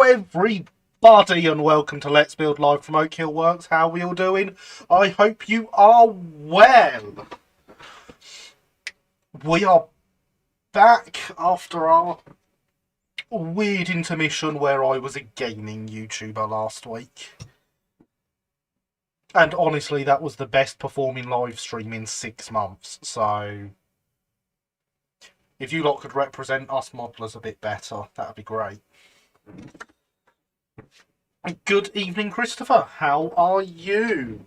everybody, and welcome to Let's Build Live from Oak Hill Works. How are we all doing? I hope you are well. We are back after our weird intermission where I was a gaming YouTuber last week. And honestly, that was the best performing live stream in 6 months, so if you lot could represent us modelers a bit better, that'd be great. Good evening, Christopher. How are you?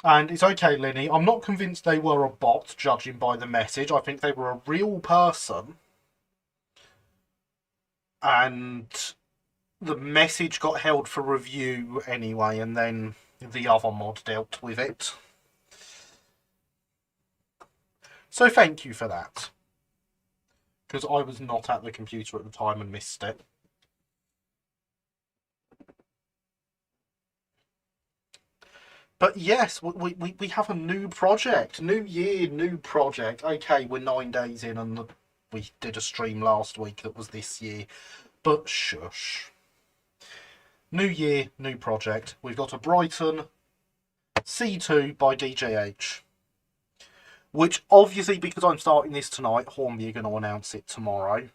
And it's okay, Linny. I'm not convinced they were a bot, judging by the message. I think they were a real person. And the message got held for review anyway, and then the other mod dealt with it. So thank you for that. Because I was not at the computer at the time and missed it. But yes, we have a new project. New year, new project. Okay, we're 9 days in and we did a stream last week that was this year. But shush. New year, new project. We've got a Brighton C2 by DJH. Which obviously, because I'm starting this tonight, Hornby are going to announce it tomorrow.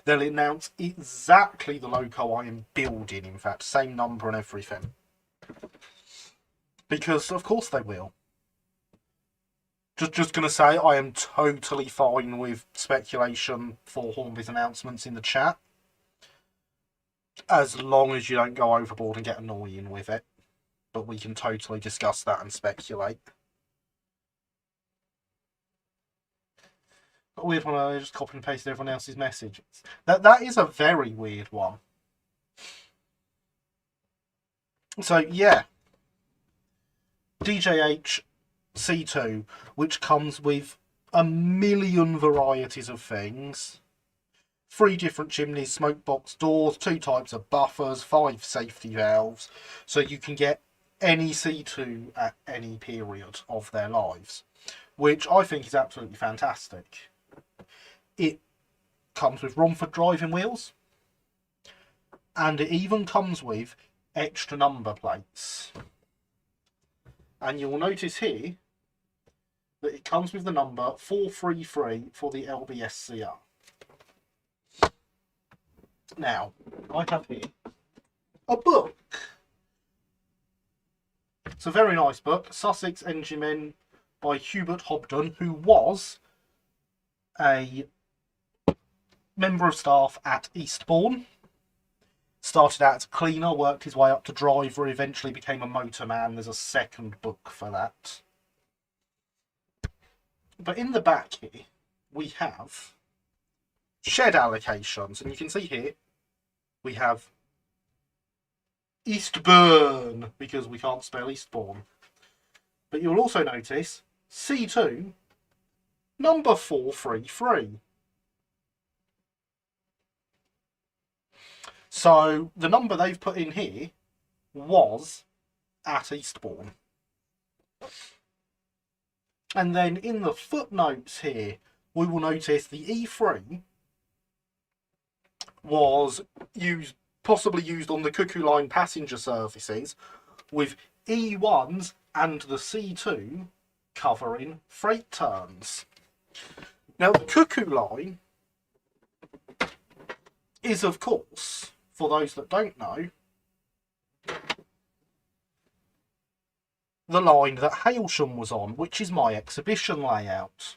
They'll announce exactly the loco I am building, in fact. Same number and everything. Because, of course, they will. Just going to say, I am totally fine with speculation for Hornby's announcements in the chat. As long as you don't go overboard and get annoying with it. But we can totally discuss that and speculate. A weird one, I just copied and pasted everyone else's messages. That is a very weird one. So, yeah. DJH C2, which comes with a million varieties of things. 3 different chimneys, smoke box doors, 2 types of buffers, 5 safety valves. So you can get any C2 at any period of their lives. Which I think is absolutely fantastic. It comes with Romford driving wheels. And it even comes with extra number plates. And you'll notice here that it comes with the number 433 for the LB&SCR. Now, I have here a book. It's a very nice book, Sussex Enginemen by Hubert Hobden, who was a member of staff at Eastbourne. Started out as a cleaner, worked his way up to driver, eventually became a motorman. There's a second book for that. But in the back here, we have shed allocations. And you can see here, we have Eastbourne, because we can't spell Eastbourne. But you'll also notice C2, number 433. So the number they've put in here was at Eastbourne. And then in the footnotes here, we will notice the E3 was possibly used on the Cuckoo Line passenger services, with E1s and the C2 covering freight turns. Now the Cuckoo Line is, of course, for those that don't know, the line that Hailsham was on, which is my exhibition layout.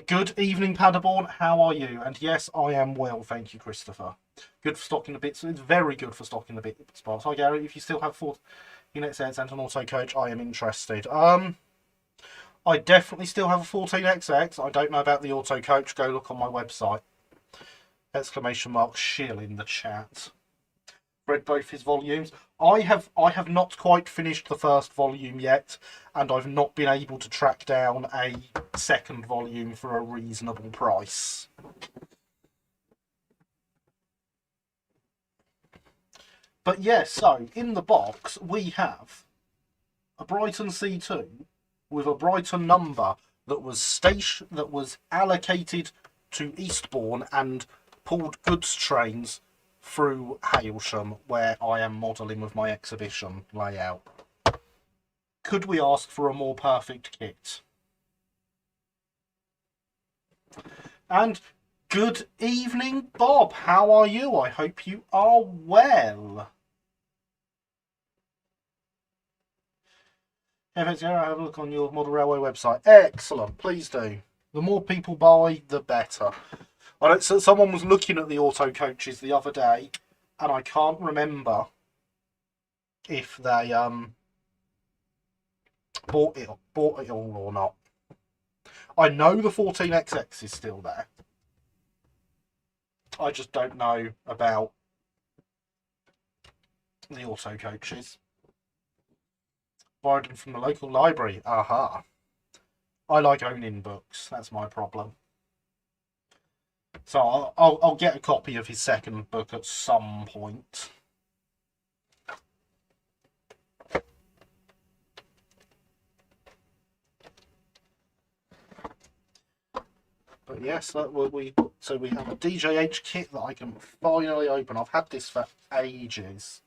Good evening, Paderborn. How are you? And yes, I am well, thank you, Christopher. Good for stocking the bits. It's very good for stocking the bits. Hi, Gary. If you still have 4 units and an auto coach, I am interested. I definitely still have a 14XX. I don't know about the auto coach. Go look on my website. Exclamation mark shill in the chat. Read both his volumes. I have not quite finished the first volume yet, and I've not been able to track down a second volume for a reasonable price. But yes, so in the box we have a Brighton C2 with a Brighton number that was allocated to Eastbourne and pulled goods trains through Hailsham, where I am modelling with my exhibition layout. Could we ask for a more perfect kit? And good evening, Bob. How are you? I hope you are well. FXR, have a look on your model railway website. Excellent, please do. The more people buy, the better. So someone was looking at the auto coaches the other day, and I can't remember if they bought it all or not. I know the 14XX is still there. I just don't know about the auto coaches. Borrowed them from the local library. Aha. I like owning books. That's my problem. So I'll get a copy of his second book at some point. But yes, so we have a DJH kit that I can finally open. I've had this for ages.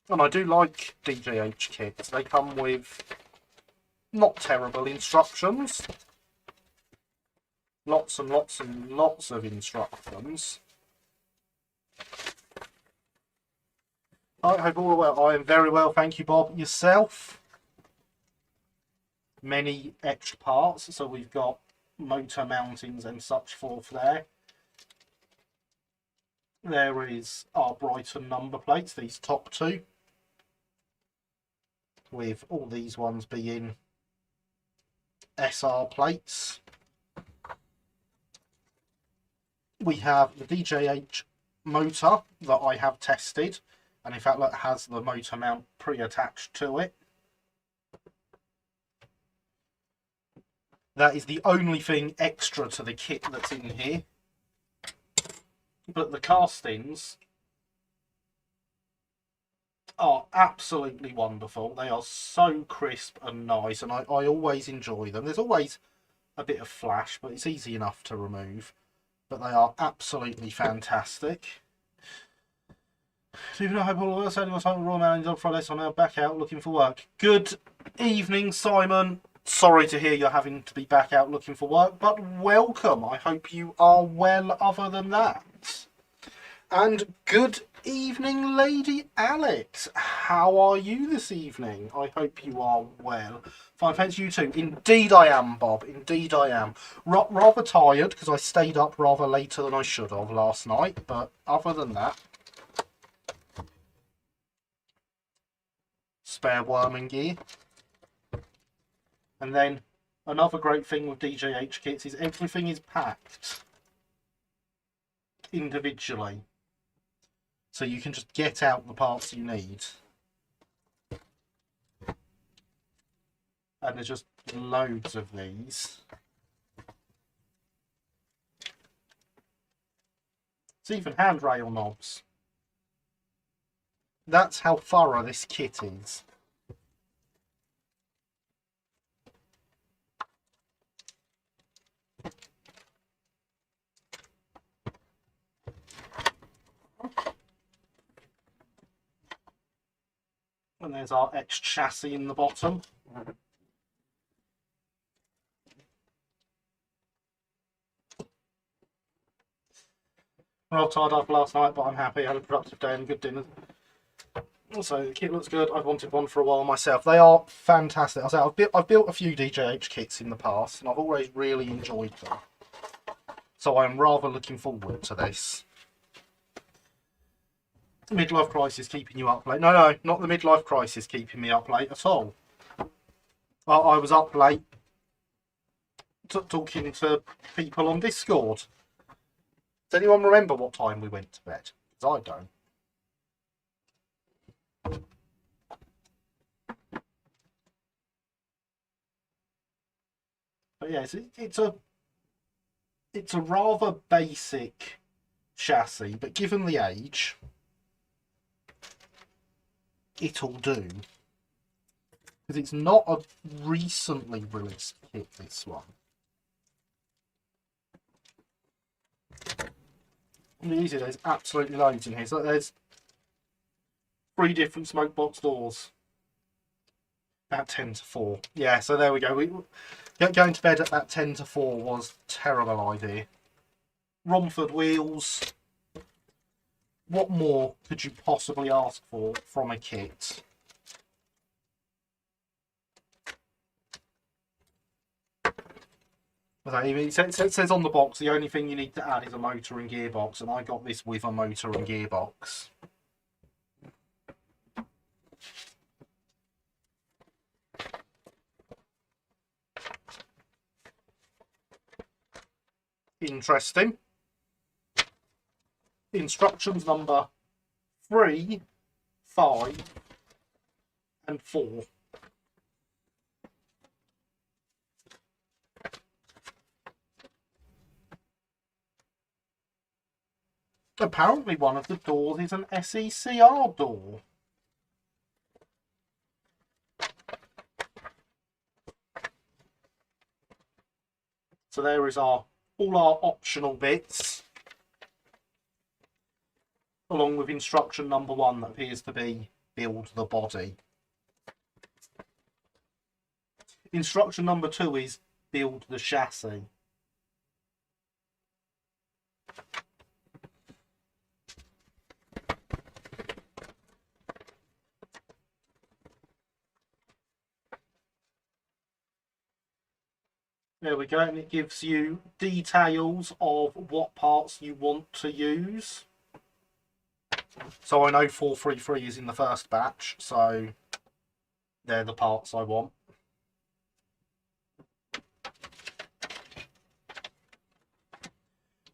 And I do like DJH kits. They come with not terrible instructions. Lots and lots and lots of instructions. I hope all well. I am very well, thank you, Bob. Yourself? Many extra parts, so we've got motor mountings and such forth there. There is our Brighton number plates, these top two, with all these ones being SR plates. We have the DJH motor that I have tested, and in fact that has the motor mount pre-attached to it. That is the only thing extra to the kit that's in here. But the castings are absolutely wonderful. They are so crisp and nice, and I always enjoy them. There's always a bit of flash, but it's easy enough to remove. But they are absolutely fantastic. So even though I hope all of us only was home Royal Man on Friday, so I'm now back out looking for work. Good evening, Simon. Sorry to hear you're having to be back out looking for work, but welcome. I hope you are well other than that. And good evening, Lady Alex. How are you this evening? I hope you are well. Fine, thanks you too. Indeed I am, Bob. Indeed I am. Rather tired because I stayed up rather later than I should have last night, but other than that, spare worming gear. And then another great thing with DJH kits is everything is packed individually. So you can just get out the parts you need. And there's just loads of these. It's even handrail knobs. That's how thorough this kit is. And there's our X chassis in the bottom. Well, tired after last night, but I'm happy. I had a productive day and a good dinner. So the kit looks good. I've wanted one for a while myself. They are fantastic. I've built a few DJH kits in the past, and I've always really enjoyed them. So I'm rather looking forward to this. Midlife crisis keeping you up late? No, not the midlife crisis keeping me up late at all. Well, I was up late talking to people on Discord. Does anyone remember what time we went to bed? Because I don't. But yeah, it's a rather basic chassis, but given the age, it'll do. Because it's not a recently released kit, this one. Easy, there's absolutely loads in here. So there's 3 different smoke box doors. About 10 to 4. Yeah, so there we go. Going to bed at that 10 to 4 was a terrible idea. Romford wheels. What more could you possibly ask for from a kit? It says on the box the only thing you need to add is a motor and gearbox, and I got this with a motor and gearbox. Interesting. Instructions number 3, 5, and 4. Apparently one of the doors is an SECR door. So there is all our optional bits, along with instruction number 1 that appears to be build the body. Instruction number 2 is build the chassis. There we go, and it gives you details of what parts you want to use. So I know 433 is in the first batch, so they're the parts I want.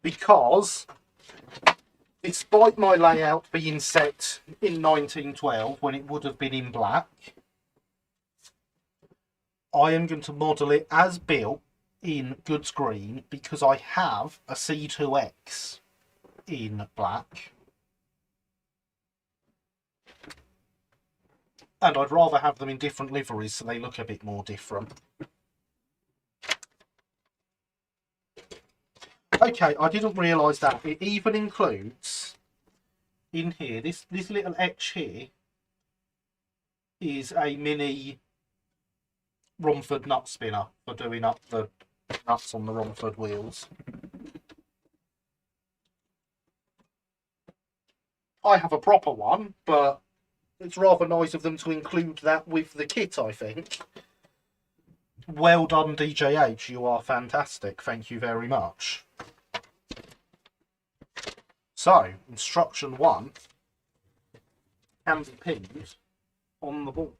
Because, despite my layout being set in 1912 when it would have been in black, I am going to model it as built in goods green because I have a C2X in black. And I'd rather have them in different liveries so they look a bit more different. Okay, I didn't realise that. It even includes in here, this little etch here is a mini Romford nut spinner for doing up the nuts on the Romford wheels. I have a proper one, but it's rather nice of them to include that with the kit, I think. Well done, DJH. You are fantastic. Thank you very much. So, instruction 1 can be pinned on the board.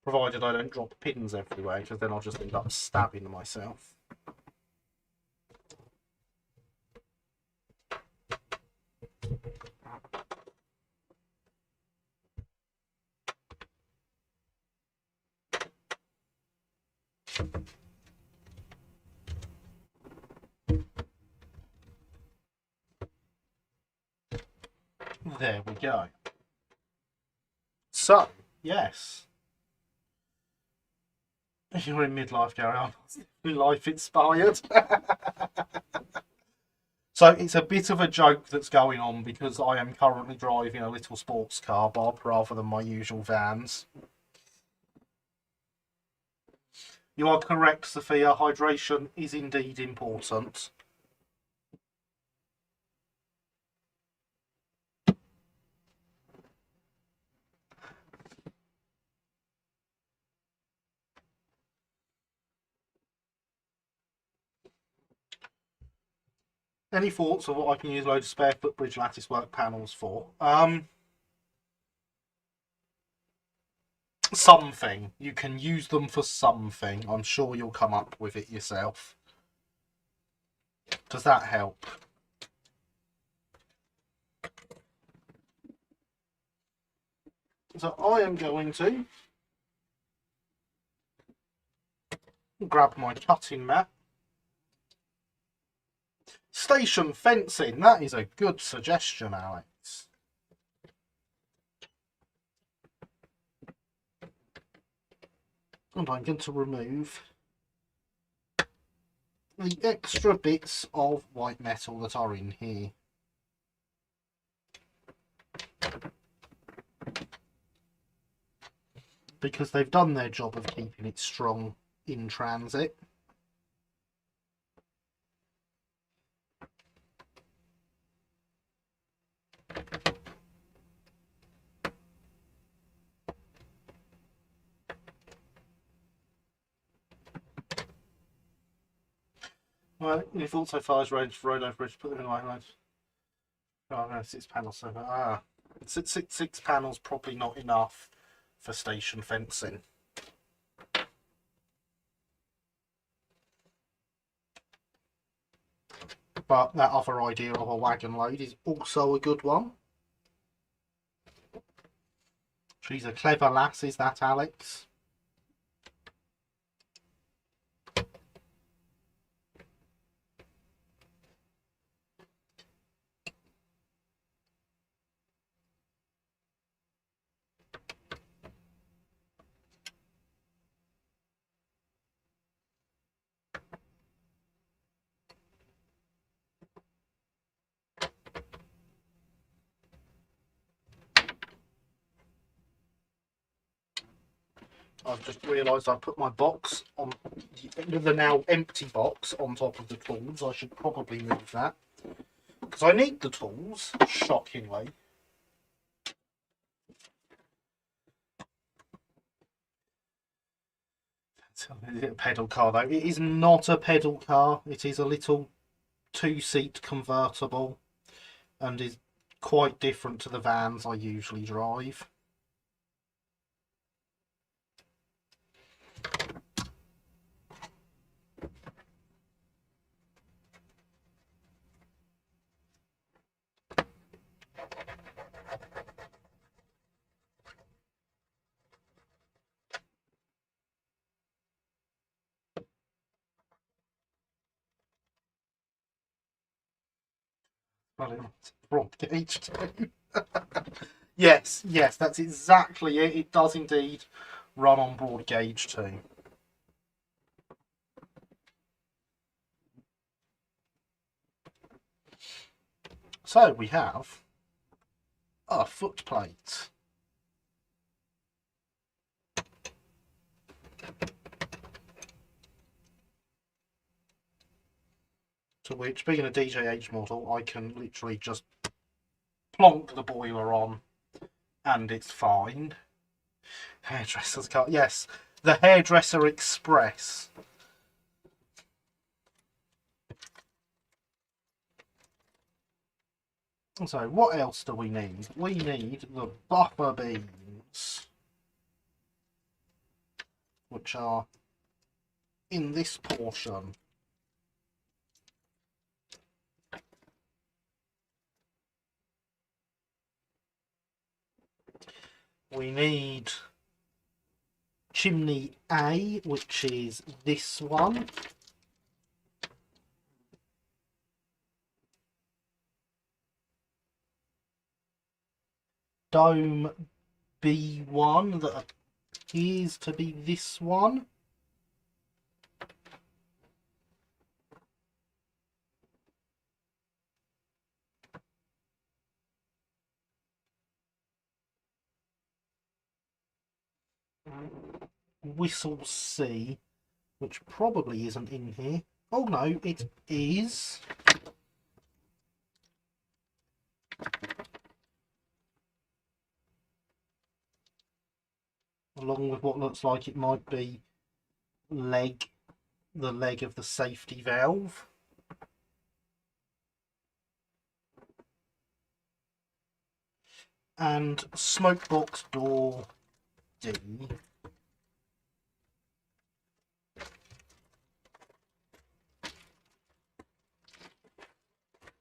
Provided I don't drop pins everywhere, because then I'll just end up stabbing myself. There we go. So, yes. You're in midlife, Gary. I'm life inspired. So it's a bit of a joke that's going on because I am currently driving a little sports car, Bob, rather than my usual vans. You are correct, Sophia. Hydration is indeed important. Any thoughts of what I can use loads of spare footbridge lattice work panels for? Something. You can use them for something. I'm sure you'll come up with it yourself. Does that help? So I am going to grab my cutting mat Station fencing, that is a good suggestion, Alex. And I'm going to remove the extra bits of white metal that are in here. Because they've done their job of keeping it strong in transit. Well, if also fires range for road over bridge, put them in the right line. Oh no, 6 panels. So, six panels probably not enough for station fencing. But that other idea of a wagon load is also a good one. She's a clever lass, is that, Alex? I've just realised I've put my box on the now empty box on top of the tools. I should probably move that because I need the tools, shockingly. Is it a pedal car though? It is not a pedal car. It is a little 2-seat convertible and is quite different to the vans I usually drive. Wrong gauge too. Yes, that's exactly it. It does indeed run on broad gauge too. So we have a footplate. To which, being a DJH model, I can literally just plonk the boiler on and it's fine. Hairdresser's car. Yes, the Hairdresser Express. So what else do we need? We need the buffer beams, which are in this portion. We need chimney A, which is this one. Dome B1 that appears to be this one. Whistle C, which probably isn't in here. Oh no, it is. Along with what looks like it might be the leg of the safety valve. And smoke box door D,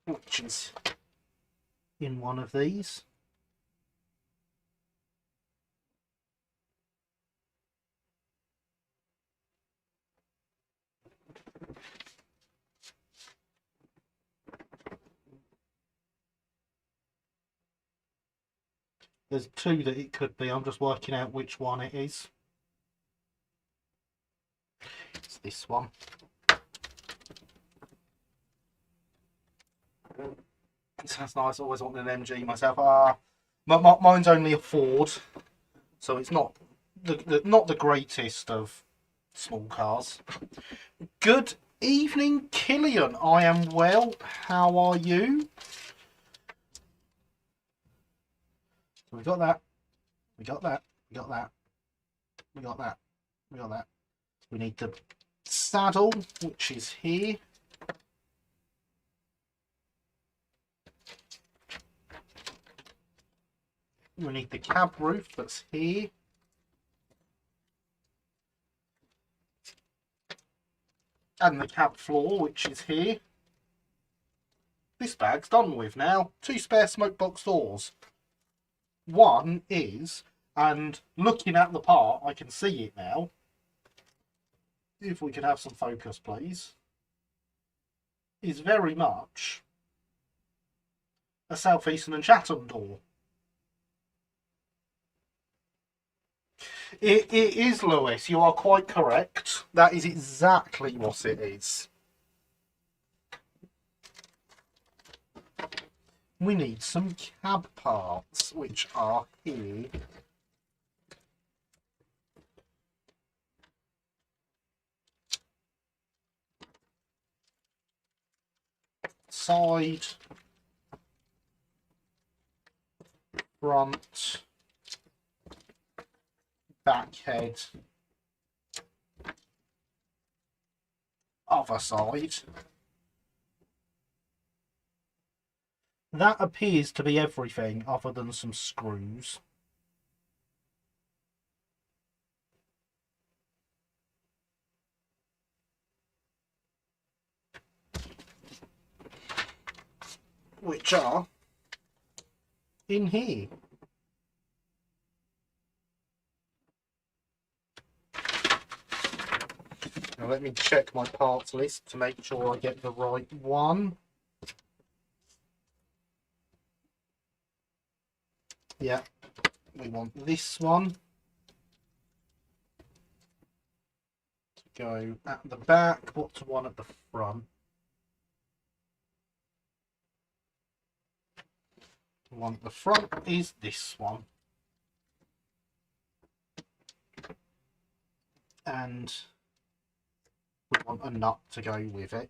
which is in one of these. There's two that it could be. I'm just working out which one it is. It's this one. Sounds nice. Always wanted an MG myself. Mine's only a Ford, so it's not the greatest of small cars. Good evening, Killian. I am well. How are you? So we got that. We got that. We got that. We got that. We got that. We need the saddle, which is here. We need the cab roof, that's here. And the cab floor, which is here. This bag's done with now. 2 spare smoke box doors. One is, and looking at the part, I can see it now. If we could have some focus, please. Is very much a Southeastern and Chatham door. It is, Lewis. You are quite correct. That is exactly what it is. We need some cab parts, which are here. Side, front, back head, other side. That appears to be everything other than some screws. Which are in here. Now let me check my parts list to make sure I get the right one. Yeah, we want this one to go at the back. What's one at the front? The one at the front is this one. And we want a nut to go with it.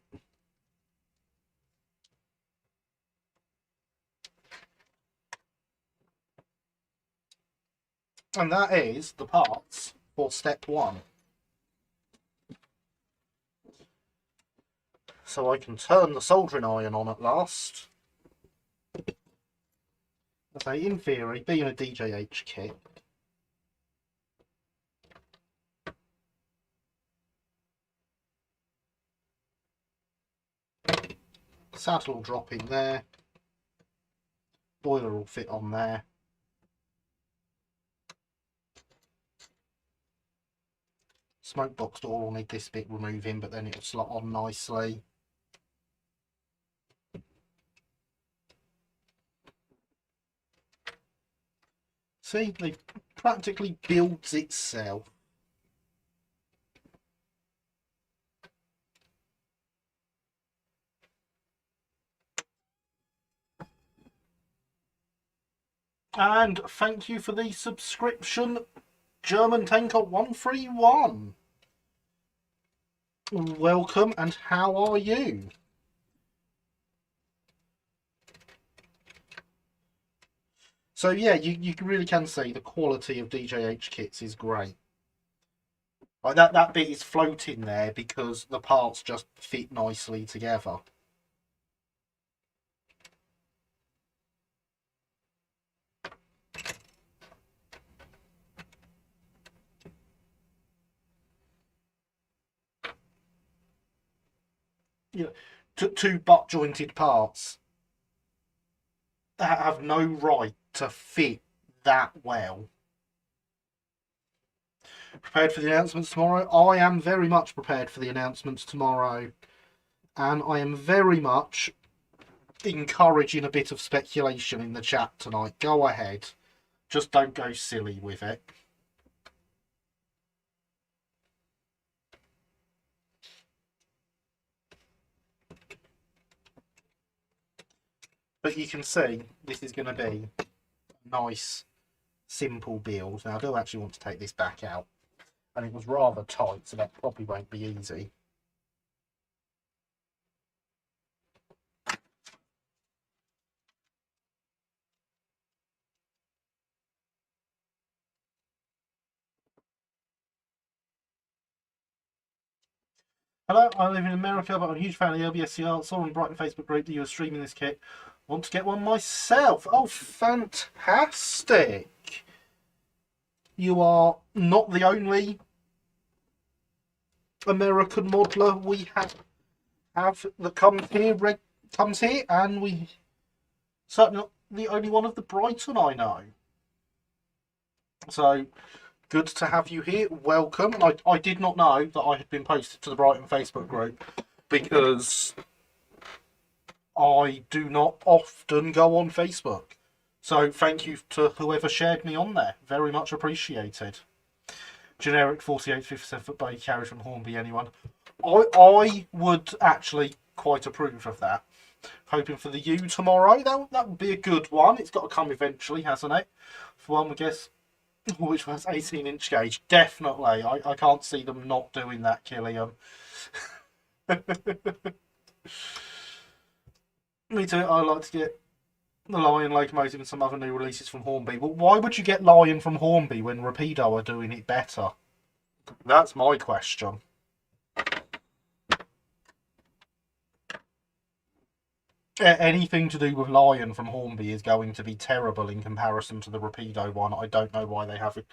And that is the parts for step 1. So I can turn the soldering iron on at last. I say, in theory, being a DJH kit, saddle will drop in there, boiler will fit on there. Smoke box door will need this bit removing, but then it'll slot on nicely. See, it practically builds itself. And thank you for the subscription, German Tanker 131. Welcome, and how are you? So yeah, you really can see the quality of DJH kits is great. Like that bit is floating there because the parts just fit nicely together. You know, two butt jointed parts that have no right to fit that well. Prepared for the announcements tomorrow? I am very much prepared for the announcements tomorrow. And I am very much encouraging a bit of speculation in the chat tonight. Go ahead. Just don't go silly with it. But you can see this is going to be a nice, simple build. Now, I do actually want to take this back out. And it was rather tight, so that probably won't be easy. Hello, I live in America, but I'm a huge fan of the LB&SCR. Saw on the Brighton Facebook group that you were streaming this kit. Want to get one myself. Oh, fantastic. You are not the only American modeler we have that comes here, and we certainly not the only one of the Brighton I know. So good to have you here. Welcome. And I did not know that I had been posted to the Brighton Facebook group because I do not often go on Facebook. So thank you to whoever shared me on there. Very much appreciated. Generic 48 57 foot buggy carriage from Hornby, anyone? I would actually quite approve of that. Hoping for the U tomorrow. That would be a good one. It's got to come eventually, hasn't it? For one, I guess, which has 18-inch gauge. Definitely. I can't see them not doing that, Killian. Me too. I like to get the Lion locomotive and some other new releases from Hornby. Well, why would you get Lion from Hornby when Rapido are doing it better? That's my question. Anything to do with Lion from Hornby is going to be terrible in comparison to the Rapido one. I don't know why they haven't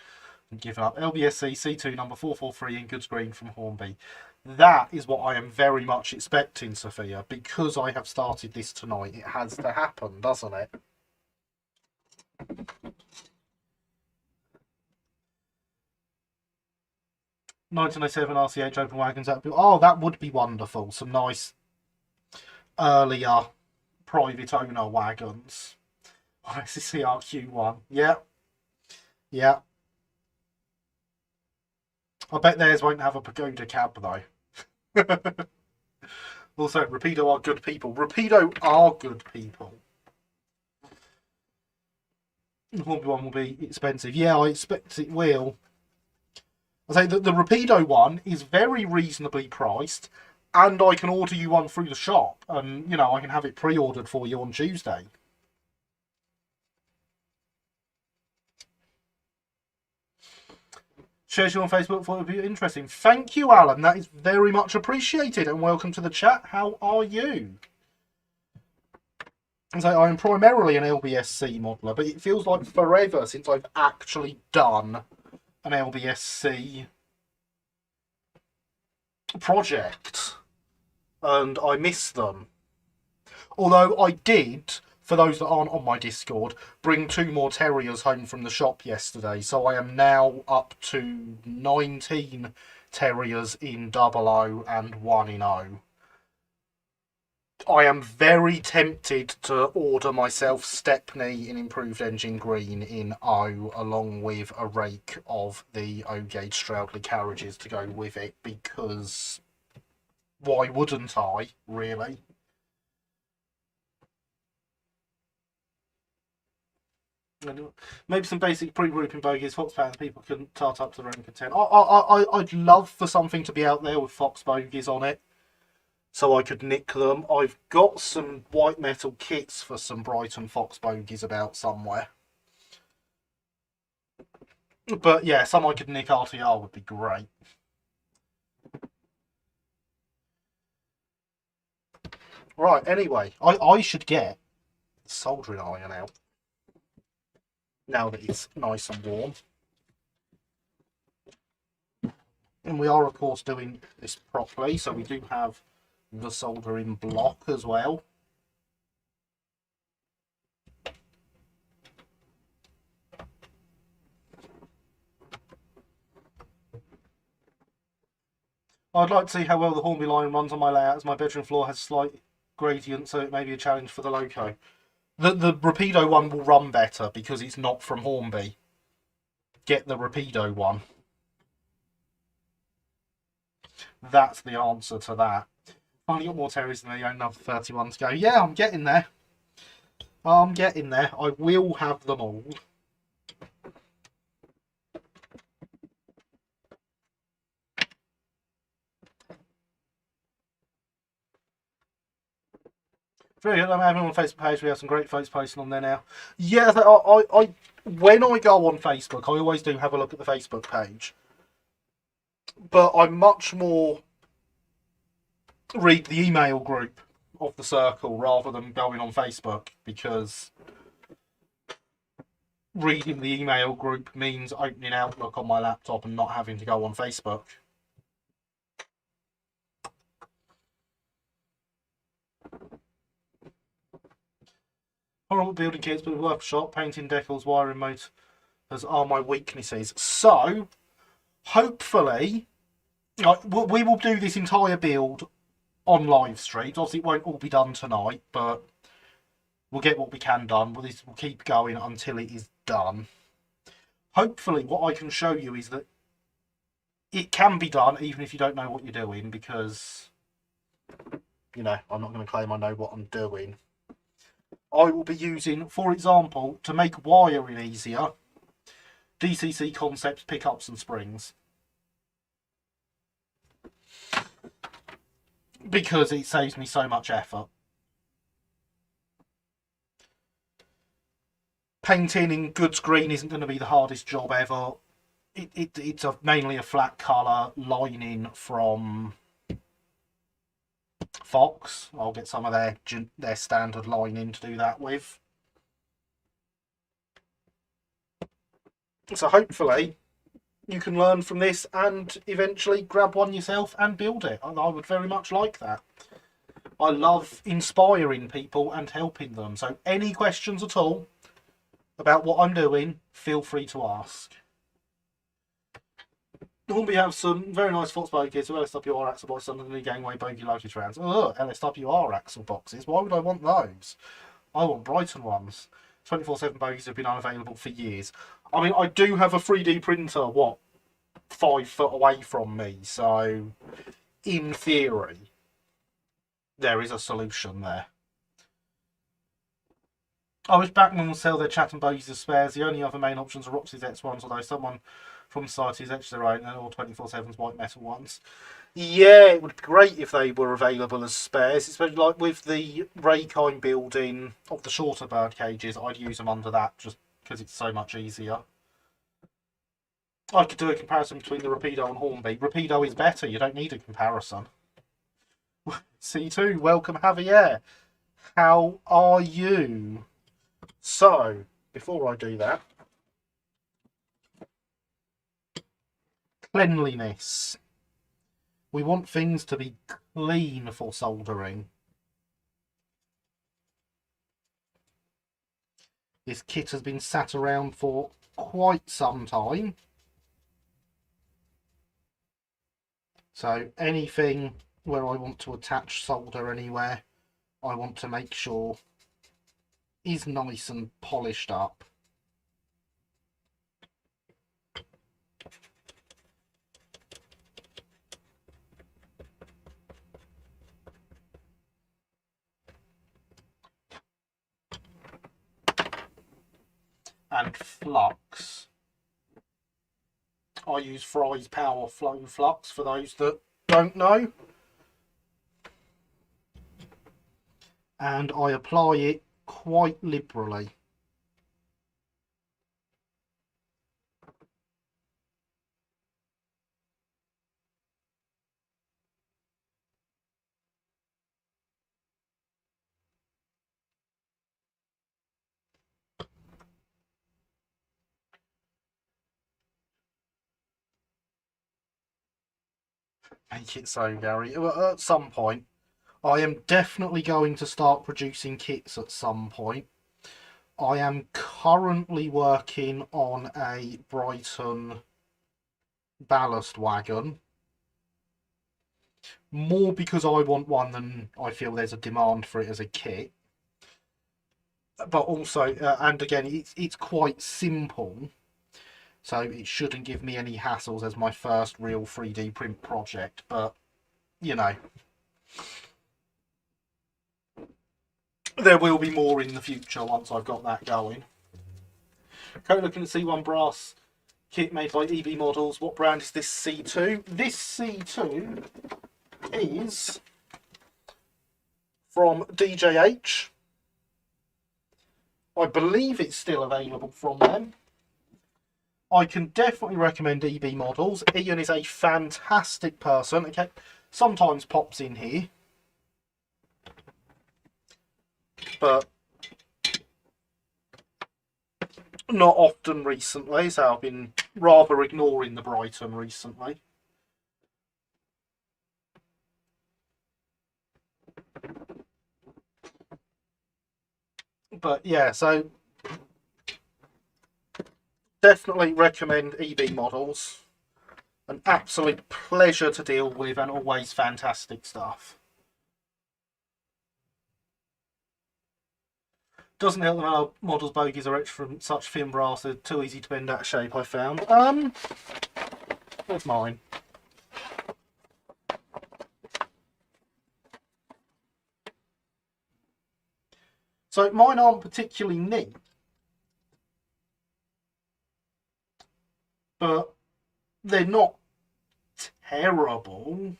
given up. LB&SC C2 number 443 in good screen from Hornby. That is what I am very much expecting, Sophia, because I have started this tonight. It has to happen, doesn't it? $19.07 RCH open wagons. Oh, that would be wonderful. Some nice earlier private owner wagons. SCRQ1. Yeah. Yeah. I bet theirs won't have a Pagoda cab, though. Also, Rapido are good people. Rapido are good people. The Hornby one will be expensive. Yeah, I expect it will. I say that the Rapido one is very reasonably priced, and I can order you one through the shop, and you know I can have it pre-ordered for you on Tuesday. Shares you on Facebook for it would be interesting. Thank you, Alan. That is very much appreciated, and welcome to the chat. How are you? So I am primarily an LB&SC modeler, but it feels like forever since I've actually done an LB&SC project, and I miss them. Although I did, for those that aren't on my Discord, bring 2 more terriers home from the shop yesterday, so I am now up to 19 terriers in 00 and 1 in O. I am very tempted to order myself Stepney in Improved Engine Green in O, along with a rake of the O-gauge Stroudley carriages to go with it, because why wouldn't I, really? Maybe some basic pre-grouping bogies, Fox patterns people can tart up to their own content. I'd love for something to be out there with Fox bogies on it, so I could nick them. I've got some white metal kits for some Brighton Fox bogies about somewhere. But yeah, some I could nick RTR would be great. Right, anyway, I should get the soldering iron out now that it's nice and warm. And we are, of course, doing this properly, so we do have the soldering block as well. I'd like to see how well the Hornby line runs on my layout, as my bedroom floor has slight gradient, so it may be a challenge for the loco. The Rapido one will run better because it's not from Hornby. Get the Rapido one. That's the answer to that. Finally got more terriers than they own, another 31 to go. Yeah, I'm getting there. I'm getting there. I will have them all. Very good. I'm having on Facebook page. We have some great photos posting on there now. Yeah, when I go on Facebook, I always do have a look at the Facebook page. But I much more read the email group of the circle rather than going on Facebook, because reading the email group means opening Outlook on my laptop and not having to go on Facebook. Horrible building kits, but workshop, painting decals, wiring motors are my weaknesses. So, hopefully, we will do this entire build on live streams. Obviously, it won't all be done tonight, but we'll get what we can done. We'll keep going until it is done. Hopefully, what I can show you is that it can be done even if you don't know what you're doing, because, you know, I'm not going to claim I know what I'm doing. I will be using, for example, to make wiring easier, DCC Concepts pickups and springs. Because it saves me so much effort. Painting in goods green isn't going to be the hardest job ever. It's mainly a flat colour lining from Fox. I'll get some of their standard lining to do that with. So hopefully you can learn from this and eventually grab one yourself and build it. I would very much like that. I love inspiring people and helping them. So any questions at all about what I'm doing, feel free to ask. We have some very nice Fox bogies, LSWR axle boxes under the new gangway bogie luggage rounds. Oh, LSWR axle boxes. Why would I want those? I want Brighton ones. 24/7 bogies have been unavailable for years. I mean, I do have a 3D printer, 5 foot away from me, so in theory, there is a solution there. I wish Backman will sell their Chatham bogies as spares. The only other main options are Roxy's X1s, although someone from Society has etched their own, and all 24/7's white metal ones. Yeah, it would be great if they were available as spares, especially like with the Raykind building of the shorter bird cages. I'd use them under that just because it's so much easier. I could do a comparison between the Rapido and Hornby. Rapido is better, you don't need a comparison. C2, welcome Javier. How are you? So, before I do that, cleanliness. We want things to be clean for soldering. This kit has been sat around for quite some time. So anything where I want to attach solder anywhere, I want to make sure is nice and polished up. And flux. I use Fry's Power Flow Flux for those that don't know. And I apply it quite liberally. Make it so, Gary. At some point, I am definitely going to start producing kits at some point. I am currently working on a Brighton ballast wagon. More because I want one than I feel there's a demand for it as a kit. but also, and again, it's quite simple, so it shouldn't give me any hassles as my first real 3D print project. But you know, there will be more in the future once I've got that going. Currently looking at C1 brass kit made by EB Models. What brand is this C2? This C2 is from DJH. I believe it's still available from them. I can definitely recommend EB Models. Ian is a fantastic person. Okay, sometimes pops in here, but not often recently, so I've been rather ignoring the Brighton recently. But yeah, so definitely recommend EB Models. An absolute pleasure to deal with and always fantastic stuff. Doesn't help that our models' bogies are extra from such thin brass, they're too easy to bend out of shape, I found. Where's mine? So mine aren't particularly neat, but they're not terrible.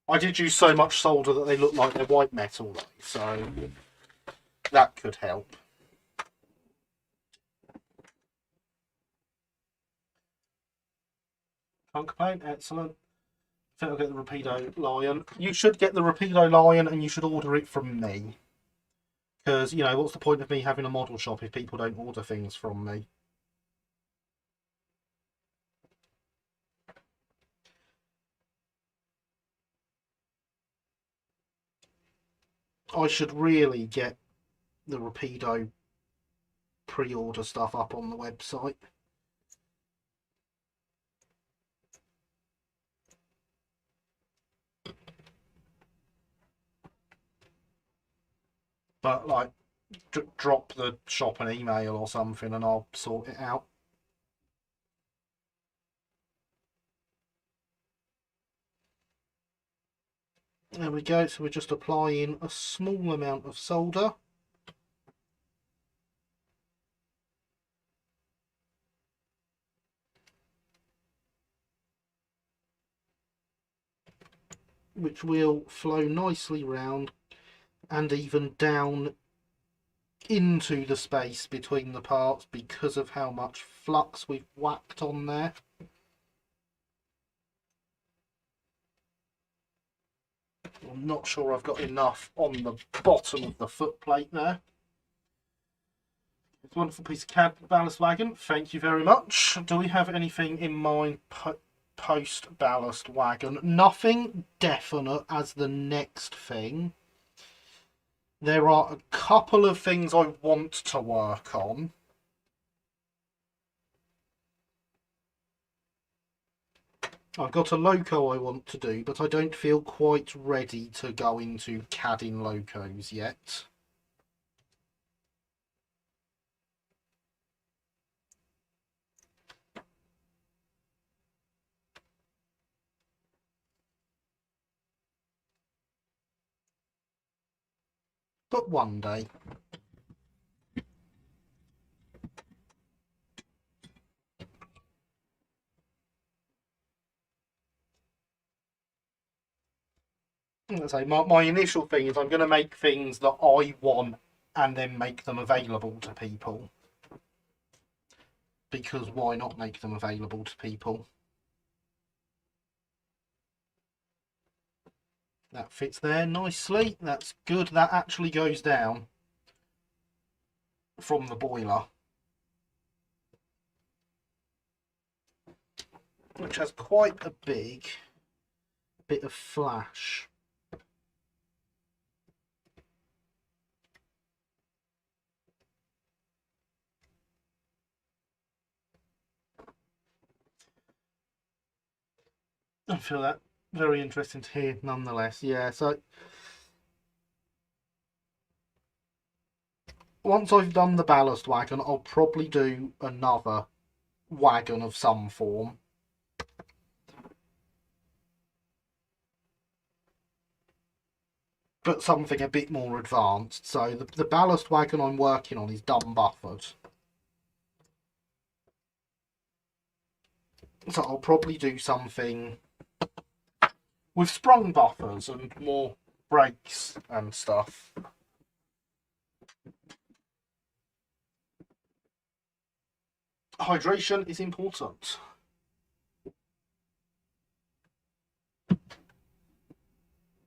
I did use so much solder that they look like they're white metal though, so that could help. Can't complain, excellent. I think I'll get the Rapido Lion. You should get the Rapido Lion and you should order it from me. Because, you know, what's the point of me having a model shop if people don't order things from me? I should really get the Rapido pre-order stuff up on the website. But, like, drop the shop an email or something and I'll sort it out. There we go, so we're just applying a small amount of solder. Which will flow nicely round and even down into the space between the parts because of how much flux we've whacked on there. I'm not sure I've got enough on the bottom of the foot plate there. It's a wonderful piece of CAD ballast wagon. Thank you very much. Do we have anything in mind post ballast wagon? Nothing definite as the next thing. There are a couple of things I want to work on. I've got a loco I want to do, but I don't feel quite ready to go into CADing locos yet. But one day. So my initial thing is I'm going to make things that I want and then make them available to people. Because why not make them available to people? That fits there nicely. That's good. That actually goes down from the boiler, which has quite a big bit of flash. I feel that very interesting to hear nonetheless. Yeah, so once I've done the ballast wagon, I'll probably do another wagon of some form. But something a bit more advanced. So the ballast wagon I'm working on is dumb buffered. So I'll probably do something with sprung buffers and more brakes and stuff. Hydration is important.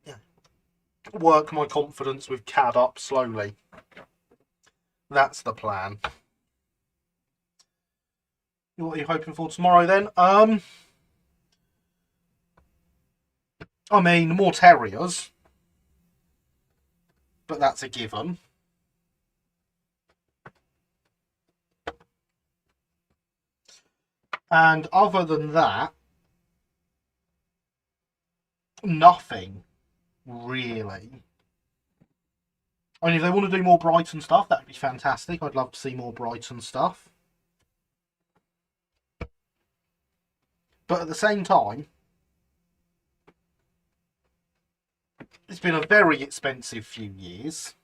Yeah. Work my confidence with CAD up slowly. That's the plan. What are you hoping for tomorrow then? I mean, more terriers. But that's a given. And other than that, nothing really. I mean, if they want to do more Brighton stuff, that would be fantastic. I'd love to see more Brighton stuff. But at the same time, it's been a very expensive few years.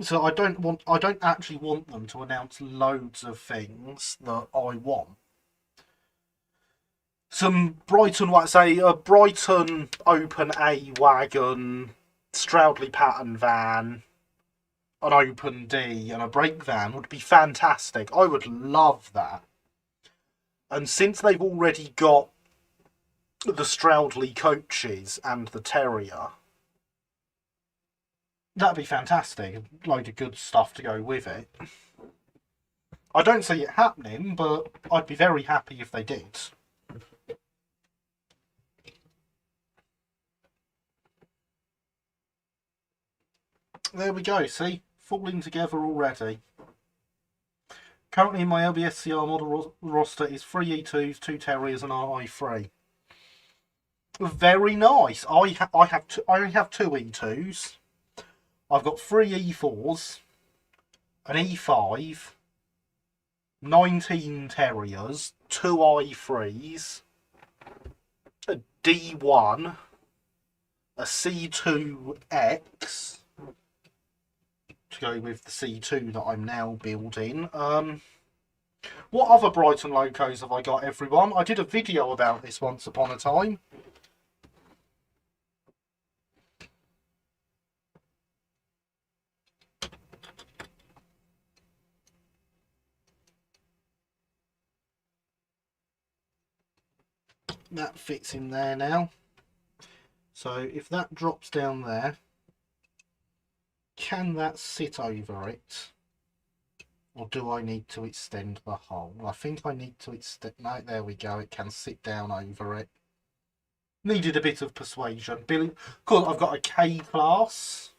So I don't actually want them to announce loads of things that I want. Some Brighton, say a Brighton Open A wagon, Stroudley pattern van, an Open D, and a brake van would be fantastic. I would love that. And since they've already got the Stroudley coaches and the Terrier, that'd be fantastic. A load of good stuff to go with it. I don't see it happening, but I'd be very happy if they did. There we go, see? Falling together already. Currently in my LB&SCR model roster is 3 E2s, 2 Terriers and RI3. Very nice. I have 2 E2s. I've got 3 E4s, an E5, 19 Terriers, 2 I3s, a D1, a C2X, to go with the C2 that I'm now building. What other Brighton locos have I got, everyone? I did a video about this once upon a time. That fits in there now. So if that drops down there, can that sit over it? Or do I need to extend the hole? I think I need to extend... No, there we go. It can sit down over it. Needed a bit of persuasion. Billy, cool, I've got a K-class.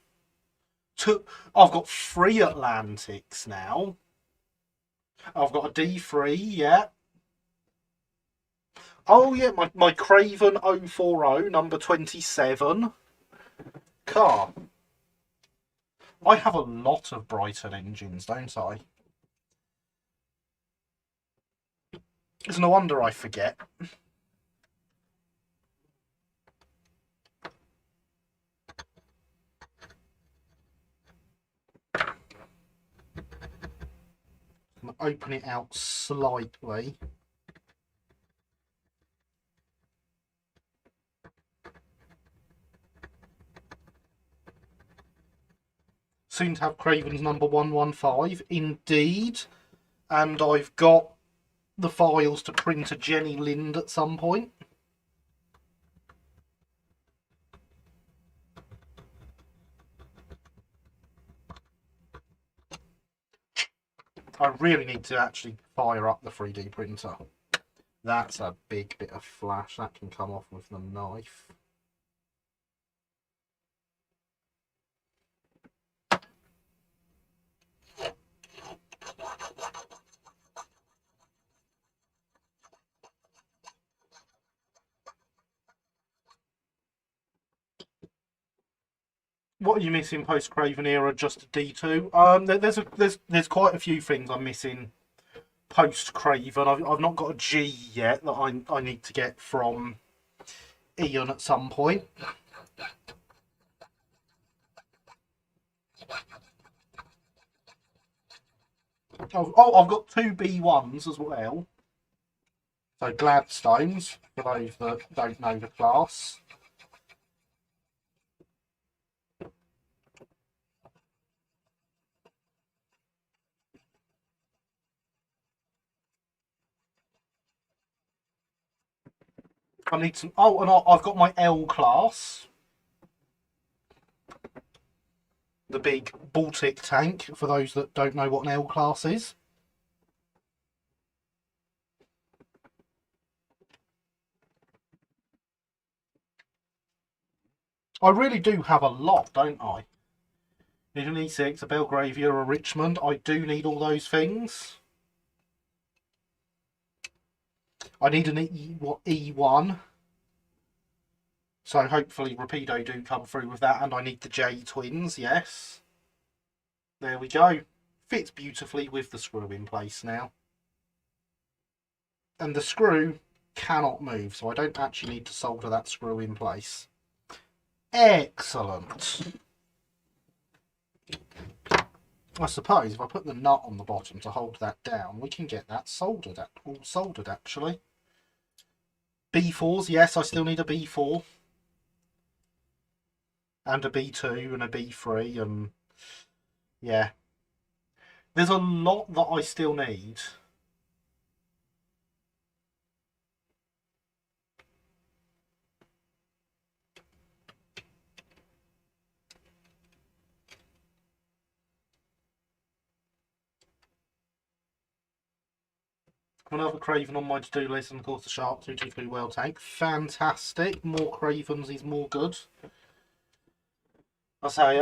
I've got 3 Atlantics now. I've got a D3, yeah. Oh, yeah, my Craven 040, number 27. Car. I have a lot of Brighton engines, don't I? It's no wonder I forget. I'm going to open it out slightly. Soon to have Craven's number 115, indeed. And I've got the files to print a Jenny Lind at some point. I really need to actually fire up the 3D printer. That's a big bit of flash. That can come off with the knife. What are you missing post Craven era? Just a D2. There's quite a few things I'm missing post Craven. I've not got a G yet that I need to get from Ian at some point. Oh, I've got two B1s as well. So Gladstones, for those that don't know the class. I need some. Oh, and I've got my L class, the big Baltic tank. For those that don't know what an L class is, I really do have a lot, don't I? Need an E6, a Belgravia, a Richmond. I do need all those things. I need an E1. So hopefully Rapido do come through with that, and I need the J twins, yes. There we go. Fits beautifully with the screw in place now. And the screw cannot move, so I don't actually need to solder that screw in place. Excellent. I suppose if I put the nut on the bottom to hold that down, we can get that soldered, all soldered actually. B4s, yes, I still need a B4. And a B2 and a B3 and yeah. There's a lot that I still need. Another Craven on my to-do list, and of course the Shark 223 World Tank. Fantastic. More Cravens is more good. I say,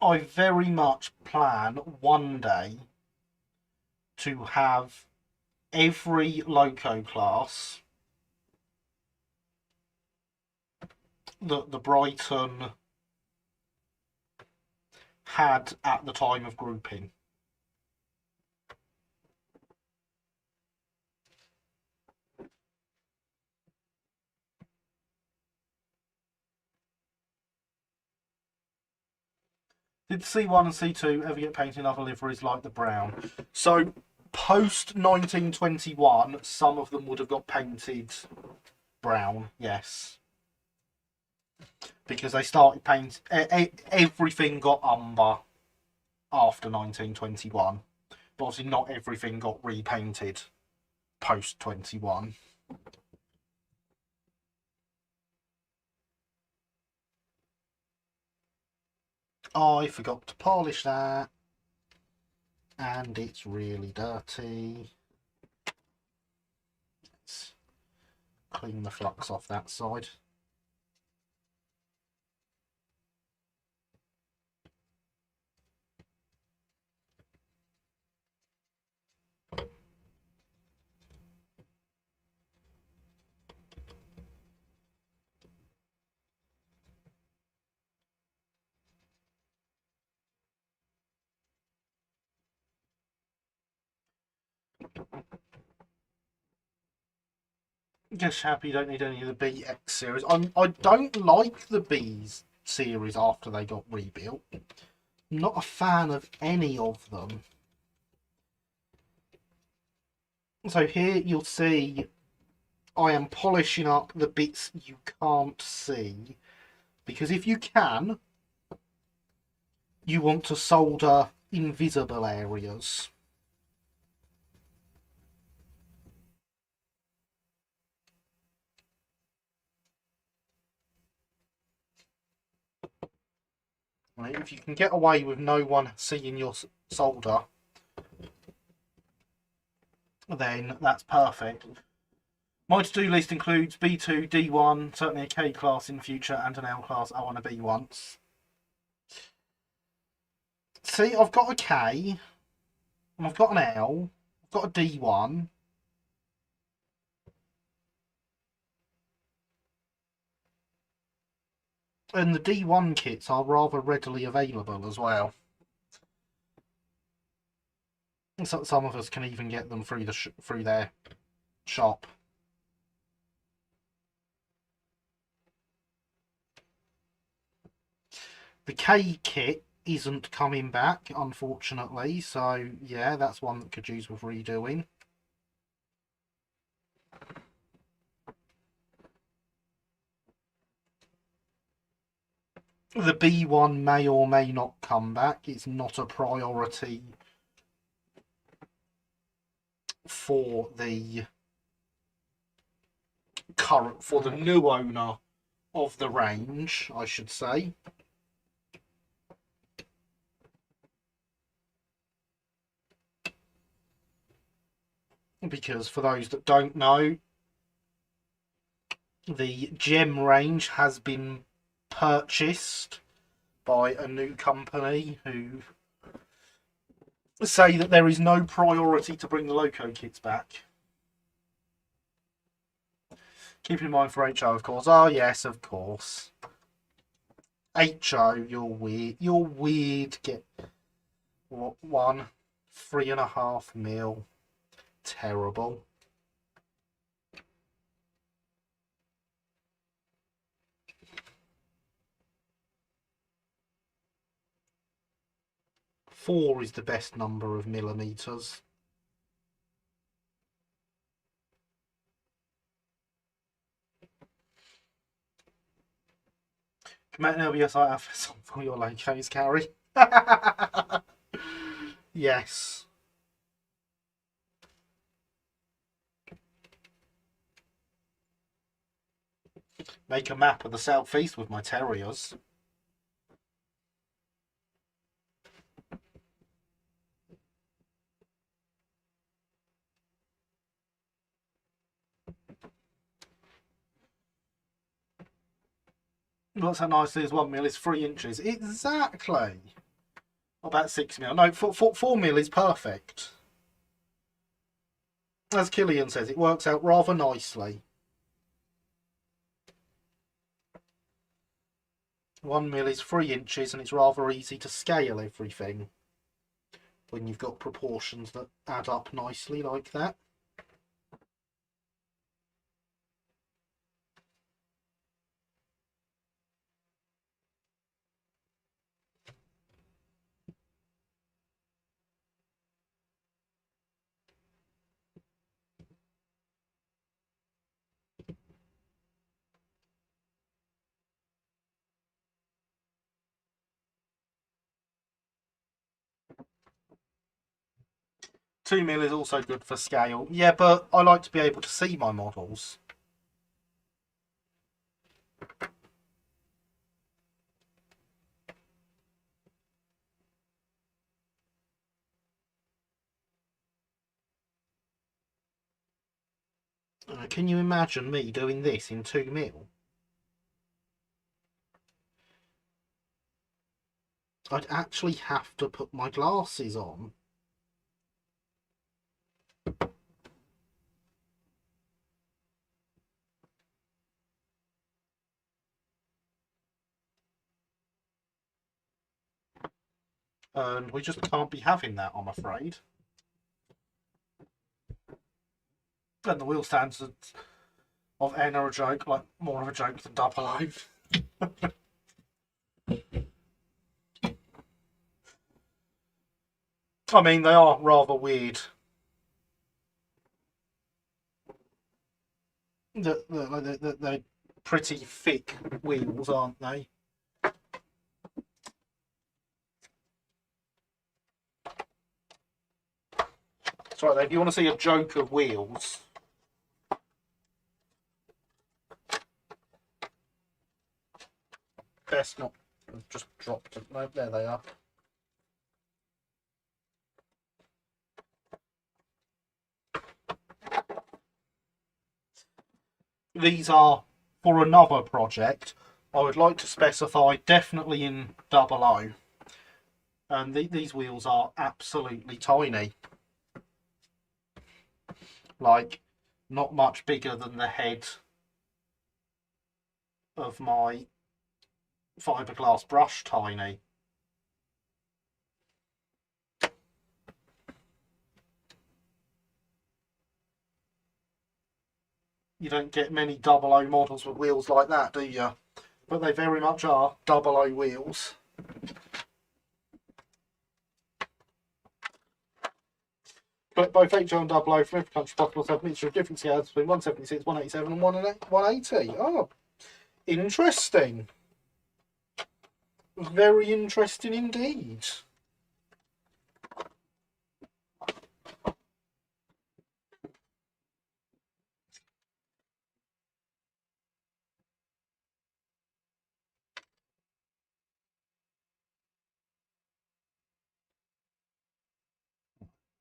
I very much plan one day to have every loco class that the Brighton had at the time of grouping. Did C1 and C2 ever get painted in other liveries like the brown? So, post 1921, some of them would have got painted brown, yes. Because they started paint. Everything got umber after 1921. But obviously not everything got repainted post 21. I forgot to polish that. And it's really dirty. Let's clean the flux off that side. Just happy you don't need any of the BX series. I don't like the B's series after they got rebuilt. I'm not a fan of any of them. So here you'll see I am polishing up the bits you can't see. Because if you can, you want to solder invisible areas. Right, if you can get away with no one seeing your solder, then that's perfect. My to-do list includes B2, D1, certainly a K class in the future, and an L class I want to be once. See, I've got a K, and I've got an L, I've got a D1. And the D1 kits are rather readily available as well. So some of us can even get them through through their shop. The K kit isn't coming back, unfortunately, so yeah, that's one that could use with redoing. The B1 may or may not come back. It's not a priority for the new owner of the range, I should say. Because for those that don't know, the gem range has been purchased by a new company who say that there is no priority to bring the loco kits back. Keep in mind for HO, of course. Oh, yes, of course. HO, you're weird. You're weird. Get what, 3.5 mil. Terrible. Four is the best number of millimeters. Command LB&SCR outfits on for your locos, Carrie. Yes. Make a map of the southeast with my terriers. Looks how nicely is 1 mil is 3 inches. Exactly. About 6 mil. No, 4 mil is perfect. As Killian says, it works out rather nicely. 1 mil is 3 inches, and it's rather easy to scale everything when you've got proportions that add up nicely like that. Two mil is also good for scale. Yeah, but I like to be able to see my models. Can you imagine me doing this in 2 mil? I'd actually have to put my glasses on. And we just can't be having that, I'm afraid. And the wheel stands of N are a joke, like more of a joke than double O. I mean, they are rather weird. They're pretty thick wheels, aren't they? Sorry, if you want to see a joke of wheels, best not. I've just dropped them. No, there they are. These are for another project. I would like to specify definitely in double O. And these wheels are absolutely tiny. Like, not much bigger than the head of my fiberglass brush tiny. You don't get many 00 models with wheels like that, do you? But they very much are 00 wheels. But both HO and 00 from every country possible have a mixture of different scales between 176, 187 and 180. Oh, interesting. Very interesting indeed.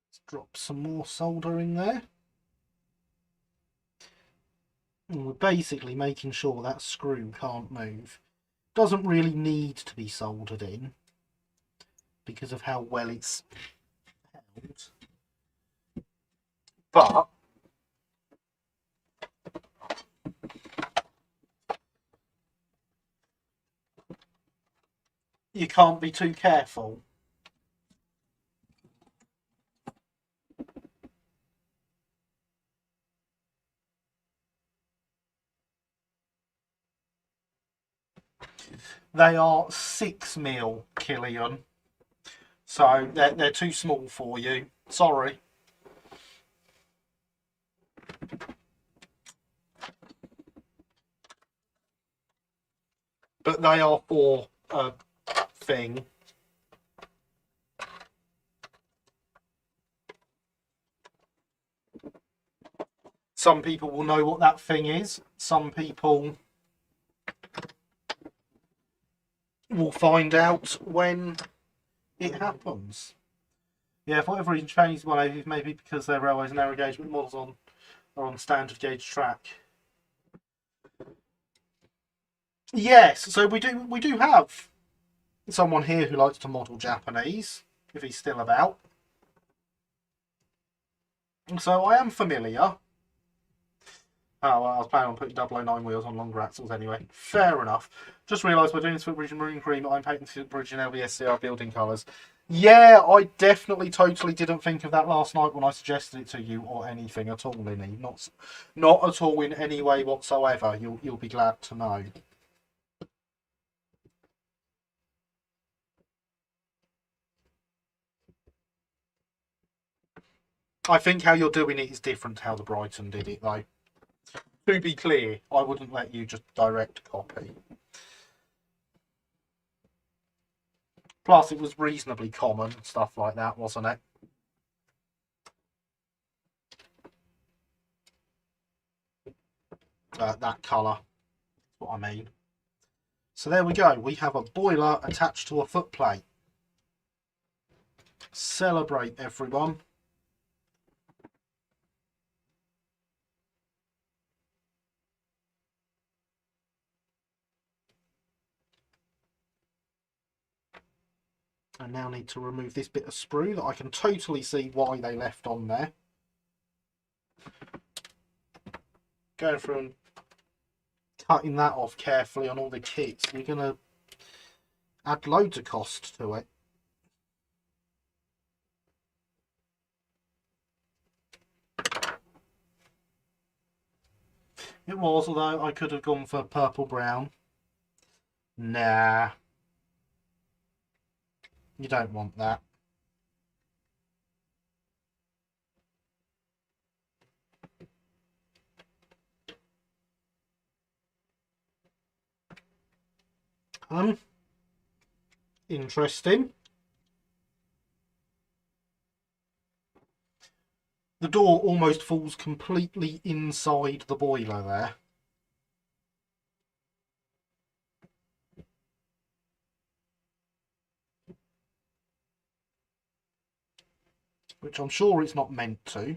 Let's drop some more solder in there. And we're basically making sure that screw can't move. Doesn't really need to be soldered in because of how well it's held. But you can't be too careful. They are 6mm, Killian. So they're too small for you. Sorry. But they are for a thing. Some people will know what that thing is. Some people will find out when it happens. Yeah, for whatever reason, Chinese 180 maybe because their railways and narrow gauge models are on standard gauge track. Yes, so we do have someone here who likes to model Japanese, if he's still about. So I am familiar. Oh, well, I was planning on putting 009 wheels on longer axles anyway. Fair enough. Just realised we're doing this for Bridge and Marine Cream. I'm painting the Bridge and LB&SCR building colours. Yeah, I definitely totally didn't think of that last night when I suggested it to you or anything at all, Linny. Not at all in any way whatsoever. You'll be glad to know. I think how you're doing it is different to how the Brighton did it, though. To be clear, I wouldn't let you just direct copy. Plus, it was reasonably common, stuff like that, wasn't it? That colour, that's what I mean. So there we go. We have a boiler attached to a footplate. Celebrate, everyone. I now need to remove this bit of sprue that I can totally see why they left on there. Going through and cutting that off carefully on all the kits. We're going to add loads of cost to it. It was, although I could have gone for purple brown. Nah. You don't want that. Interesting. The door almost falls completely inside the boiler there. Which I'm sure it's not meant to.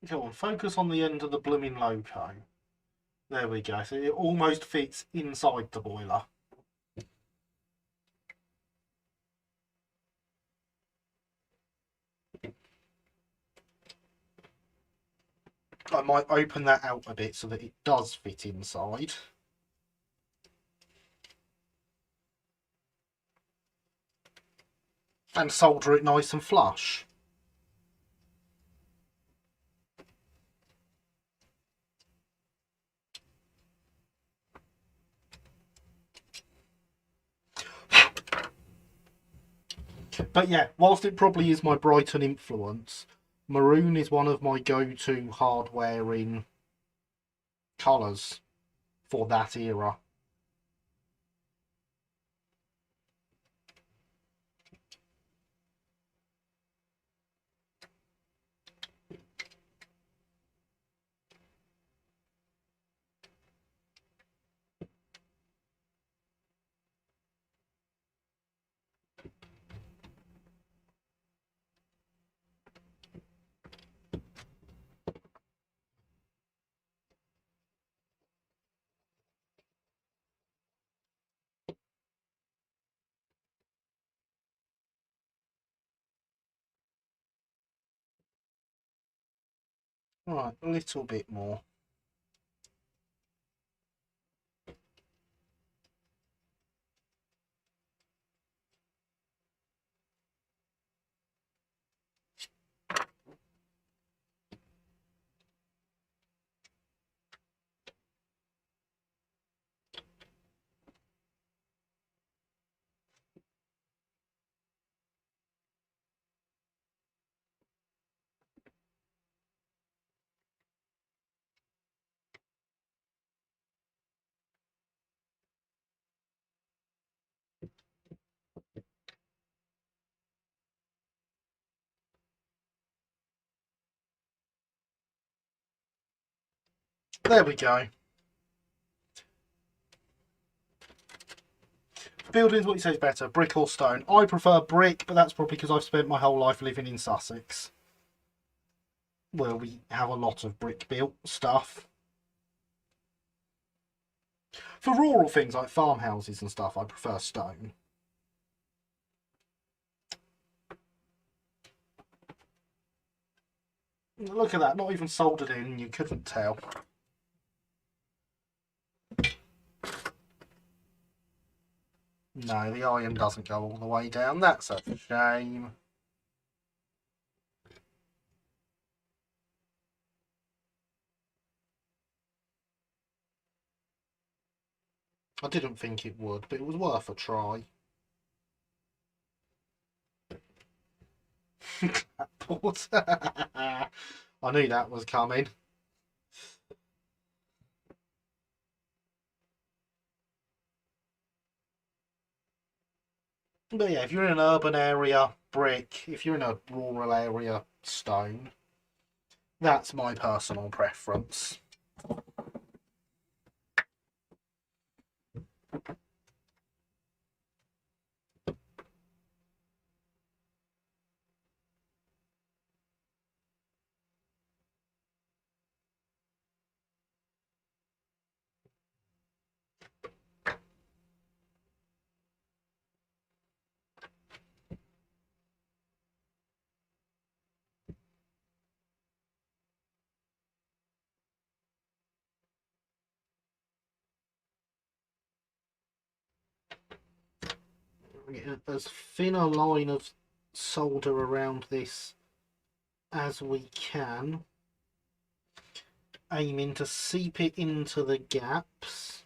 Come on, focus on the end of the blooming loco. There we go. So it almost fits inside the boiler. I might open that out a bit so that it does fit inside. And solder it nice and flush. But yeah, whilst it probably is my Brighton influence, maroon is one of my go-to hard-wearing colours for that era. Right, a little bit more. There we go. Buildings, what you say is better, brick or stone? I prefer brick, but that's probably because I've spent my whole life living in Sussex, where we have a lot of brick built stuff. For rural things like farmhouses and stuff, I prefer stone. Look at that, not even soldered in, you couldn't tell. No, the iron doesn't go all the way down, that's a shame. I didn't think it would, but it was worth a try. I knew that was coming. But yeah, if you're in an urban area, brick. If you're in a rural area, stone. That's my personal preference. Get as thin a line of solder around this as we can, aiming to seep it into the gaps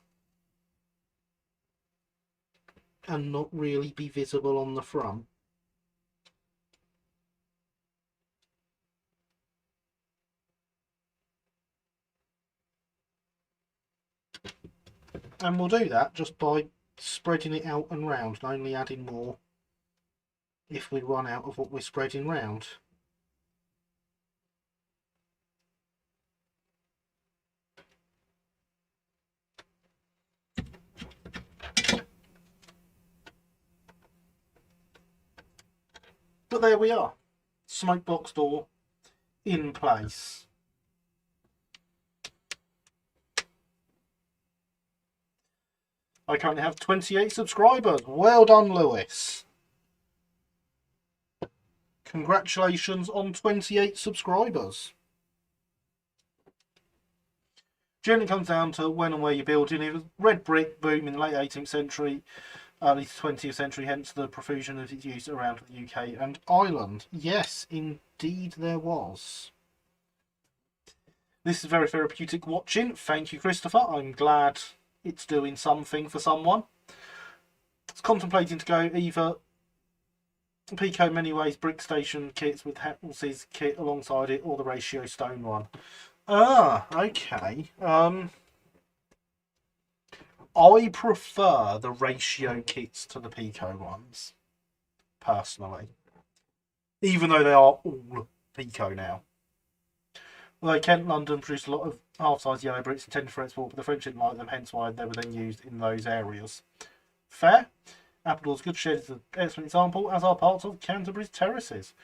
and not really be visible on the front. And we'll do that just by spreading it out and round, and only adding more if we run out of what we're spreading round. But there we are, smoke box door in place. I currently have 28 subscribers. Well done, Lewis. Congratulations on 28 subscribers. Generally comes down to when and where you're building. It was red brick boom in the late 18th century, early 20th century, hence the profusion of its use around the UK and Ireland. Yes, indeed there was. This is very therapeutic watching. Thank you, Christopher. I'm glad it's doing something for someone. It's contemplating to go either Pico Many Ways brick station kits with Halsey's kit alongside it, or the ratio stone one. Ah, okay. I prefer the ratio kits to the Pico ones, personally. Even though they are all Pico now. Although Kent London produced a lot of half-size yellow bricks intended for export, but the French didn't like them, hence why they were then used in those areas. Fair. Appledor's Good Shed is an excellent example, as are parts of Canterbury's terraces.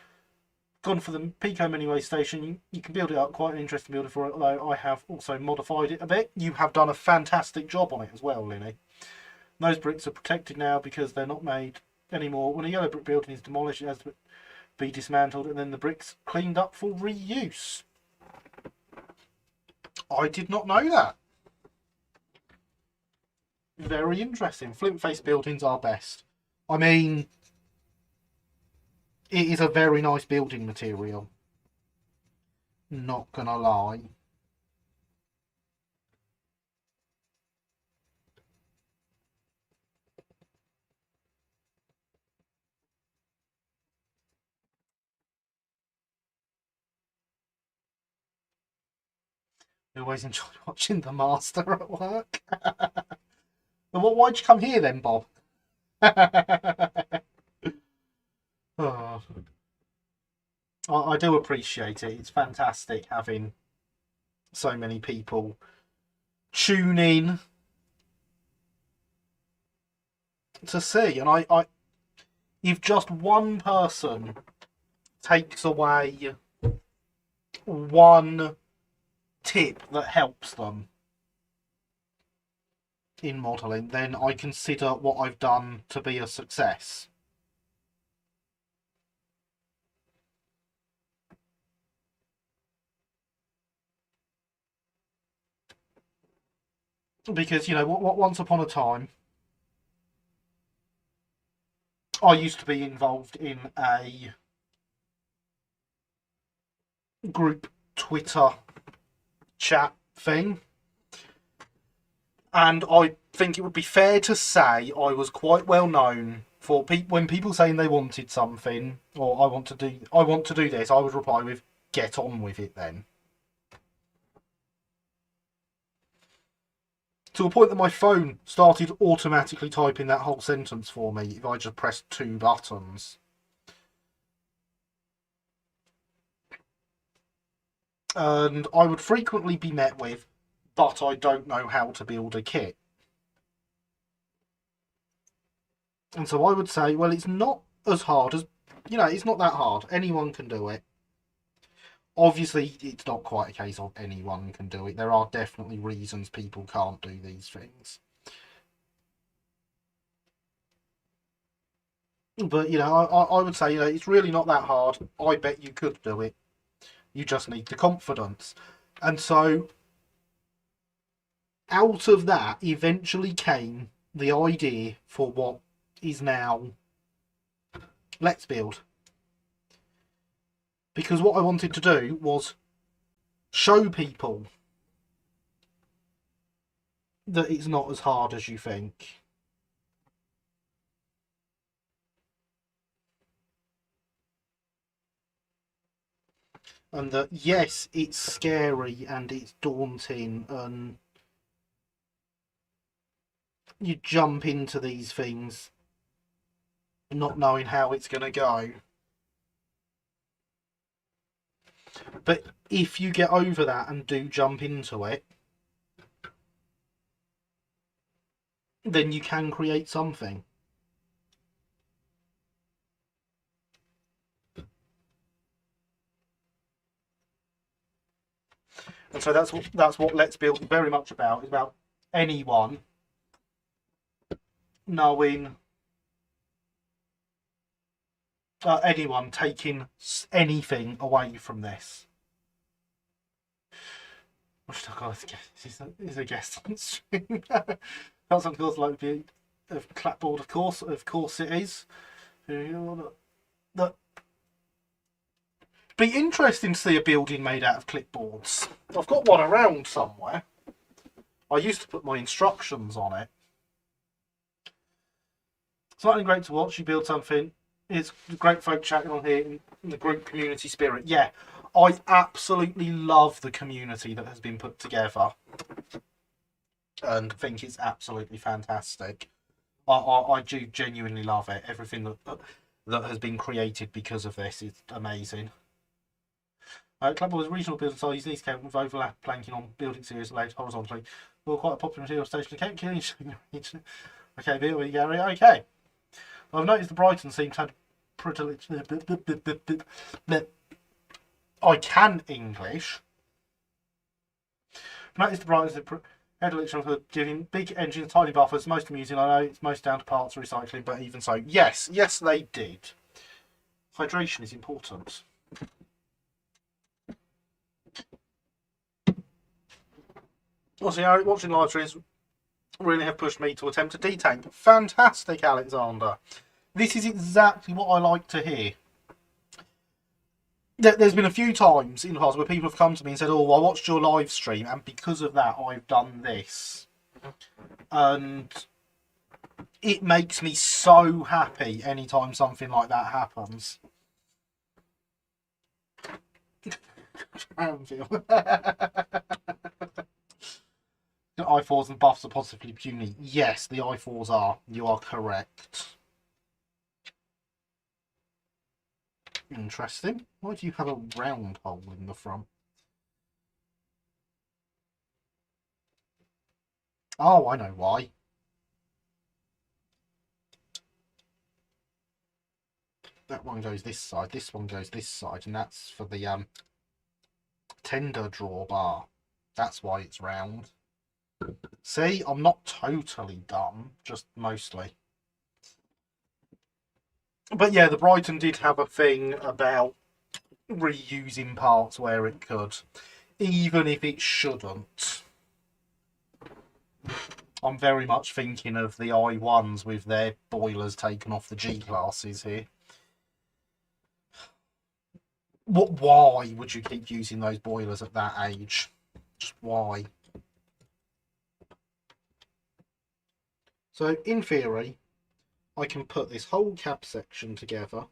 Gone for the Pico Many Ways station, you can build it up, quite an interesting builder for it, although I have also modified it a bit. You have done a fantastic job on it as well, Linny. Those bricks are protected now because they're not made anymore. When a yellow brick building is demolished, it has to be dismantled and then the bricks cleaned up for reuse. I did not know that. Very interesting. Flint face buildings are best. I mean, it is a very nice building material. Not gonna lie. I always enjoyed watching the master at work. Why'd you come here then, Bob? Oh. I do appreciate it. It's fantastic having so many people tune in to see. And if just one person takes away one tip that helps them in modelling, then I consider what I've done to be a success. Because, you know, once upon a time, I used to be involved in a group Twitter chat thing. And I think it would be fair to say I was quite well known for when people saying they wanted something, or I want to do this, I would reply with, get on with it then. To a point that my phone started automatically typing that whole sentence for me if I just pressed 2 buttons. And I would frequently be met with, but I don't know how to build a kit. And so I would say, well, it's not as hard as, you know, it's not that hard. Anyone can do it. Obviously, it's not quite a case of anyone can do it. There are definitely reasons people can't do these things. But, you know, I would say, you know, it's really not that hard. I bet you could do it. You just need the confidence. And so, out of that, eventually came the idea for what is now Let's Build. Because what I wanted to do was show people that it's not as hard as you think. And that, yes, it's scary and it's daunting and you jump into these things not knowing how it's going to go. But if you get over that and do jump into it, then you can create something. And so that's what Let's Build is very much about. It's about anyone knowing anyone taking anything away from this. Which I guess is a guest on stream. That's of course like the clapboard, of course it is. That be interesting to see a building made out of clipboards. I've got one around somewhere. I used to put my instructions on it. It's not only great to watch you build something. It's great folk chatting on here in the group community spirit. Yeah, I absolutely love the community that has been put together, and think it's absolutely fantastic. I do genuinely love it. Everything that has been created because of this is amazing. Clapboard is regional building size, needs to count with overlap planking on building series laid horizontally. Well, quite a popular material station. Okay, here we go. Okay. I've noticed the Brighton seems to have I can English. I've noticed the Brighton predilection for giving big engines tiny buffers. Most amusing, I know it's most down to parts recycling, but even so, yes, they did. Hydration is important. Also, watching live streams really have pushed me to attempt a detank. Fantastic, Alexander. This is exactly what I like to hear. There's been a few times in the past where people have come to me and said, oh, I watched your live stream and because of that I've done this. And it makes me so happy anytime something like that happens. I4s and buffs are positively puny. Yes, the I4s are. You are correct. Interesting. Why do you have a round hole in the front? Oh, I know why. That one goes this side, this one goes this side, and that's for the tender drawbar. That's why it's round. See, I'm not totally dumb, just mostly. But yeah, the Brighton did have a thing about reusing parts where it could, even if it shouldn't. I'm very much thinking of the I1s with their boilers taken off the G classes here. Why would you keep using those boilers at that age? Just why? So, in theory, I can put this whole cab section together.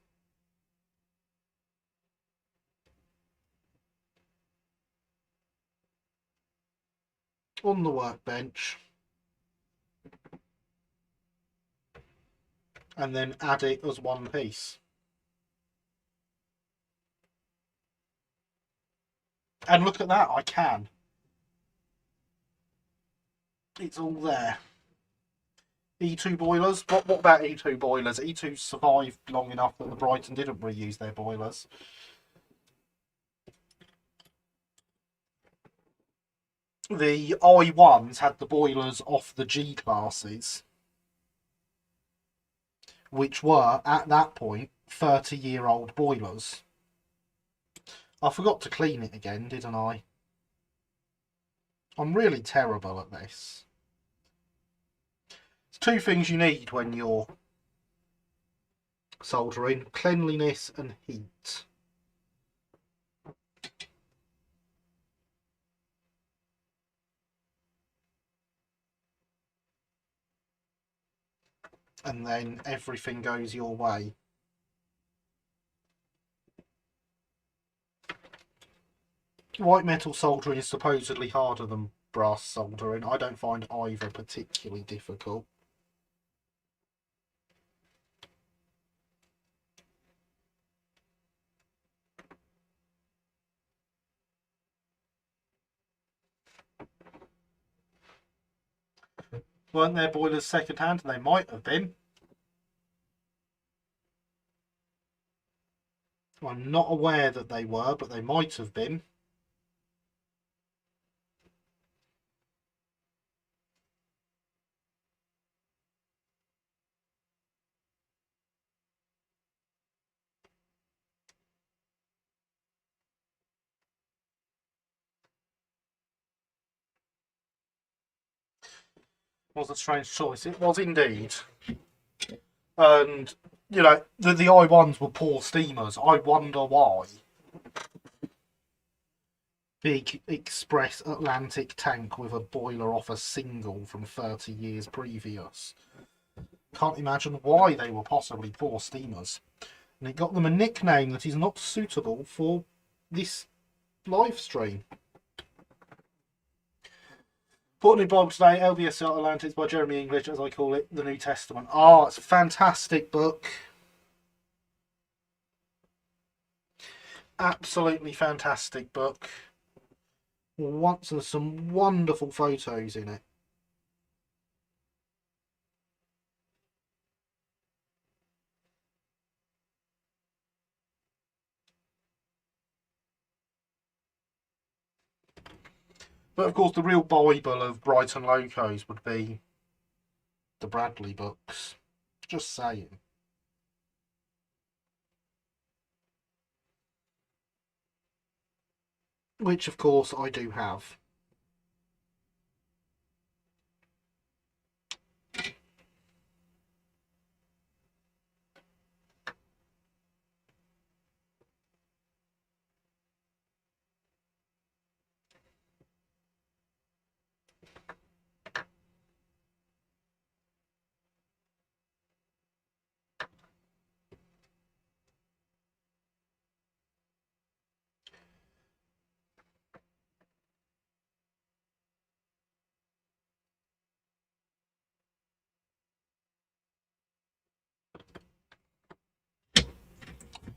On the workbench. And then add it as one piece. And look at that, I can. It's all there. E2 boilers. What about E2 boilers? E2 survived long enough that the Brighton didn't reuse their boilers. The I1s had the boilers off the G classes, which were, at that point, 30-year-old boilers. I forgot to clean it again, didn't I? I'm really terrible at this. It's two things you need when you're soldering: cleanliness and heat. And then everything goes your way. White metal soldering is supposedly harder than brass soldering. I don't find either particularly difficult. Weren't their boilers second hand? They might have been. I'm not aware that they were, but they might have been. Was a strange choice. It was indeed. And, you know, the I1s were poor steamers. I wonder why. Big Express Atlantic tank with a boiler off a single from 30 years previous. Can't imagine why they were possibly poor steamers. And it got them a nickname that is not suitable for this live stream. Put in Bible today, LB&SCR Atlantis by Jeremy English, as I call it, the New Testament. Oh, it's a fantastic book. Absolutely fantastic book. Once and some wonderful photos in it. But of course, the real Bible of Brighton locos would be the Bradley books. Just saying. Which, of course, I do have.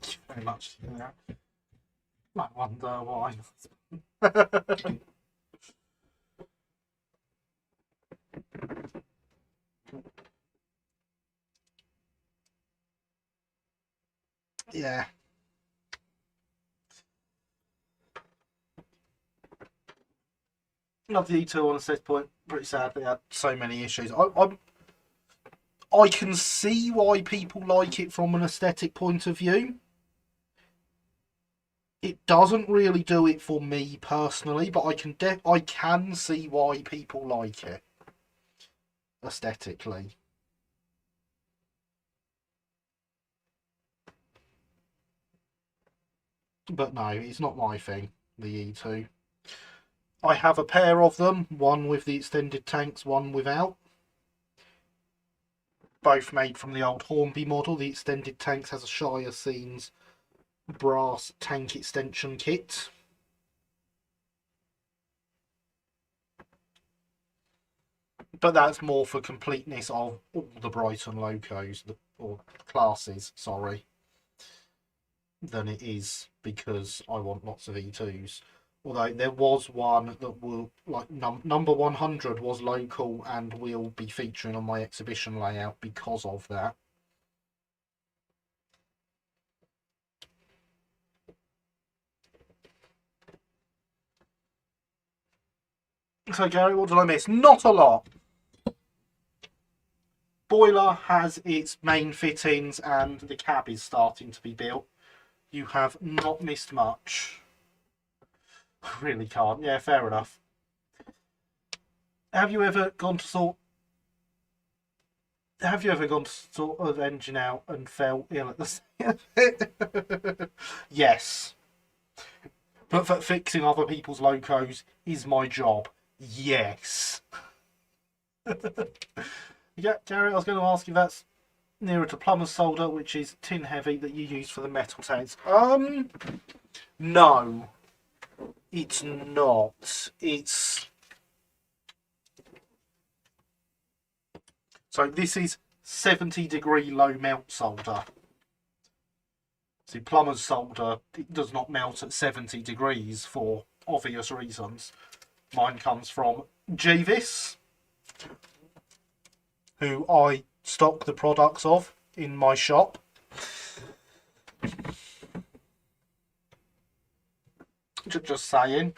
Thank you very much. Yeah. I wonder why. Yeah. Love the E2 on a set point. Pretty sad they had so many issues. I can see why people like it from an aesthetic point of view. It doesn't really do it for me personally, but I can see why people like it aesthetically. But no, it's not my thing, the E2. I have a pair of them, one with the extended tanks, one without. Both made from the old Hornby model. The extended tanks has a Shire Scenes brass tank extension kit. But that's more for completeness of all the Brighton locos, or classes, sorry, than it is because I want lots of E2s. Although there was one that will, like, number 100 was local and will be featuring on my exhibition layout because of that. So Gary, what did I miss? Not a lot. Boiler has its main fittings and the cab is starting to be built. You have not missed much. Really can't. Yeah, fair enough. Have you ever gone to sort an engine out and felt ill at the same of it? Yes. But for fixing other people's locos is my job. Yes. Yeah, Gary, I was going to ask you if that's nearer to plumber's solder, which is tin heavy that you use for the metal tanks. No. It's not. So this is 70-degree low melt solder. See, plumber's solder, it does not melt at 70 degrees for obvious reasons. Mine comes from Javis, who I stock the products of in my shop. Just saying.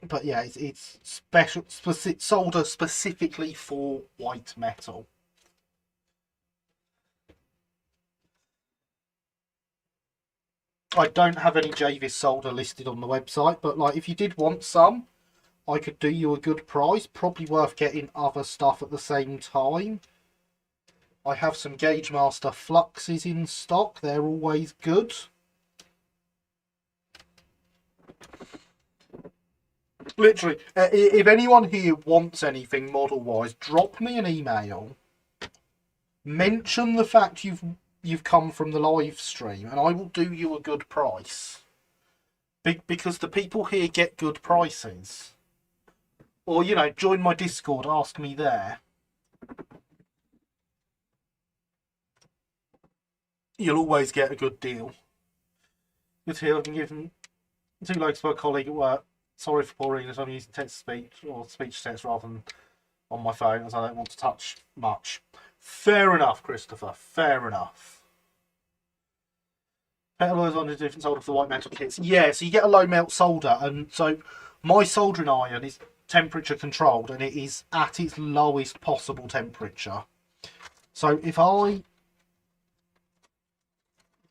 But yeah, it's special solder specifically for white metal. I don't have any Javis solder listed on the website, but like if you did want some, I could do you a good price. Probably worth getting other stuff at the same time. I have some Gauge Master fluxes in stock. They're always good. Literally, if anyone here wants anything model-wise, drop me an email. Mention the fact you've come from the live stream, and I will do you a good price. Because the people here get good prices. Or, you know, join my Discord, ask me there. You'll always get a good deal. Good here, I can give them 2 likes per colleague at work. Sorry for boring as I'm using text-to-speech or speech-to-text rather than on my phone, as I don't want to touch much. Fair enough, Christopher. Fair enough. Petal always on a different solder for the white metal kits. Yeah, so you get a low melt solder, and so my soldering iron is temperature controlled, and it is at its lowest possible temperature. So if I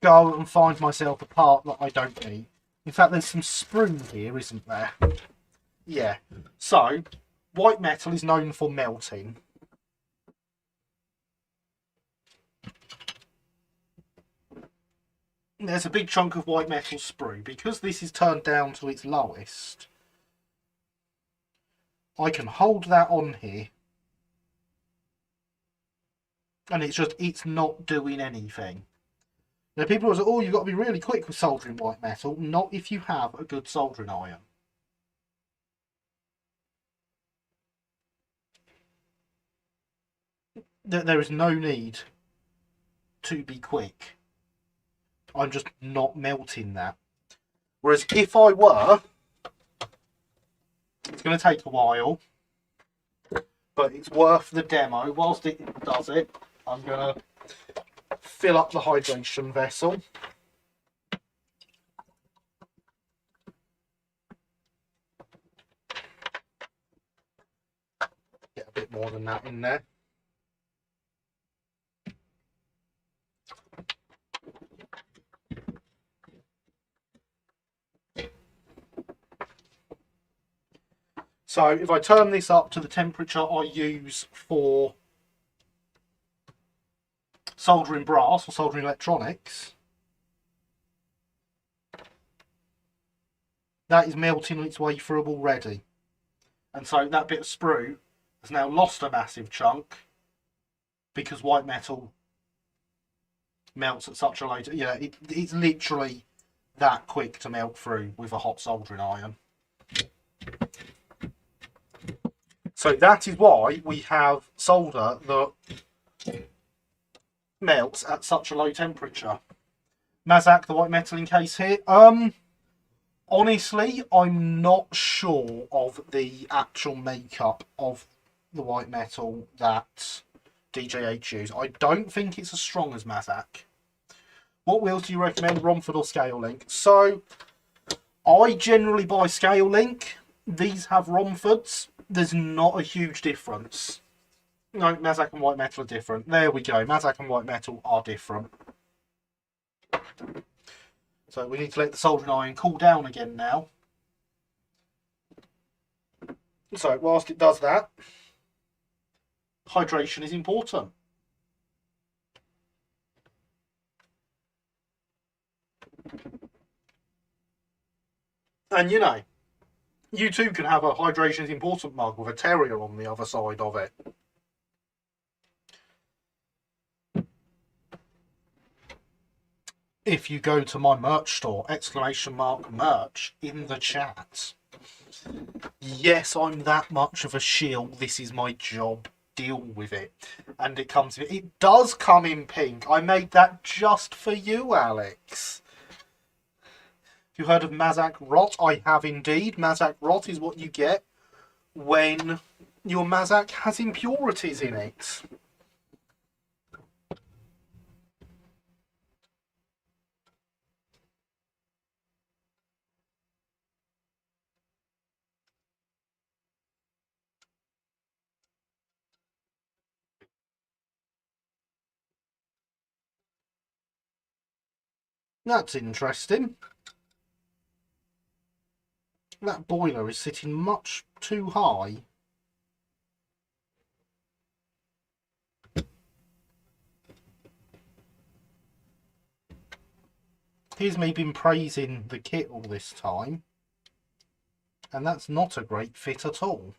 go and find myself a part that I don't need, in fact, there's some sprue here, isn't there? Yeah. So white metal is known for melting. There's a big chunk of white metal sprue. Because this is turned down to its lowest, I can hold that on here, and it's not doing anything. Now people are like, oh, you've got to be really quick with soldering white metal. Not if you have a good soldering iron. There is no need to be quick. I'm just not melting that. Whereas if I were, it's going to take a while, but it's worth the demo. Whilst it does it, I'm going to fill up the hydration vessel. Get a bit more than that in there. So if I turn this up to the temperature I use for soldering brass or soldering electronics, that is melting its way through already. And so that bit of sprue has now lost a massive chunk because white metal melts at such a low... Yeah, it's literally that quick to melt through with a hot soldering iron. So that is why we have solder that melts at such a low temperature. Mazak, the white metal in case here. Honestly, I'm not sure of the actual makeup of the white metal that DJH use. I don't think it's as strong as Mazak. What wheels do you recommend, Romford or Scale Link? So, I generally buy Scale Link. These have Romfords. There's not a huge difference. No, Mazak and white metal are different. There we go. Mazak and white metal are different. So we need to let the soldering iron cool down again now. So whilst it does that, hydration is important. And you know, you too can have a hydration is important mug with a terrier on the other side of it. If you go to my merch store, !merch in the chat. Yes, I'm that much of a shill. This is my job. Deal with it. And it comes in. It does come in pink. I made that just for you, Alex. Have you heard of Mazak Rot? I have indeed. Mazak Rot is what you get when your Mazak has impurities in it. That's interesting. That boiler is sitting much too high. Here's me been praising the kit all this time, and that's not a great fit at all.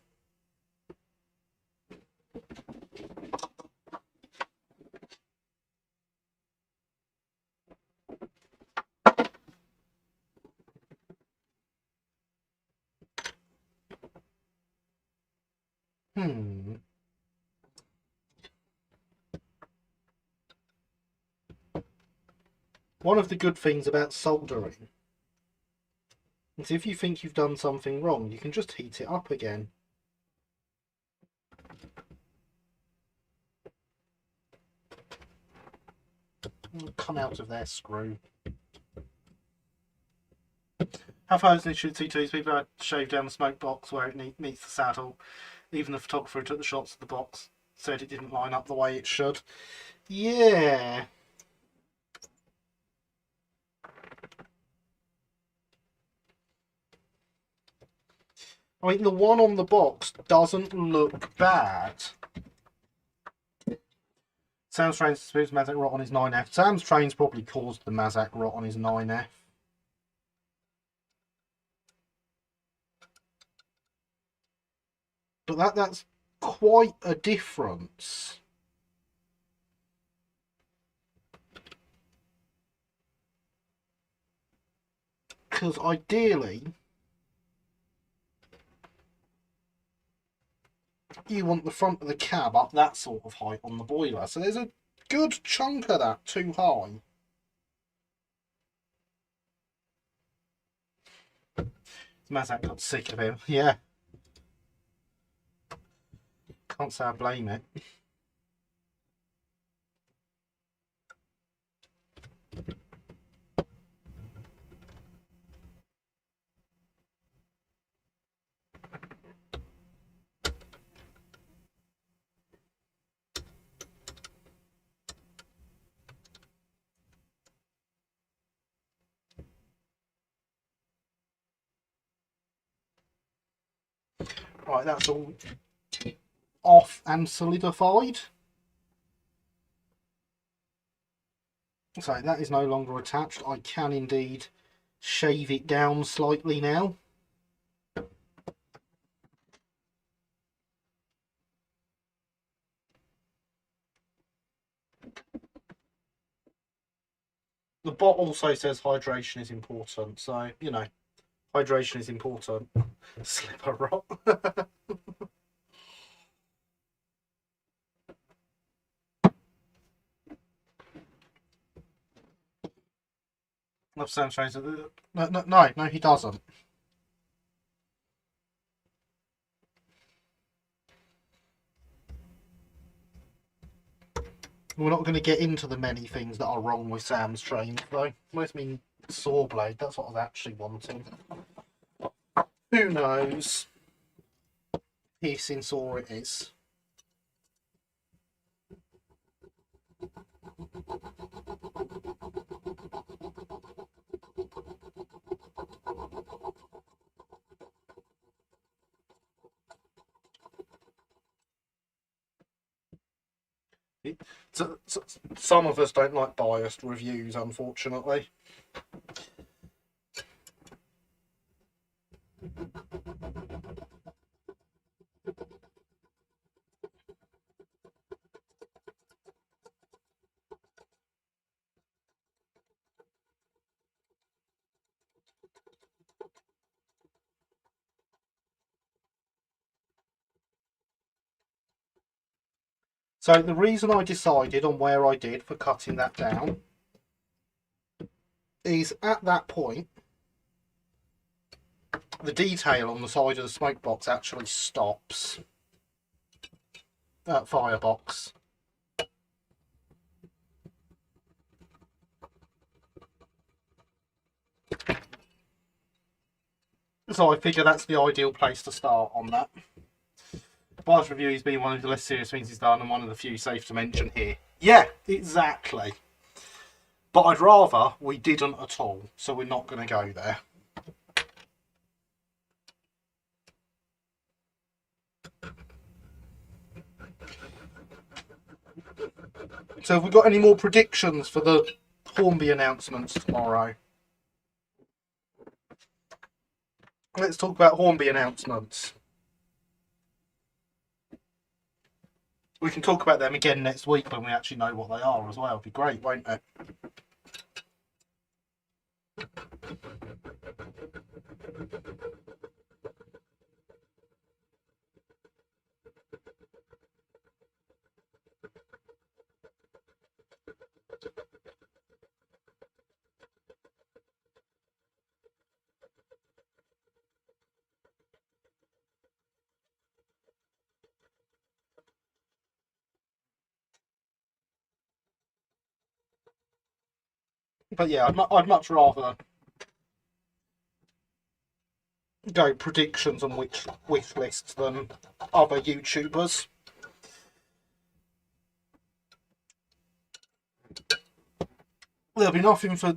One of the good things about soldering is if you think you've done something wrong, you can just heat it up again. Come out of there, screw. How far is it should see to people had shaved down the smoke box where it meets the saddle. Even the photographer who took the shots of the box said it didn't line up the way it should. Yeah. I mean, the one on the box doesn't look bad. Sam's train's experienced Mazak rot on his 9F. Sam's train's probably caused the Mazak rot on his 9F. But that's quite a difference. Because ideally, you want the front of the cab up that sort of height on the boiler. So there's a good chunk of that too high. Mazak got sick of him. Yeah. Can't say I blame it. Right, that's all off and solidified. So that is no longer attached. I can indeed shave it down slightly now. The bot also says hydration is important, so, you know, hydration is important. Slipper rot. Love Sam's trains. No, he doesn't. We're not going to get into the many things that are wrong with Sam's trains, though. Most mean saw blade. That's what I was actually wanting. Who knows? Piercing saw it is. So, some of us don't like biased reviews, unfortunately. So the reason I decided on where I did for cutting that down is at that point, the detail on the side of the smoke box actually stops. Firebox. So I figure that's the ideal place to start on that. Bias review has been one of the less serious things he's done and one of the few safe to mention here. Yeah, exactly. But I'd rather we didn't at all, so we're not going to go there. So have we got any more predictions for the Hornby announcements tomorrow? Let's talk about Hornby announcements. We can talk about them again next week when we actually know what they are as well. It'll be great, won't it? But yeah, I'd much rather go predictions on wish lists than other YouTubers. There'll be nothing for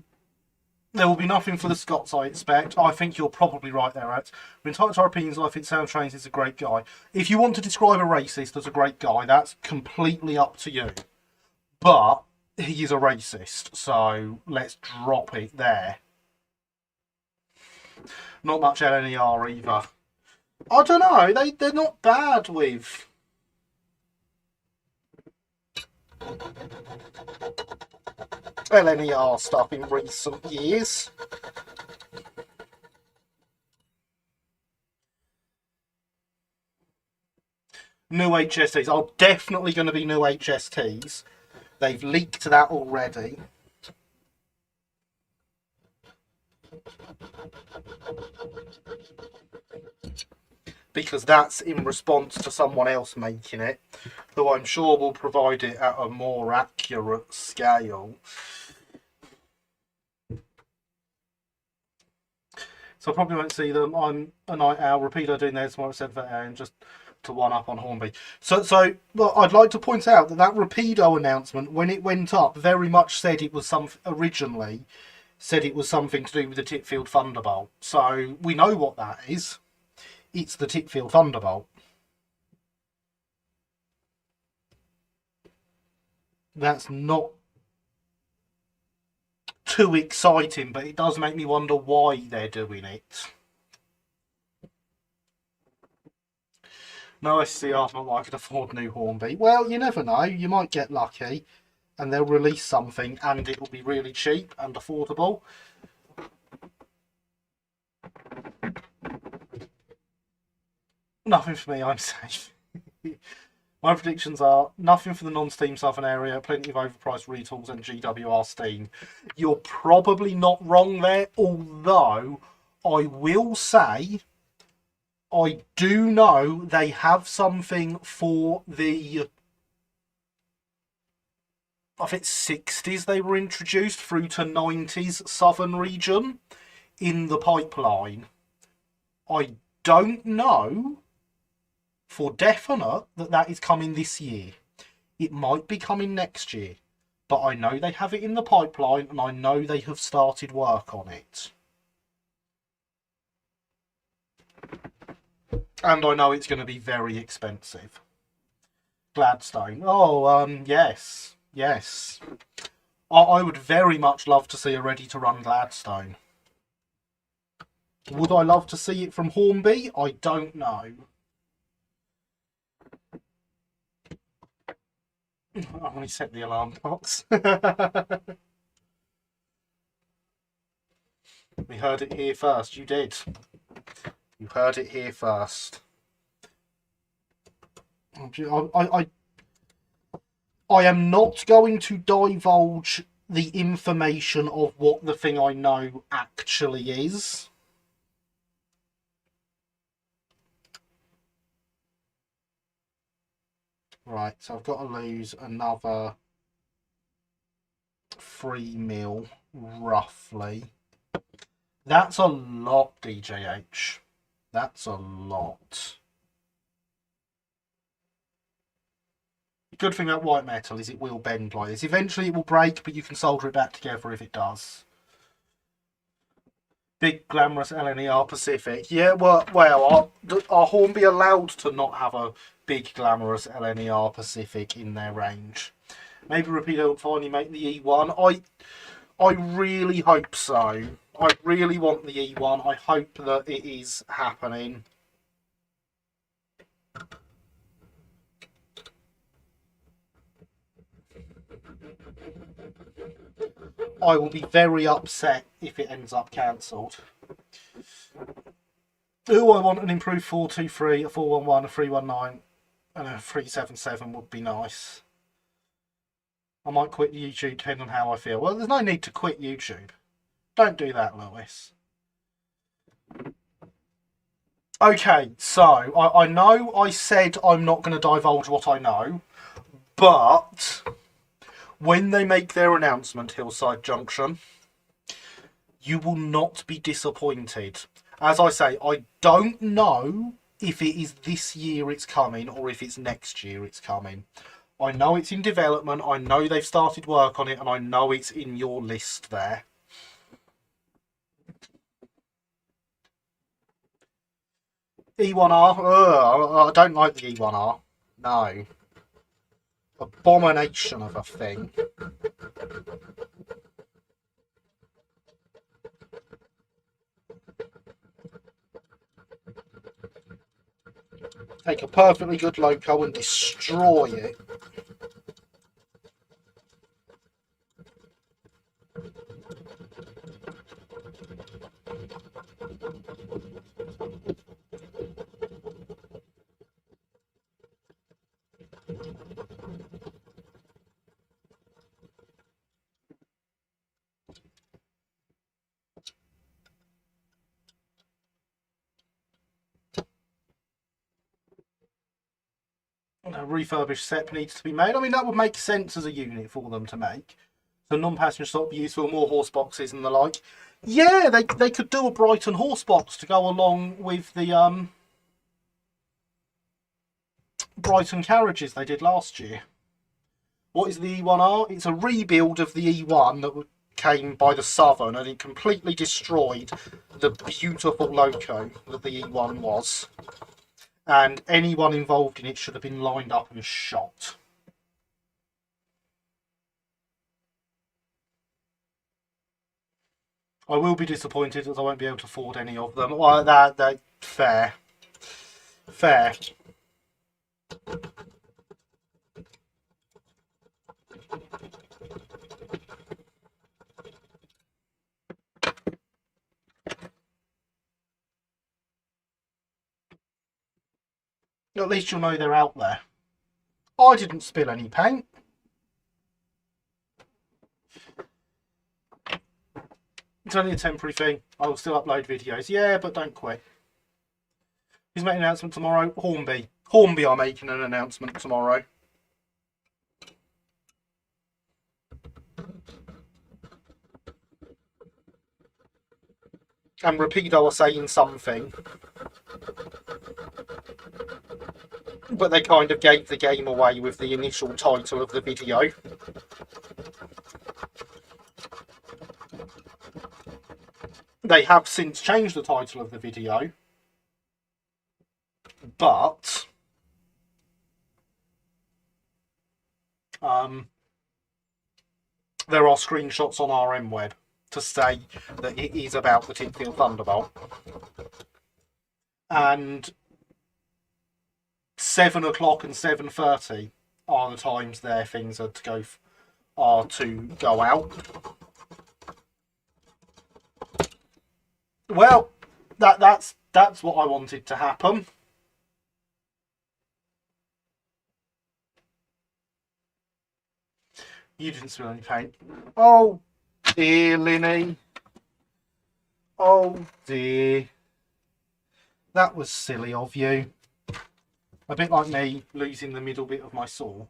the Scots, I expect. I think you're probably right there, Ed. We're entitled to our opinions. I think Sam Trains is a great guy. If you want to describe a racist as a great guy, that's completely up to you. But he is a racist, so let's drop it there. Not much LNER either. I don't know. They're not bad with LNER stuff in recent years. New HSTs are definitely going to be new HSTs. They've leaked that already. Because that's in response to someone else making it, who I'm sure will provide it at a more accurate scale. So I probably won't see them. I'm a night owl. Rapido doing theirs tomorrow at 7 AM just to one up on Hornby. So well, I'd like to point out that Rapido announcement, when it went up, very much said it was originally said it was something to do with the Titfield Thunderbolt. So we know what that is. It's the Titfield Thunderbolt. That's not too exciting, but it does make me wonder why they're doing it. No SCR, not like I could afford new Hornby. Well, you never know. You might get lucky and they'll release something and it'll be really cheap and affordable. Nothing for me, I'm safe. My predictions are nothing for the non-Steam Southern area, plenty of overpriced retools and GWR Steam. You're probably not wrong there, although I will say I do know they have something for the, I think 60s they were introduced through to 90s Southern region in the pipeline. I don't know for definite that is coming this year. It might be coming next year, but I know they have it in the pipeline and I know they have started work on it. And I know it's going to be very expensive. Gladstone. Oh, yes. Yes. I would very much love to see a ready-to-run Gladstone. Would I love to see it from Hornby? I don't know. I only set the alarm clocks. We heard it here first. You did. You heard it here first. I am not going to divulge the information of what the thing I know actually is. Right, so I've got to lose another 3 mil, roughly. That's a lot, DJH. That's a lot. good thing about white metal is it will bend like this. Eventually it will break, but you can solder it back together if it does. Big glamorous LNER Pacific. Yeah, well, are Hornby allowed to not have a big glamorous LNER Pacific in their range? Maybe Rapido will finally make the E1. I really hope so. I really want the E1. I hope that it is happening. I will be very upset if it ends up cancelled. Do I want an improved 423, a 411, a 319, and a 377 would be nice. I might quit YouTube depending on how I feel. Well, there's no need to quit YouTube. Don't do that, Lewis. Okay, so I know I said I'm not going to divulge what I know, but when they make their announcement, Hillside Junction, you will not be disappointed. As I say, I don't know if it is this year it's coming or if it's next year it's coming. I know it's in development, I know they've started work on it, and I know it's in your list there. E1R? I don't like the E1R. No. Abomination of a thing. Take a perfectly good loco and destroy it. A refurbished SEP needs to be made. I mean, that would make sense as a unit for them to make. So non-passenger stock be useful, more horse boxes and the like. Yeah, they could do a Brighton horse box to go along with the Brighton carriages they did last year. What is the E1R? It's a rebuild of the E1 that came by the Southern, and it completely destroyed the beautiful loco that the E1 was. And anyone involved in it should have been lined up and shot. I will be disappointed as I won't be able to afford any of them. Well, that fair. Fair. At least you'll know they're out there. I didn't spill any paint. It's only a temporary thing. I will still upload videos. Yeah, but don't quit. Who's making an announcement tomorrow? Hornby. Hornby are making an announcement tomorrow. And Rapido are saying something. But they kind of gave the game away with the initial title of the video. They have since changed the title of the video. But there are screenshots on RMWeb to say that it is about the Titfield Thunderbolt. And 7 o'clock and 7:30 are the times their things are to go out. Well, that's what I wanted to happen. You didn't spill any paint. Oh dear, Linny. Oh dear. That was silly of you. A bit like me losing the middle bit of my saw.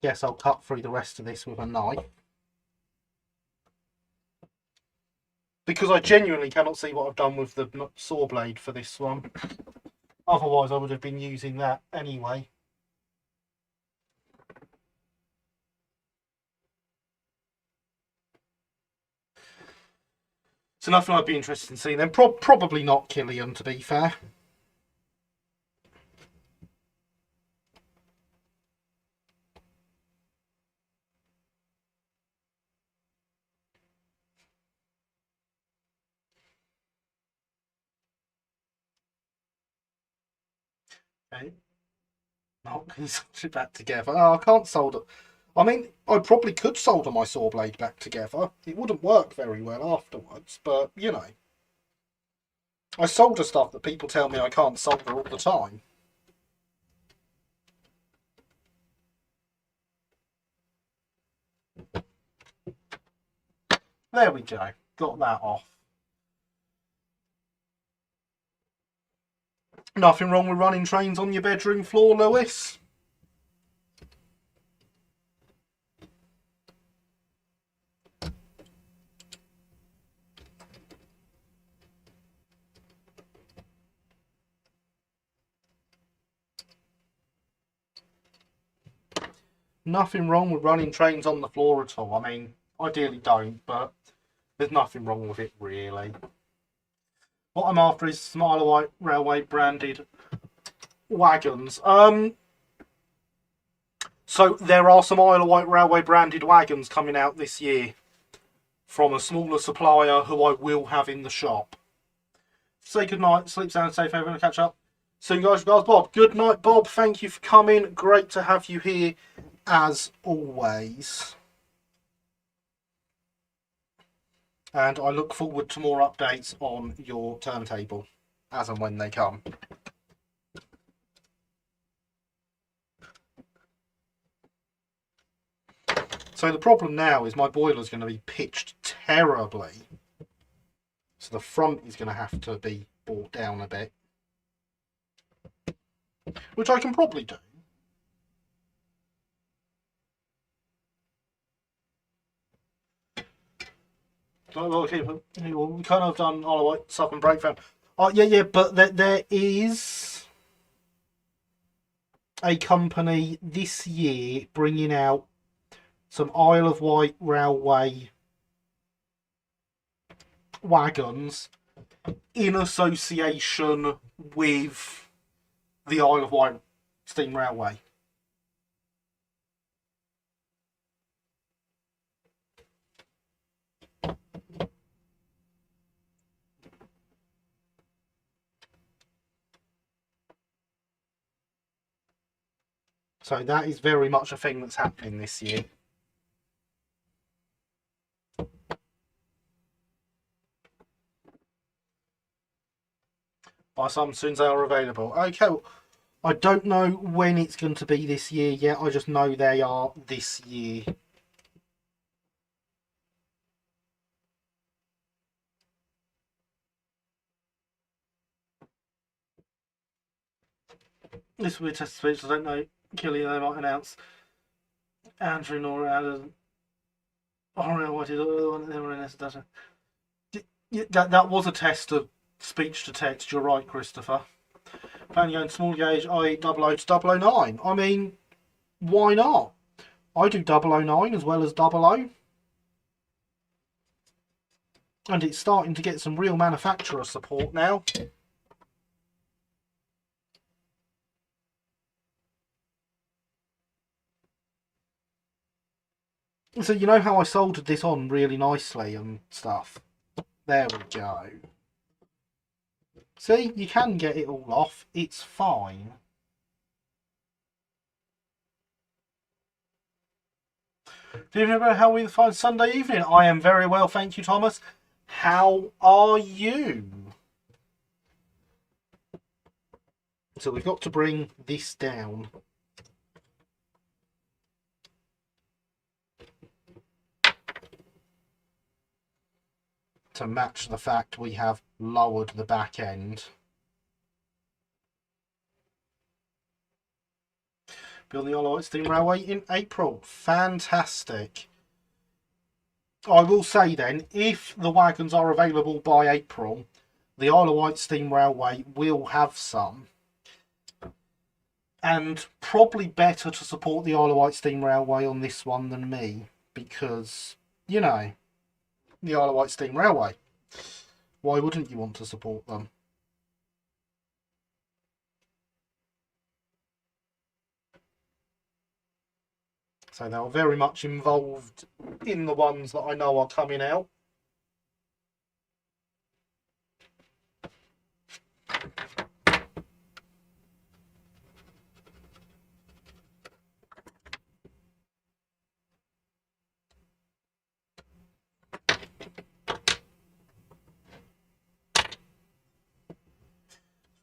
guess I'll cut through the rest of this with a knife. Because I genuinely cannot see what I've done with the saw blade for this one. Otherwise I would have been using that anyway. So nothing I'd be interested in seeing then. Probably not Killian, to be fair. Okay. Not going to solder it back together. Oh, I can't solder. I mean, I probably could solder my saw blade back together. It wouldn't work very well afterwards, but, you know. I solder stuff that people tell me I can't solder all the time. There we go. Got that off. Nothing wrong with running trains on your bedroom floor, Lewis? Nothing wrong with running trains on the floor at all. I mean, ideally don't, but there's nothing wrong with it, really. What I'm after is some Isle of Wight Railway branded wagons. So there are some Isle of Wight Railway branded wagons coming out this year from a smaller supplier who I will have in the shop. Say good night, sleep sound, safe, everyone, catch up. So you guys, Bob. Good night, Bob. Thank you for coming. Great to have you here, as always. And I look forward to more updates on your turntable, as and when they come. So the problem now is my boiler's going to be pitched terribly. So the front is going to have to be brought down a bit. Which I can probably do. Okay, we kind of done all right, sup and breakdown. Yeah, but there is a company this year bringing out some Isle of Wight Railway wagons in association with the Isle of Wight Steam Railway. So that is very much a thing that's happening this year. By some soon they are available. Okay, well, I don't know when it's going to be this year yet. I just know they are this year. This will be a test speech. I don't know. Killian, they might announce. Andrew, Nora, Adam. Oh, what is it? That was a test of speech to text. You're right, Christopher. Planning going small gauge, i.e. 00 to 009. I mean, why not? I do 009 as well as 00. And it's starting to get some real manufacturer support now. So you know how I soldered this on really nicely and stuff? There we go. See, you can get it all off. It's fine. Do you remember how we find Sunday evening? I am very well, thank you, Thomas. How are you? So we've got to bring this down. To match the fact we have lowered the back end. Building the Isle of Wight Steam Railway in April. Fantastic. I will say then, if the wagons are available by April, the Isle of Wight Steam Railway will have some. And probably better to support the Isle of Wight Steam Railway on this one than me. Because, you know, the Isle of Wight Steam Railway. Why wouldn't you want to support them? So they're very much involved in the ones that I know are coming out.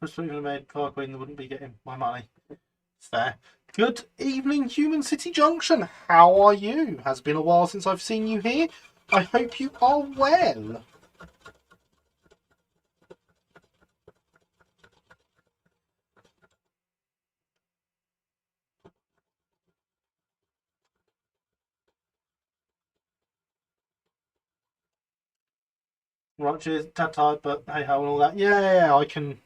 Especially made Car Queen, they wouldn't be getting my money. Fair. Good evening, Human City Junction. How are you? Has been a while since I've seen you here. I hope you are well. Right, cheers, tad tired, but hey ho and all that. Yeah, I can.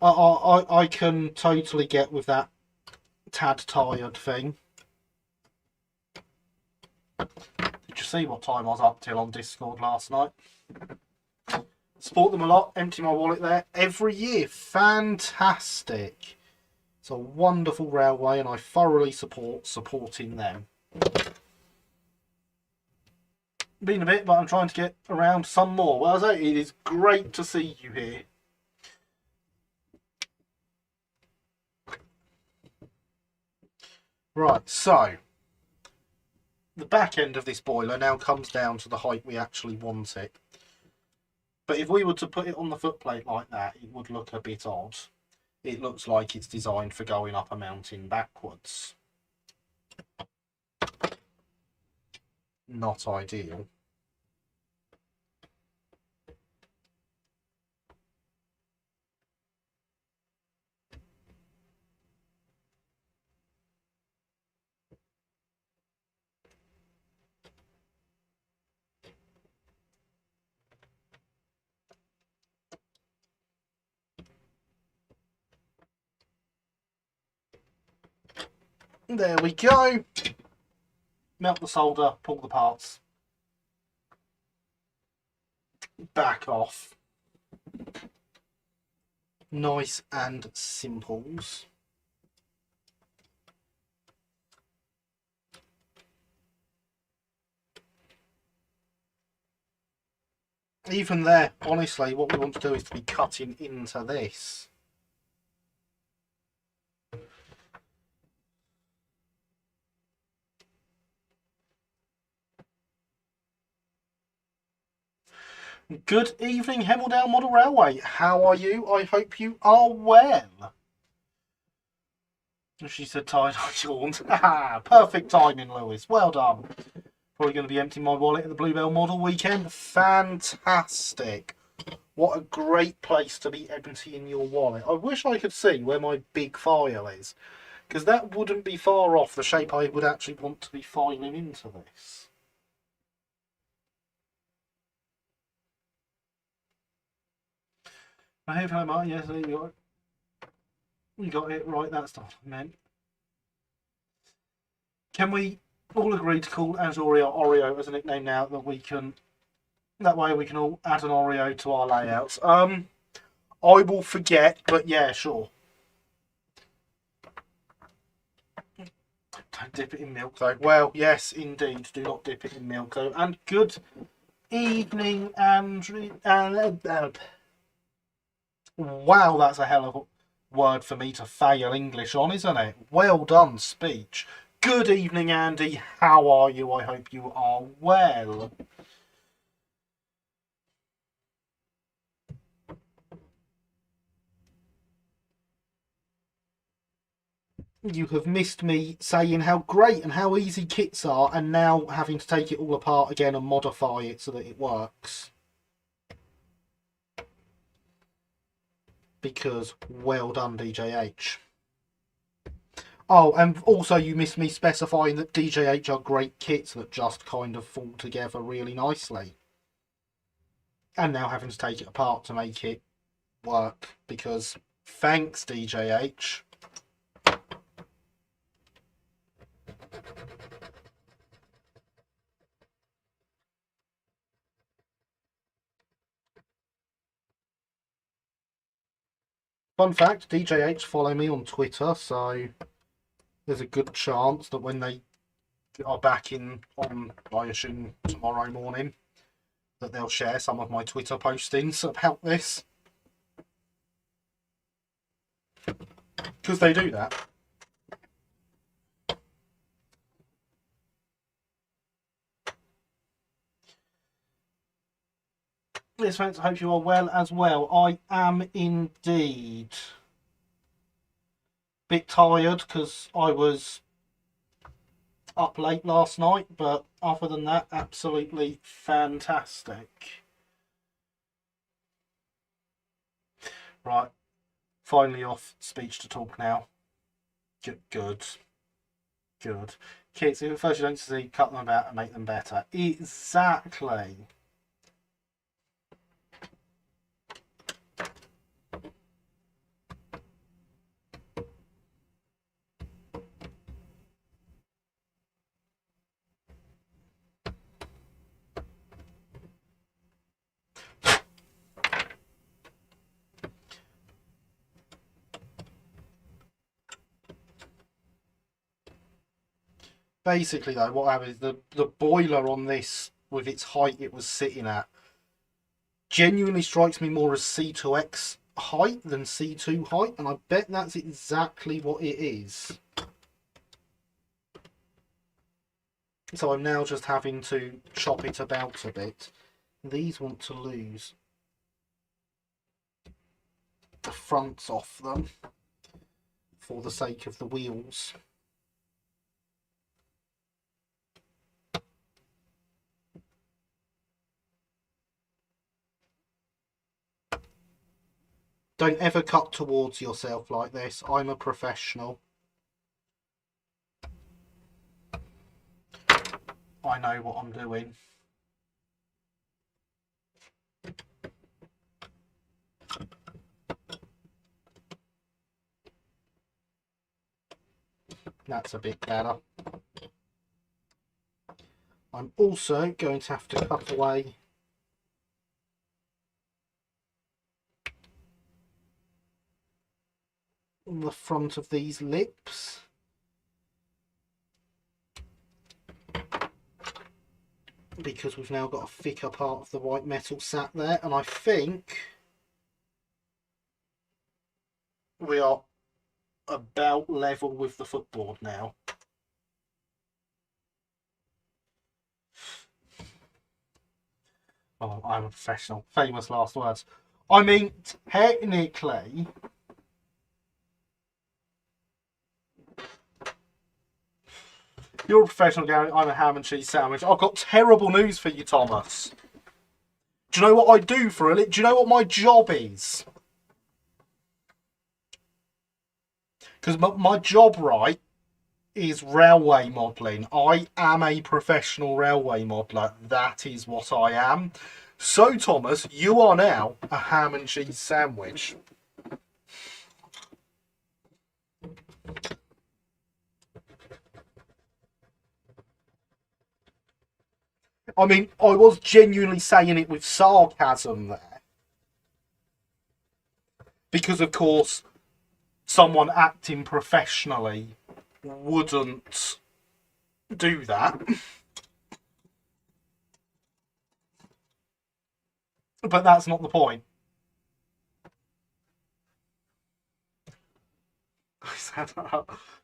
I can totally get with that tad tired thing. Did you see what time I was up till on Discord last night? Support them a lot. Empty my wallet there every year. Fantastic. It's a wonderful railway, and I thoroughly support supporting them. Been a bit, but I'm trying to get around some more. Well, I say it is great to see you here. Right, so the back end of this boiler now comes down to the height we actually want it. But if we were to put it on the footplate like that, it would look a bit odd. It looks like it's designed for going up a mountain backwards. Not ideal. There we go. Melt the solder, pull the parts back off. Nice and simples. Even there, honestly, what we want to do is to be cutting into this. Good evening, Hemmeldale Model Railway. How are you? I hope you are well. She said tired, I yawned. Perfect timing, Lewis. Well done. Probably going to be emptying my wallet at the Bluebell Model Weekend. Fantastic. What a great place to be emptying your wallet. I wish I could see where my big file is, because that wouldn't be far off the shape I would actually want to be filing into this. Behave home, yes, there you go. You got it right, that's what I meant. Can we all agree to call Oreo as a nickname now that we can? That way we can all add an Oreo to our layouts. I will forget, but yeah, sure. Don't dip it in milk though. Well, yes, indeed, do not dip it in milk though. And good evening, Andrew. Wow, that's a hell of a word for me to fail English on, isn't it? Well done, speech. Good evening, Andy. How are you? I hope you are well. You have missed me saying how great and how easy kits are, and now having to take it all apart again and modify it so that it works. Because well done, DJH. Oh, and also you missed me specifying that DJH are great kits that just kind of fall together really nicely. And now having to take it apart to make it work, because thanks DJH. Fun fact, DJH follow me on Twitter, so there's a good chance that when they are back in on, I assume, tomorrow morning, that they'll share some of my Twitter postings about this. Because they do that. Yes, thanks. I hope you are well as well. I am indeed. Bit tired because I was up late last night, but other than that, absolutely fantastic. Right, finally off speech to talk now. Good. Kids, if at first you don't see, cut them about and make them better. Exactly. Basically, though, what happened is the boiler on this, with its height it was sitting at, genuinely strikes me more as C2X height than C2 height, and I bet that's exactly what it is. So I'm now just having to chop it about a bit. These want to lose the fronts off them for the sake of the wheels. Don't ever cut towards yourself like this. I'm a professional. I know what I'm doing. That's a bit better. I'm also going to have to cut away the front of these lips. Because we've now got a thicker part of the white metal sat there, and I think we are about level with the footboard now. Oh, I'm a professional. Famous last words. I mean, technically, you're a professional, Gary. I'm a ham and cheese sandwich. I've got terrible news for you, Thomas. Do you know what I do for a living? Do you know what my job is? Because my job, right, is railway modelling. I am a professional railway modeller. That is what I am. So, Thomas, you are now a ham and cheese sandwich. I mean, I was genuinely saying it with sarcasm there. Because, of course, someone acting professionally wouldn't do that. But that's not the point. Is that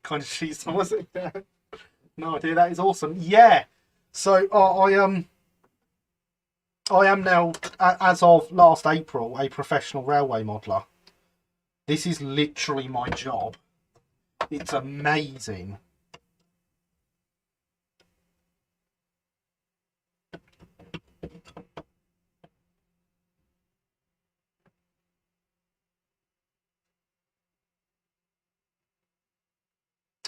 kind of cheese, was it? Yeah. No idea. That is awesome. Yeah. So I am now, as of last April, a professional railway modeller. This is literally my job. It's amazing.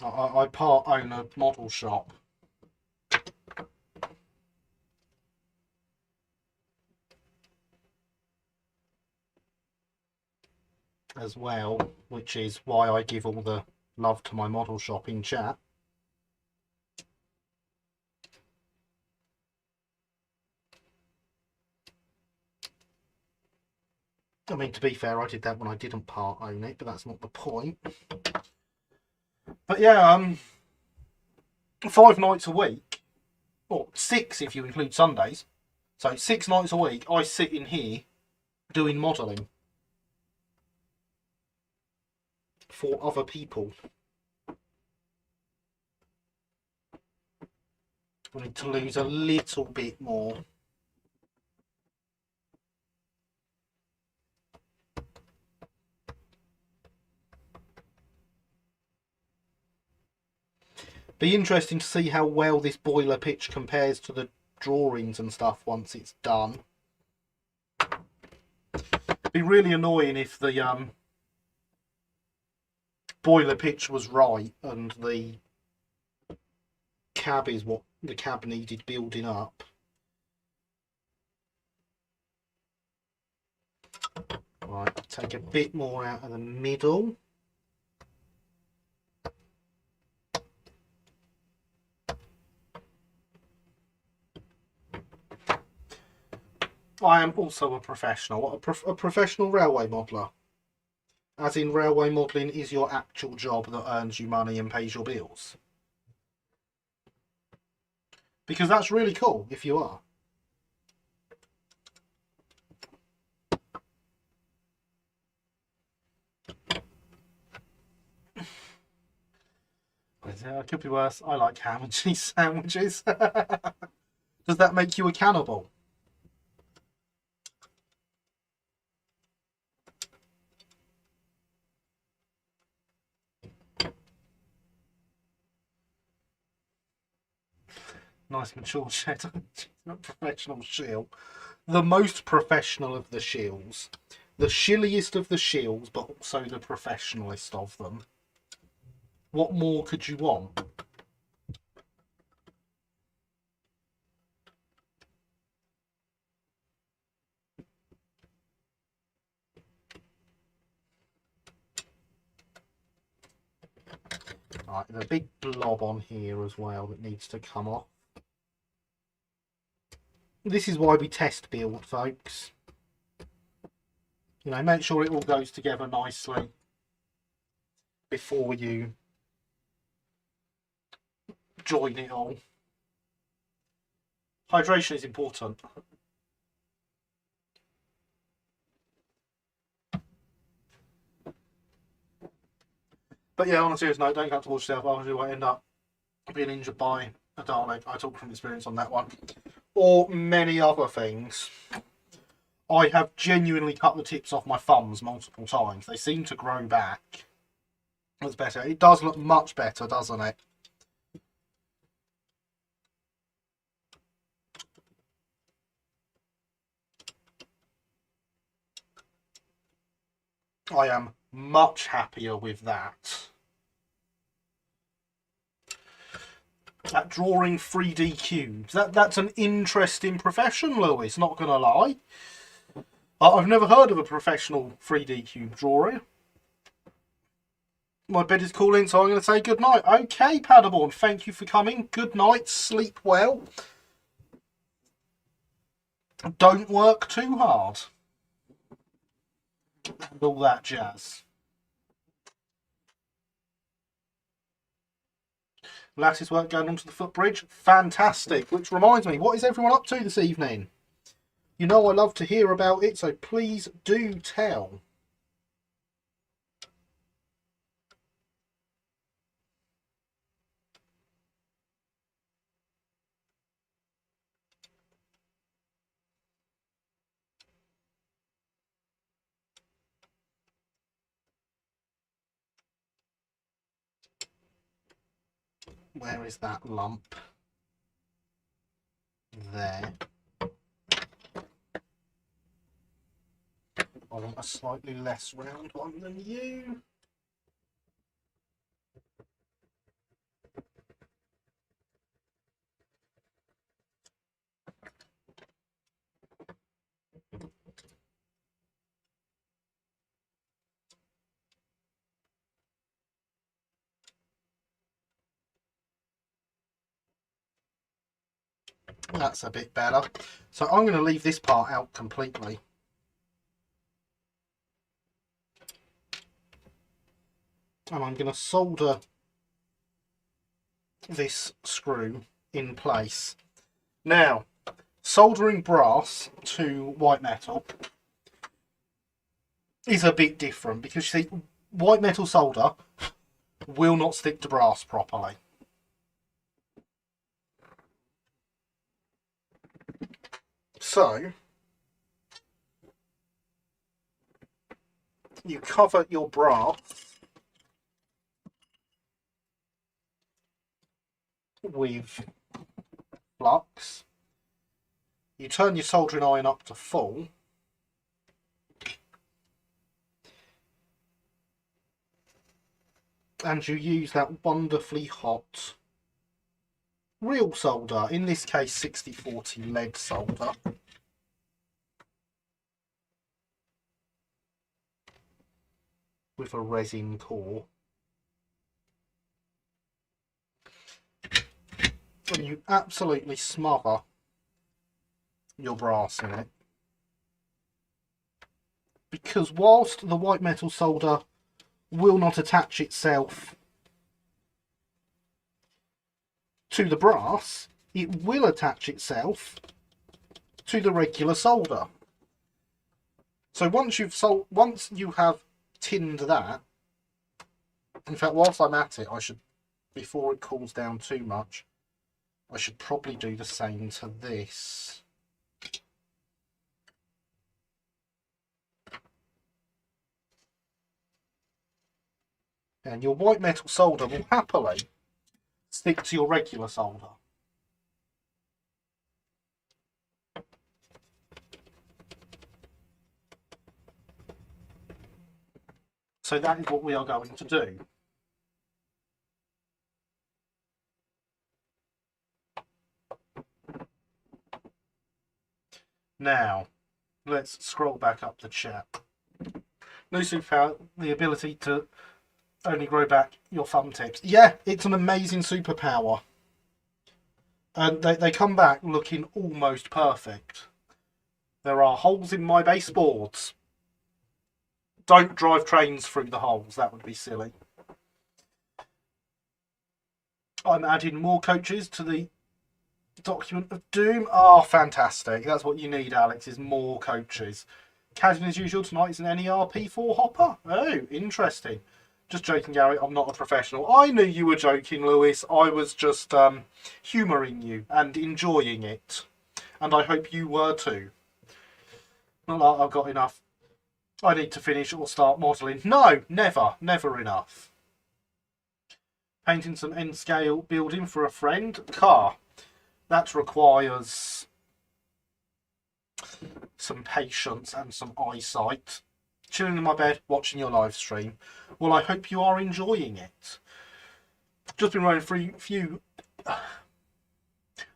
I part own a model shop. As well, which is why I give all the love to my model shop in chat. I mean, to be fair, I did that when I didn't part own it, but that's not the point. But yeah, 5 nights a week, or 6 if you include Sundays. So 6 nights a week, I sit in here doing modelling for other people. I need to lose a little bit more. Be interesting to see how well this boiler pitch compares to the drawings and stuff once it's done. Be really annoying if the boiler pitch was right and the cab is what the cab needed building up. Right, take a bit more out of the middle. I am also a professional. A professional railway modeller. As in, railway modelling is your actual job that earns you money and pays your bills. Because that's really cool if you are. It could be worse. I like ham and cheese sandwiches. Does that make you a cannibal? Nice mature cheddar. Professional shill. The most professional of the shills. The shilliest of the shills, but also the professionalist of them. What more could you want? Right, there's a big blob on here as well that needs to come off. This is why we test build, folks. You know, make sure it all goes together nicely before you join it all. Hydration is important. But yeah, on a serious note, don't come towards yourself. Obviously, you might end up being injured by a Dalek. I talk from experience on that one. Or many other things. I have genuinely cut the tips off my thumbs multiple times. They seem to grow back. That's better. It does look much better, doesn't it? I am much happier with that. That drawing 3D cubes. That's an interesting profession, Lewis, not going to lie. I've never heard of a professional 3D cube drawer. My bed is calling, so I'm going to say good night. Okay, Paderborn, thank you for coming. Good night, sleep well. Don't work too hard. And all that jazz. Lattice work going onto the footbridge. Fantastic. Which reminds me, what is everyone up to this evening? You know I love to hear about it, so please do tell. Where is that lump? There. I want a slightly less round one than you. That's a bit better. So I'm going to leave this part out completely. And I'm going to solder this screw in place. Now, soldering brass to white metal is a bit different because you see, white metal solder will not stick to brass properly. So, you cover your brass with flux. You turn your soldering iron up to full. And you use that wonderfully hot real solder, in this case 6040 lead solder. With a resin core. And you absolutely smother your brass in it. Because whilst the white metal solder will not attach itself to the brass, it will attach itself to the regular solder. So once you have tinned that, in fact, whilst I'm at it, I should, before it cools down too much, I should probably do the same to this. And your white metal solder will happily stick to your regular solder. So that is what we are going to do. Now, let's scroll back up the chat. New superpower, the ability to only grow back your thumb tips. Yeah, it's an amazing superpower. And they come back looking almost perfect. There are holes in my baseboards. Don't drive trains through the holes, that would be silly. I'm adding more coaches to the document of doom. Oh, fantastic. That's what you need, Alex, is more coaches. Casual as usual, tonight is an NERP4 hopper. Oh, interesting. Just joking, Gary. I'm not a professional. I knew you were joking, Lewis. I was just humouring you and enjoying it. And I hope you were too. Not like I've got enough. I need to finish or start modelling. No, never. Never enough. Painting some end-scale building for a friend. Car. That requires some patience and some eyesight. Chilling in my bed, watching your live stream. Well, I hope you are enjoying it. Just been running through a few...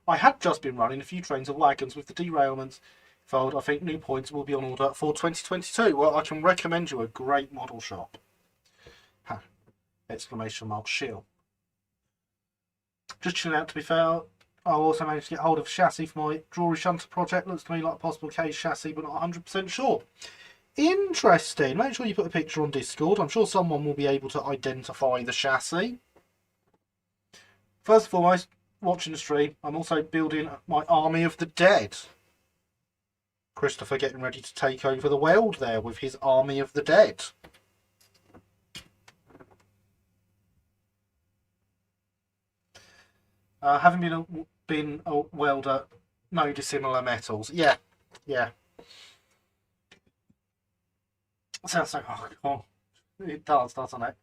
I had just been running a few trains of wagons with the derailments. Fold. I think new points will be on order for 2022. Well, I can recommend you a great model shop. Ha. Exclamation mark shield. Just chilling out, to be fair. I also managed to get hold of a chassis for my Drury Shunter project. Looks to me like a possible case chassis, but not 100% sure. Interesting. Make sure you put a picture on Discord. I'm sure someone will be able to identify the chassis. First and foremost, watching the stream, I'm also building my Army of the Dead. Christopher getting ready to take over the world there with his Army of the Dead. Having been a welder, no dissimilar metals. Yeah, yeah. Sounds so... Oh, God. It does, doesn't it?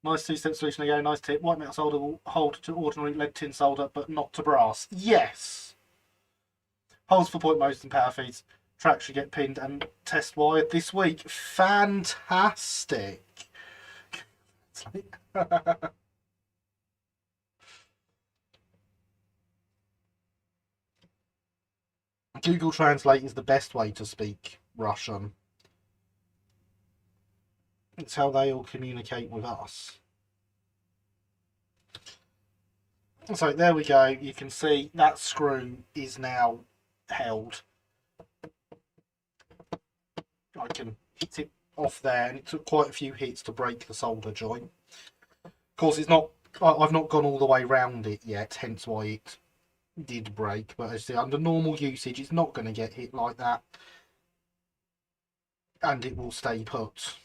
Nice two-step solution again. Nice tip. White metal solder will hold to ordinary lead tin solder, but not to brass. Yes. Holes for point motors and power feeds. Tracks should get pinned and test wired this week. Fantastic. Google Translate is the best way to speak Russian. It's how they all communicate with us. So there we go. You can see that screw is now held. I can hit it off there, and it took quite a few hits to break the solder joint. Of course, it's not. I've not gone all the way round it yet, hence why it did break. But as I say, under normal usage, it's not going to get hit like that, and it will stay put.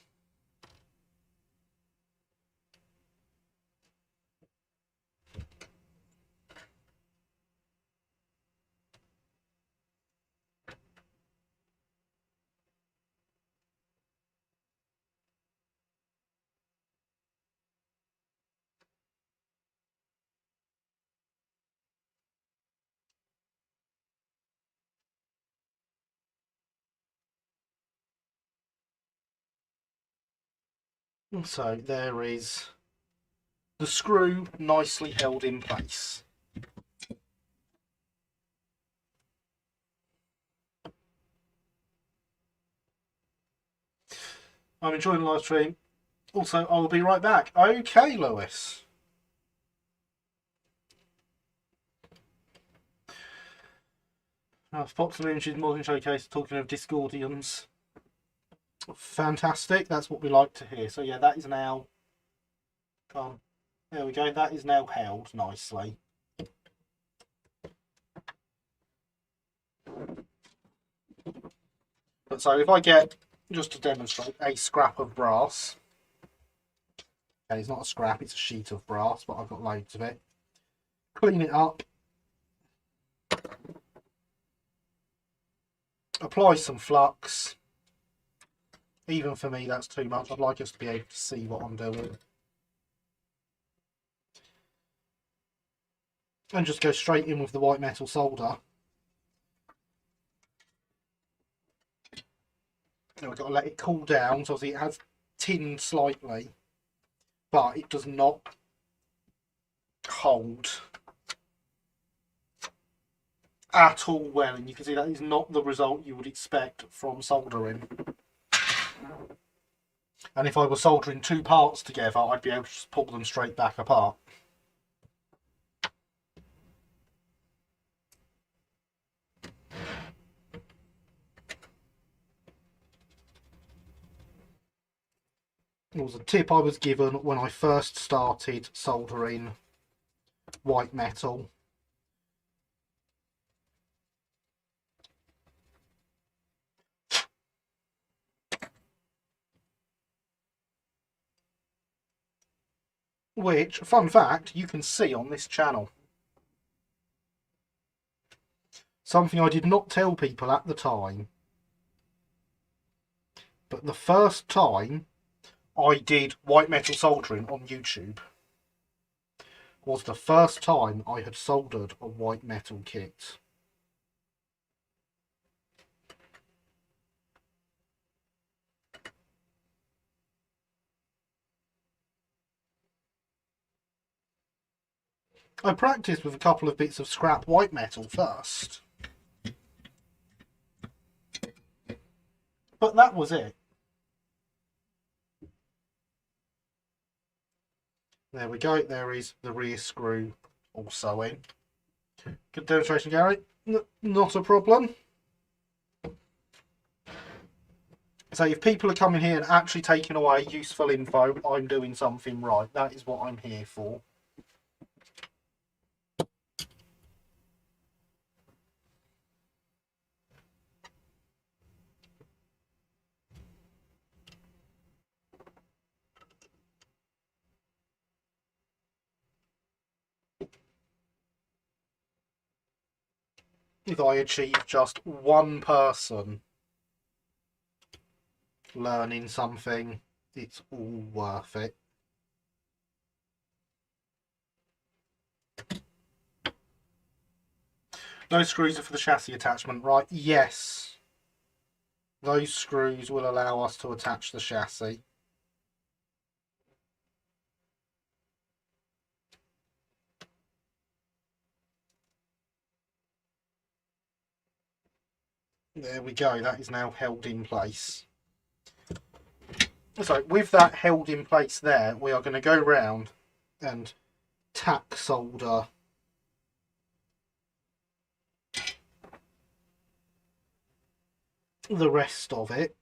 So there is the screw nicely held in place. I'm enjoying the live stream. Also, I'll be right back. Okay, Lewis. Fox Images Modern Showcase talking of Discordians. Fantastic, that's what we like to hear. So yeah, that is now gone. There we go, that is now held nicely. But so if I get, just to demonstrate, a scrap of brass. Okay, it's not a scrap, it's a sheet of brass, but I've got loads of it. Clean it up. Apply some flux. Even for me, that's too much. I'd like us to be able to see what I'm doing. And just go straight in with the white metal solder. Now we've got to let it cool down. So obviously it has tinned slightly, but it does not hold at all well. And you can see that is not the result you would expect from soldering. And if I were soldering two parts together, I'd be able to just pull them straight back apart. It was a tip I was given when I first started soldering white metal. Which, fun fact, you can see on this channel. Something I did not tell people at the time. But the first time I did white metal soldering on YouTube was the first time I had soldered a white metal kit. I practiced with a couple of bits of scrap white metal first. But that was it. There we go, there is the rear screw also in. Good demonstration, Gary. Not a problem. So if people are coming here and actually taking away useful info, I'm doing something right. That is what I'm here for. If I achieve just one person learning something, it's all worth it. Those screws are for the chassis attachment, right? Yes. Those screws will allow us to attach the chassis. There we go, that is now held in place. So with that held in place there, we are going to go round and tack solder the rest of it.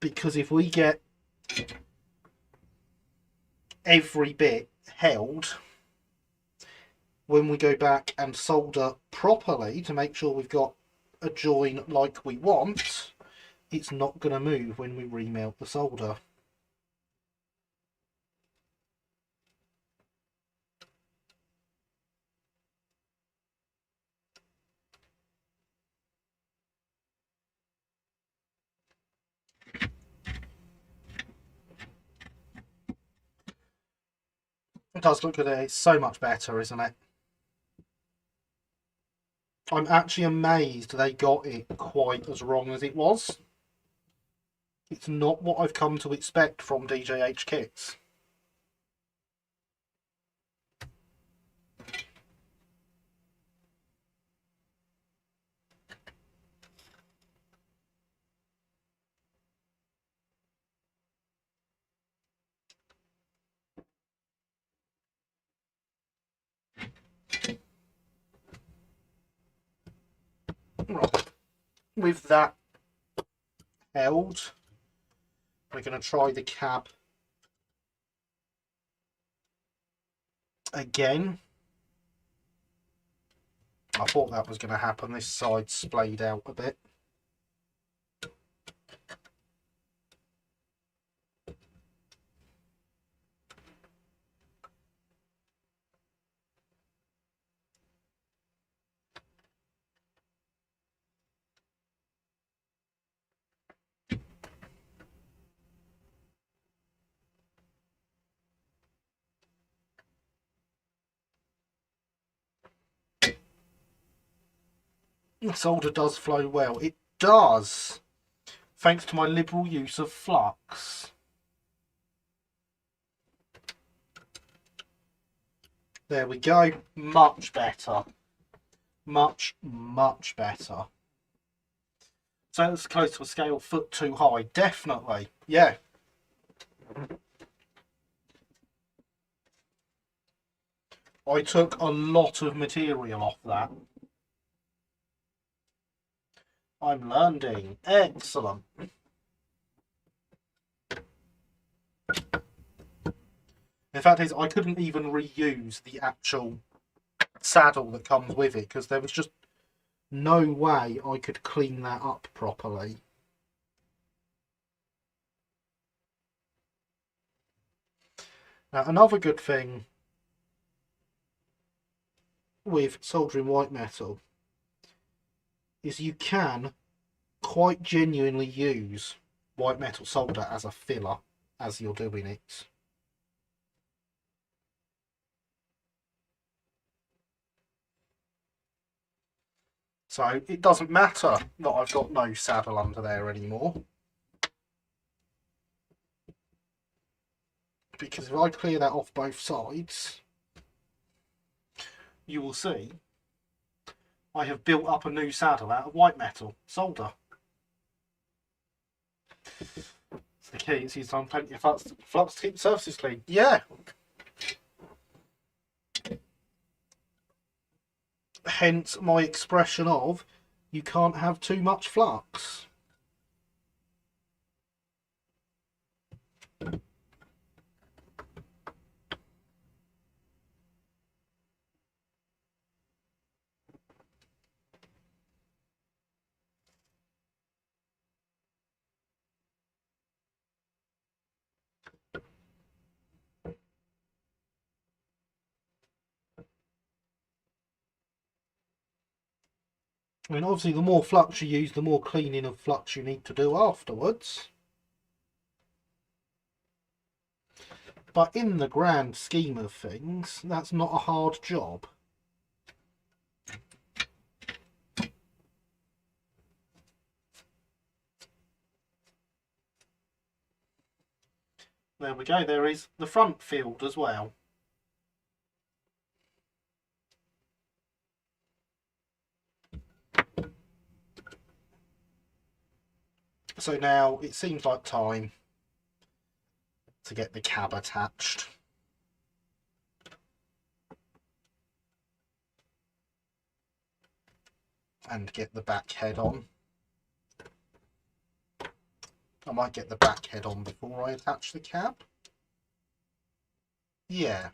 Because if we get every bit held, when we go back and solder properly to make sure we've got a join like we want, it's not going to move when we remelt the solder. It does look good. It's so much better, isn't it? I'm actually amazed they got it quite as wrong as it was. It's not what I've come to expect from DJH kits. Right. With that held, we're going to try the cab again. I thought that was going to happen. This side splayed out a bit. The solder does flow well. It does, thanks to my liberal use of flux. There we go. Much better. Much, much better. So it's close to a scale foot too high. Definitely. Yeah. I took a lot of material off that. I'm learning. Excellent. In fact, I couldn't even reuse the actual saddle that comes with it because there was just no way I could clean that up properly. Now, another good thing with soldering white metal is you can quite genuinely use white metal solder as a filler as you're doing it. So it doesn't matter that I've got no saddle under there anymore, because if I clear that off both sides, you will see I have built up a new saddle out of white metal solder. It's the key. It's used on plenty of flux to keep the surfaces clean. Yeah. Hence my expression of you can't have too much flux. I mean, obviously, the more flux you use, the more cleaning of flux you need to do afterwards. But in the grand scheme of things, that's not a hard job. There we go, there is the front field as well. So now it seems like time to get the cab attached. and get the back head on. I might get the back head on before I attach the cab. Yeah.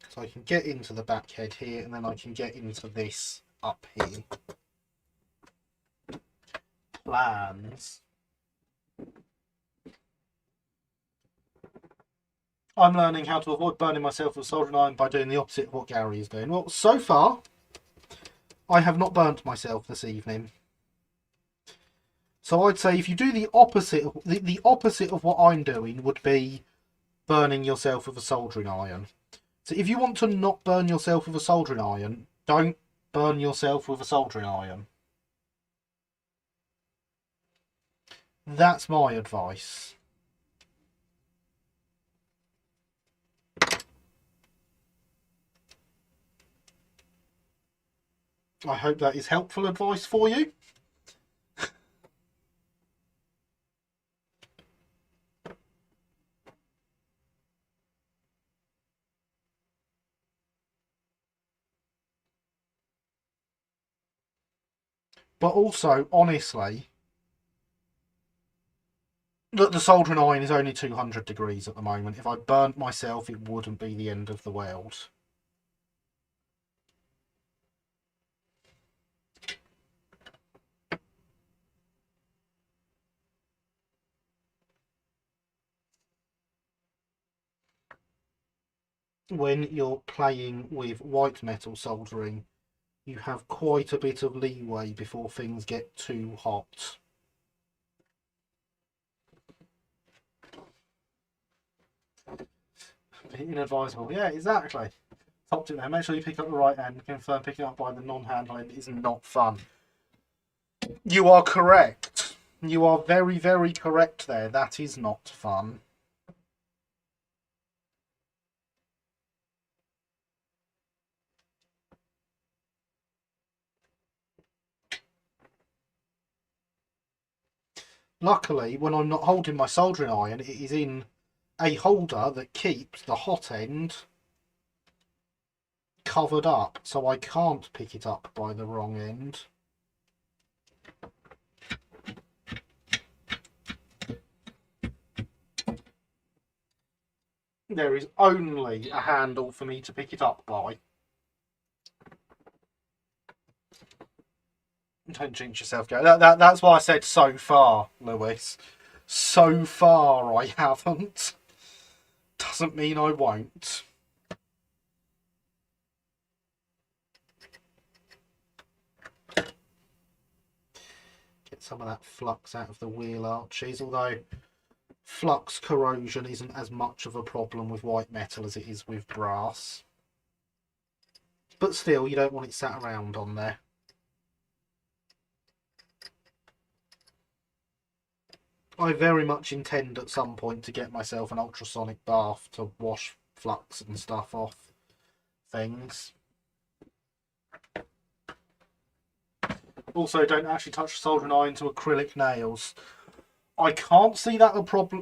So I can get into the back head here, and then I can get into this up here. Plans. I'm learning how to avoid burning myself with soldering iron by doing the opposite of what Gary is doing. Well, so far, I have not burnt myself this evening. So I'd say if you do the opposite, the opposite of what I'm doing would be burning yourself with a soldering iron. So if you want to not burn yourself with a soldering iron, don't burn yourself with a soldering iron. That's my advice. I hope that is helpful advice for you. But also, honestly, the soldering iron is only 200 degrees at the moment. If I burnt myself, it wouldn't be the end of the world. When you're playing with white metal soldering, you have quite a bit of leeway before things get too hot. Inadvisable. Yeah, exactly. Top tip there. Make sure you pick up the right hand. Confirm picking up by the non-hand end is not fun. You are correct. You are very, very correct there. That is not fun. Luckily, when I'm not holding my soldering iron, it is in a holder that keeps the hot end covered up, so I can't pick it up by the wrong end. There is only a handle for me to pick it up by. Don't jinx yourself, Gary. That's why I said so far, Lewis. So far I haven't. Doesn't mean I won't. Get some of that flux out of the wheel arches, although flux corrosion isn't as much of a problem with white metal as it is with brass. But still, you don't want it sat around on there. I very much intend at some point to get myself an ultrasonic bath to wash flux and stuff off things. Also, don't actually touch the soldering iron to acrylic nails. I can't see that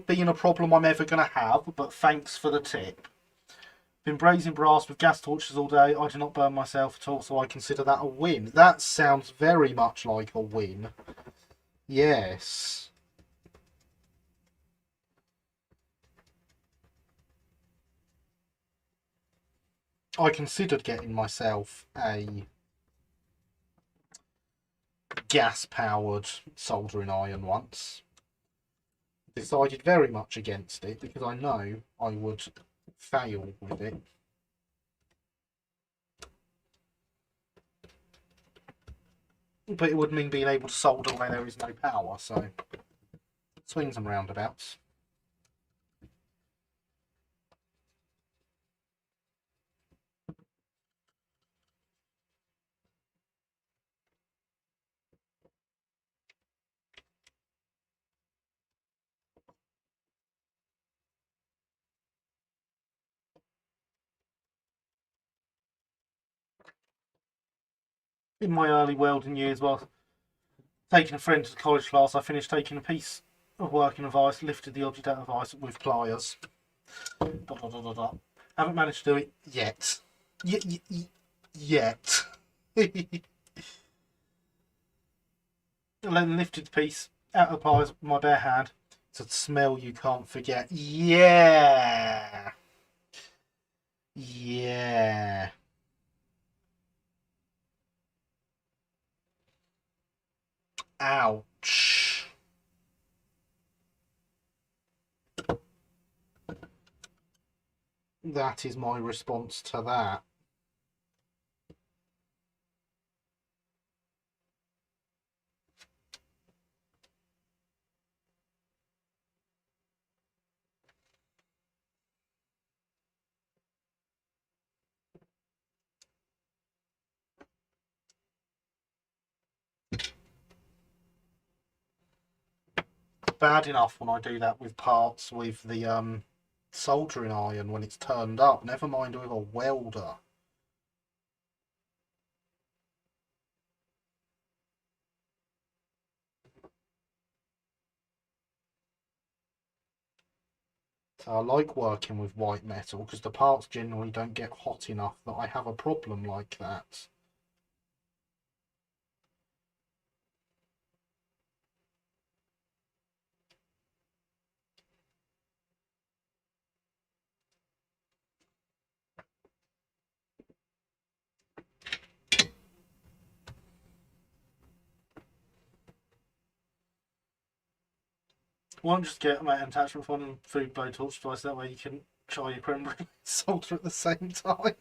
being a problem I'm ever going to have, but thanks for the tip. Been brazing brass with gas torches all day. I do not burn myself at all, so I consider that a win. That sounds very much like a win. Yes. I considered getting myself a gas-powered soldering iron once. Decided very much against it because I know I would fail with it. But it would mean being able to solder where there is no power, so swings and roundabouts. In my early welding years, while taking a friend to the college class, I finished taking a piece of working device, lifted the object out of the device with pliers. Haven't managed to do it yet. Yet. And then lifted the piece out of the pie with my bare hand. It's a smell you can't forget. Yeah. Yeah. Ouch. That is my response to that. Bad enough when I do that with parts with the soldering iron when it's turned up. Never mind with a welder. So I like working with white metal because the parts generally don't get hot enough that I have a problem like that. Why don't just get an attachment for one food blow torch device, that way you can try your creme brulee solder at the same time.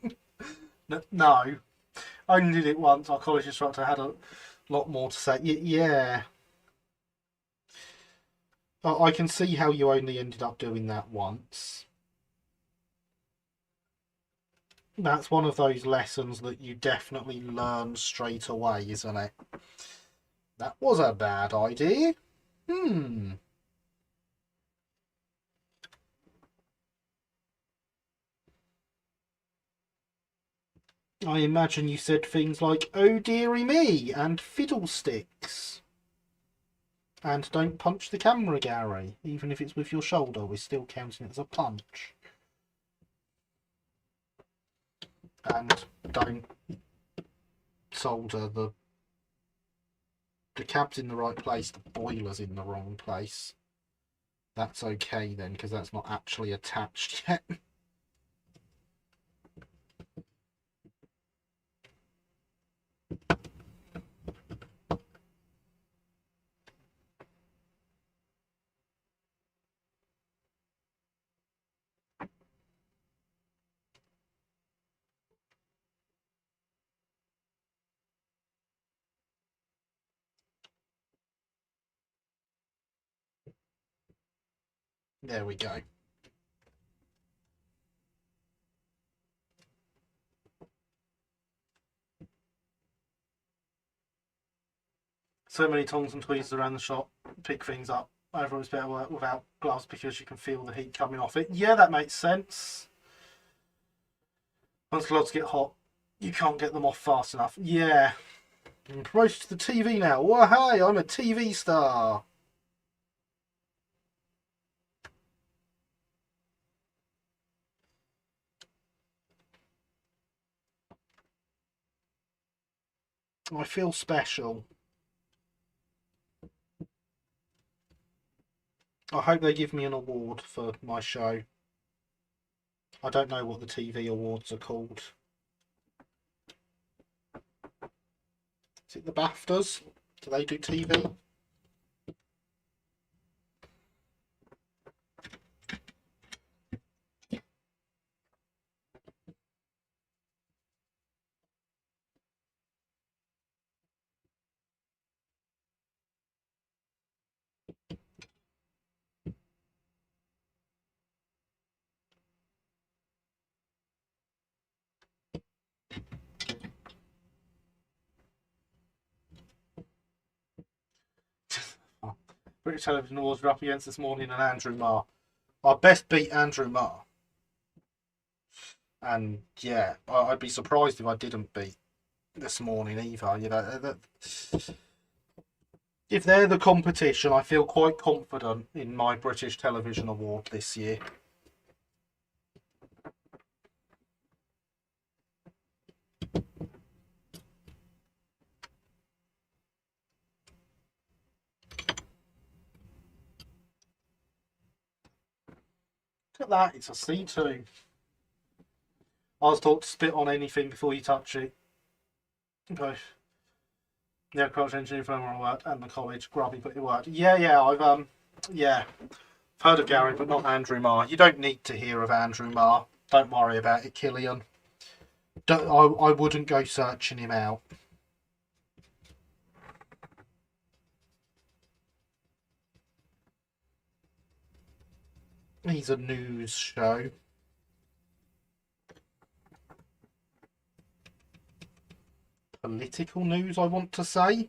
No, I only did it once. Our college instructor had a lot more to say. Yeah, I can see how you only ended up doing that once. That's one of those lessons that you definitely learn straight away, isn't it? That was a bad idea. I imagine you said things like, "Oh dearie me," and "fiddlesticks." And don't punch the camera, Gary. Even if it's with your shoulder, we're still counting it as a punch. And don't solder the cab's in the right place, the boiler's in the wrong place. That's okay then, because that's not actually attached yet. There we go. So many tongs and tweezers around the shop, pick things up. Everyone's better work without gloves because you can feel the heat coming off it. Yeah, that makes sense. Once gloves get hot, you can't get them off fast enough. Yeah. I'm promoted to the TV now. Whoa, hey, I'm a TV star. I feel special. I hope they give me an award for my show. I don't know what the TV awards are called. Is it the BAFTAs? Do they do TV? British Television Awards were up against this morning and Andrew Marr. I best beat Andrew Marr. And yeah, I'd be surprised if I didn't beat this morning either. You know, if they're the competition, I feel quite confident in my British Television Award this year. Look at that, it's a C2. I was taught to spit on anything before you touch it. Okay. Yeah, crouch engineering firm where I worked and the college. Grubby, but it worked. Yeah, I've yeah, heard of Gary, but not Andrew Marr. You don't need to hear of Andrew Marr. Don't worry about it, Killian. I wouldn't go searching him out. He's a news show. Political news, I want to say.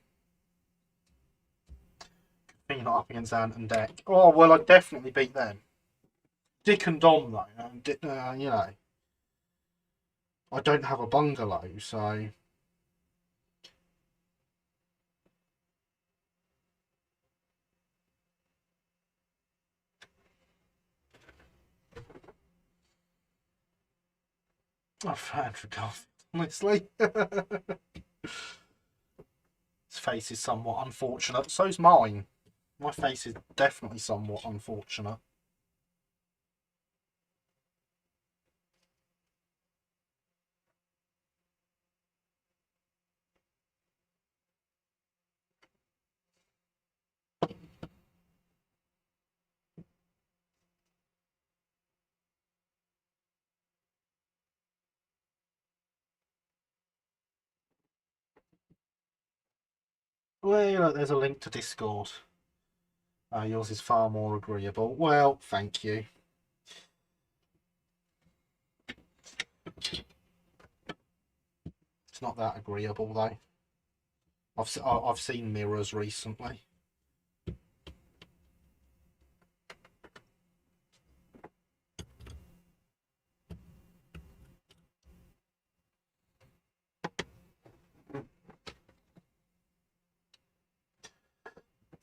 You're not up against Ant and Deck. Oh, well, I'd definitely beat them. Dick and Dom, though, you know. I don't have a bungalow, so... I've had for golf, honestly. His face is somewhat unfortunate. So's mine. My face is definitely somewhat unfortunate. Well, look, there's a link to Discord. Yours is far more agreeable. Well, thank you. It's not that agreeable, though. I've seen mirrors recently.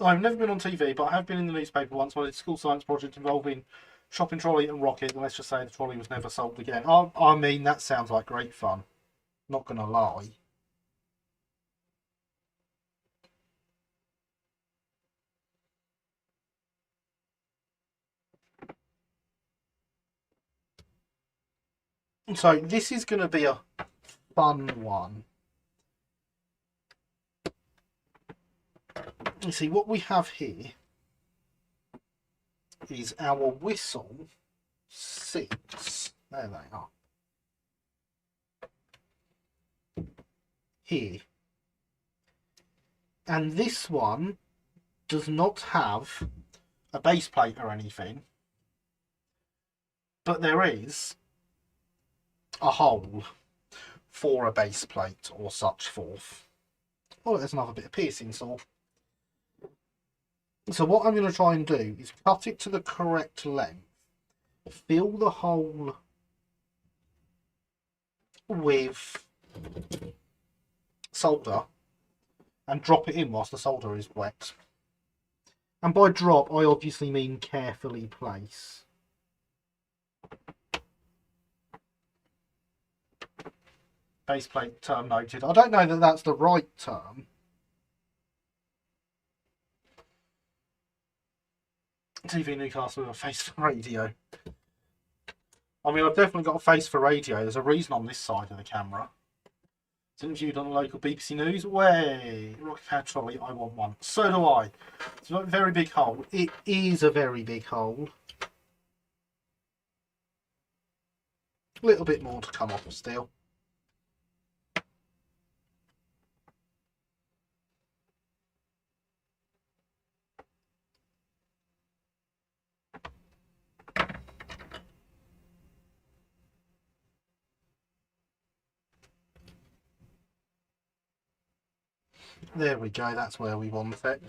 I've never been on TV, but I have been in the newspaper once. I did a school science project involving shopping trolley and rocket, and let's just say the trolley was never sold again. I mean, that sounds like great fun. Not gonna lie. So this is going to be a fun one. You see, what we have here is our whistle 6. There they are. Here. And this one does not have a base plate or anything, but there is a hole for a base plate or such forth. Oh, there's another bit of piercing saw. So what I'm going to try and do is cut it to the correct length, fill the hole with solder, and drop it in whilst the solder is wet. And by drop, I obviously mean carefully place. Base plate term noted. I don't know that that's the right term. TV Newcastle with a face for radio. I mean, I've definitely got a face for radio. There's a reason on this side of the camera. It's interviewed on the local BBC News. Way! Rocket Power Trolley, I want one. So do I. It's a very big hole. It is a very big hole. A little bit more to come off still. There we go, that's where we want it.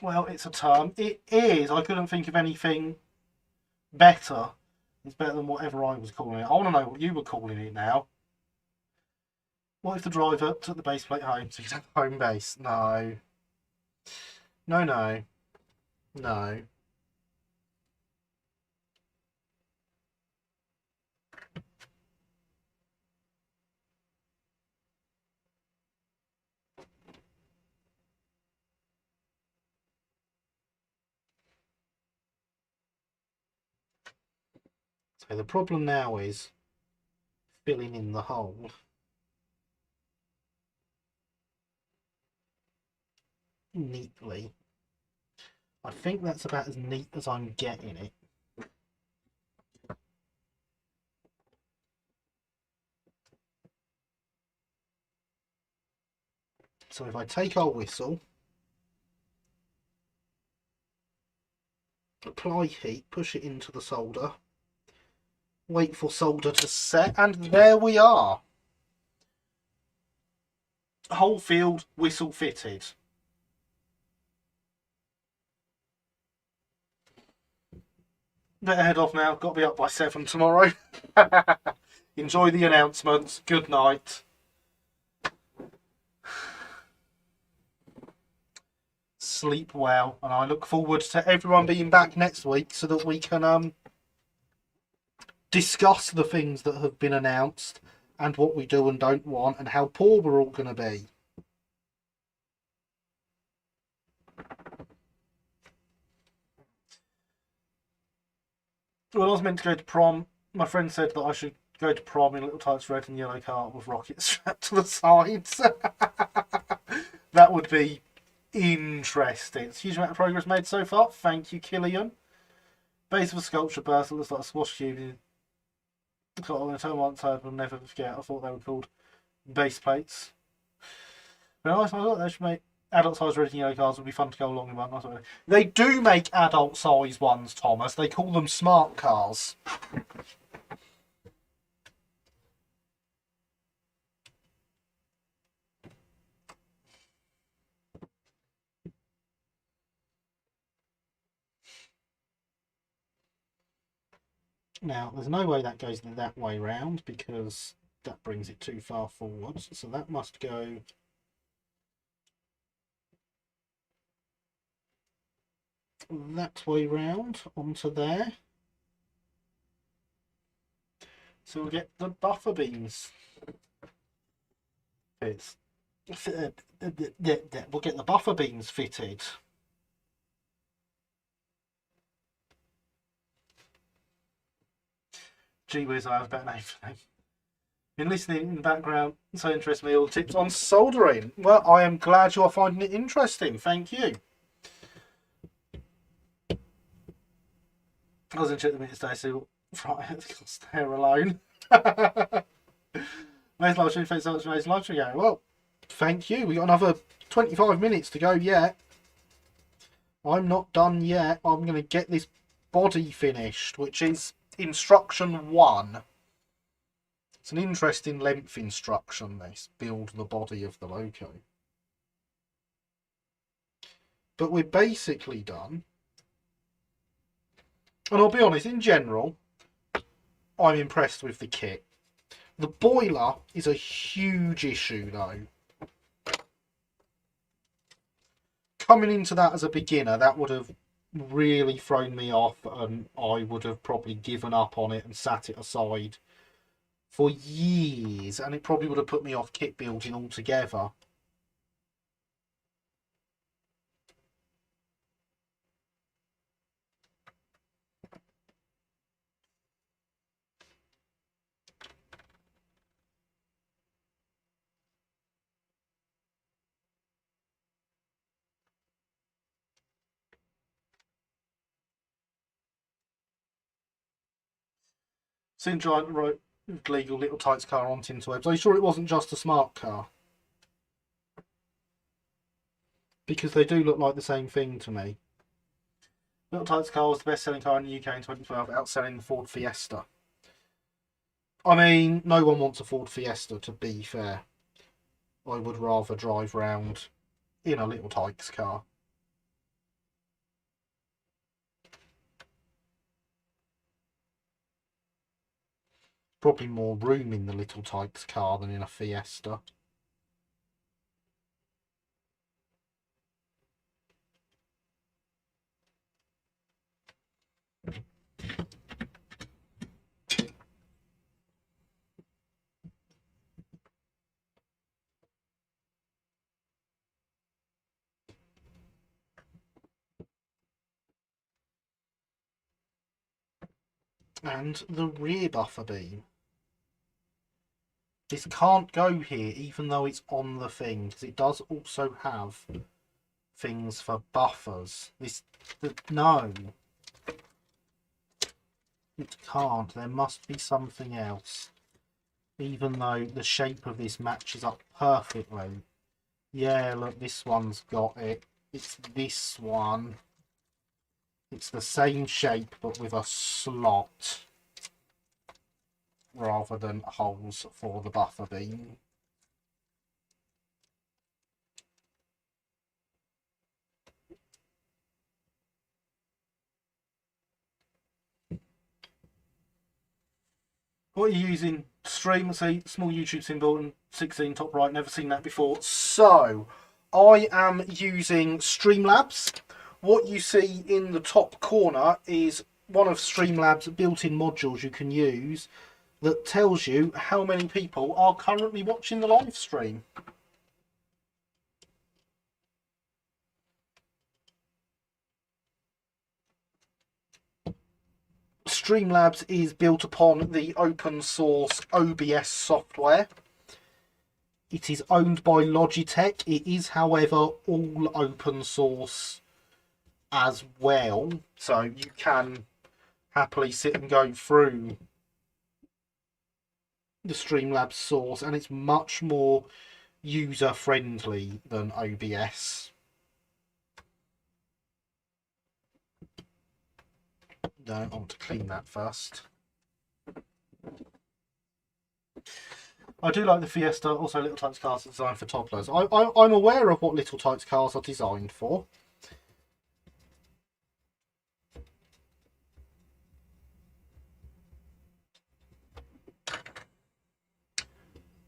Well, it's a term. It is. I couldn't think of anything better. It's better than whatever I was calling it. I want to know what you were calling it now. What if the driver took the base plate home so you could have home base? No. No. Okay, the problem now is filling in the hole. Neatly. I think that's about as neat as I'm getting it. So if I take our whistle, apply heat, push it into the solder, wait for solder to set, and there we are. Whole field whistle fitted. Better head off now. Got to be up by 7 tomorrow. Enjoy the announcements. Good night. Sleep well, and I look forward to everyone being back next week so that we can discuss the things that have been announced and what we do and don't want and how poor we're all going to be. When I was meant to go to prom, my friend said that I should go to prom in a little tights red and yellow car with rockets strapped to the sides. That would be interesting. It's a huge amount of progress made so far. Thank you, Killian. Base of a sculpture burst. It looks like a squash cube. Got on a turn one side, I'll never forget. I thought they were called base plates. But I thought they should make adult size red and yellow cars. Would be fun to go along in one. They do make adult size ones, Thomas. They call them smart cars. Now, there's no way that goes that way round because that brings it too far forwards. So that must go that way round onto there. So we'll get the buffer beams. We'll get the buffer beams fitted. Gee whiz, I have a better name for them. Been listening in the background, so interests me all tips on soldering. Well, I am glad you are finding it interesting. Thank you. I was in check the minutes today, so right, they're alone. Nice live stream, thanks so much for nice live stream. Well, thank you. We got another 25 minutes to go yet. I'm not done yet. I'm going to get this body finished, which is instruction 1. It's an interesting length instruction, this. Build the body of the loco. But we're basically done. And I'll be honest, in general, I'm impressed with the kit. The boiler is a huge issue, though. Coming into that as a beginner, that would have really thrown me off, and I would have probably given up on it and sat it aside for years, and it probably would have put me off kit building altogether. Seen Giant wrote legal little tights car on Tinterwebs. Are you sure it wasn't just a smart car? Because they do look like the same thing to me. Little Tights car was the best-selling car in the UK in 2012, outselling the Ford Fiesta. I mean, no one wants a Ford Fiesta, to be fair. I would rather drive round in a Little Tykes car. Probably more room in the Little Tykes car than in a Fiesta. And the rear buffer beam. This can't go here, even though it's on the thing, because it does also have things for buffers. No, it can't. There must be something else, even though the shape of this matches up perfectly. Yeah, look, this one's got it. It's this one. It's the same shape, but with a slot rather than holes for the buffer beam. What are you using? Stream, see, small YouTube symbol and 16 top right, never seen that before. So, I am using Streamlabs. What you see in the top corner is one of Streamlabs' built-in modules you can use that tells you how many people are currently watching the live stream. Streamlabs is built upon the open source OBS software. It is owned by Logitech. It is, however, all open source as well. So you can happily sit and go through the Streamlabs source, and it's much more user friendly than OBS. No, I want to clean that first. I do like the Fiesta, also Little Tikes cars are designed for toddlers. I'm aware of what Little Tikes cars are designed for.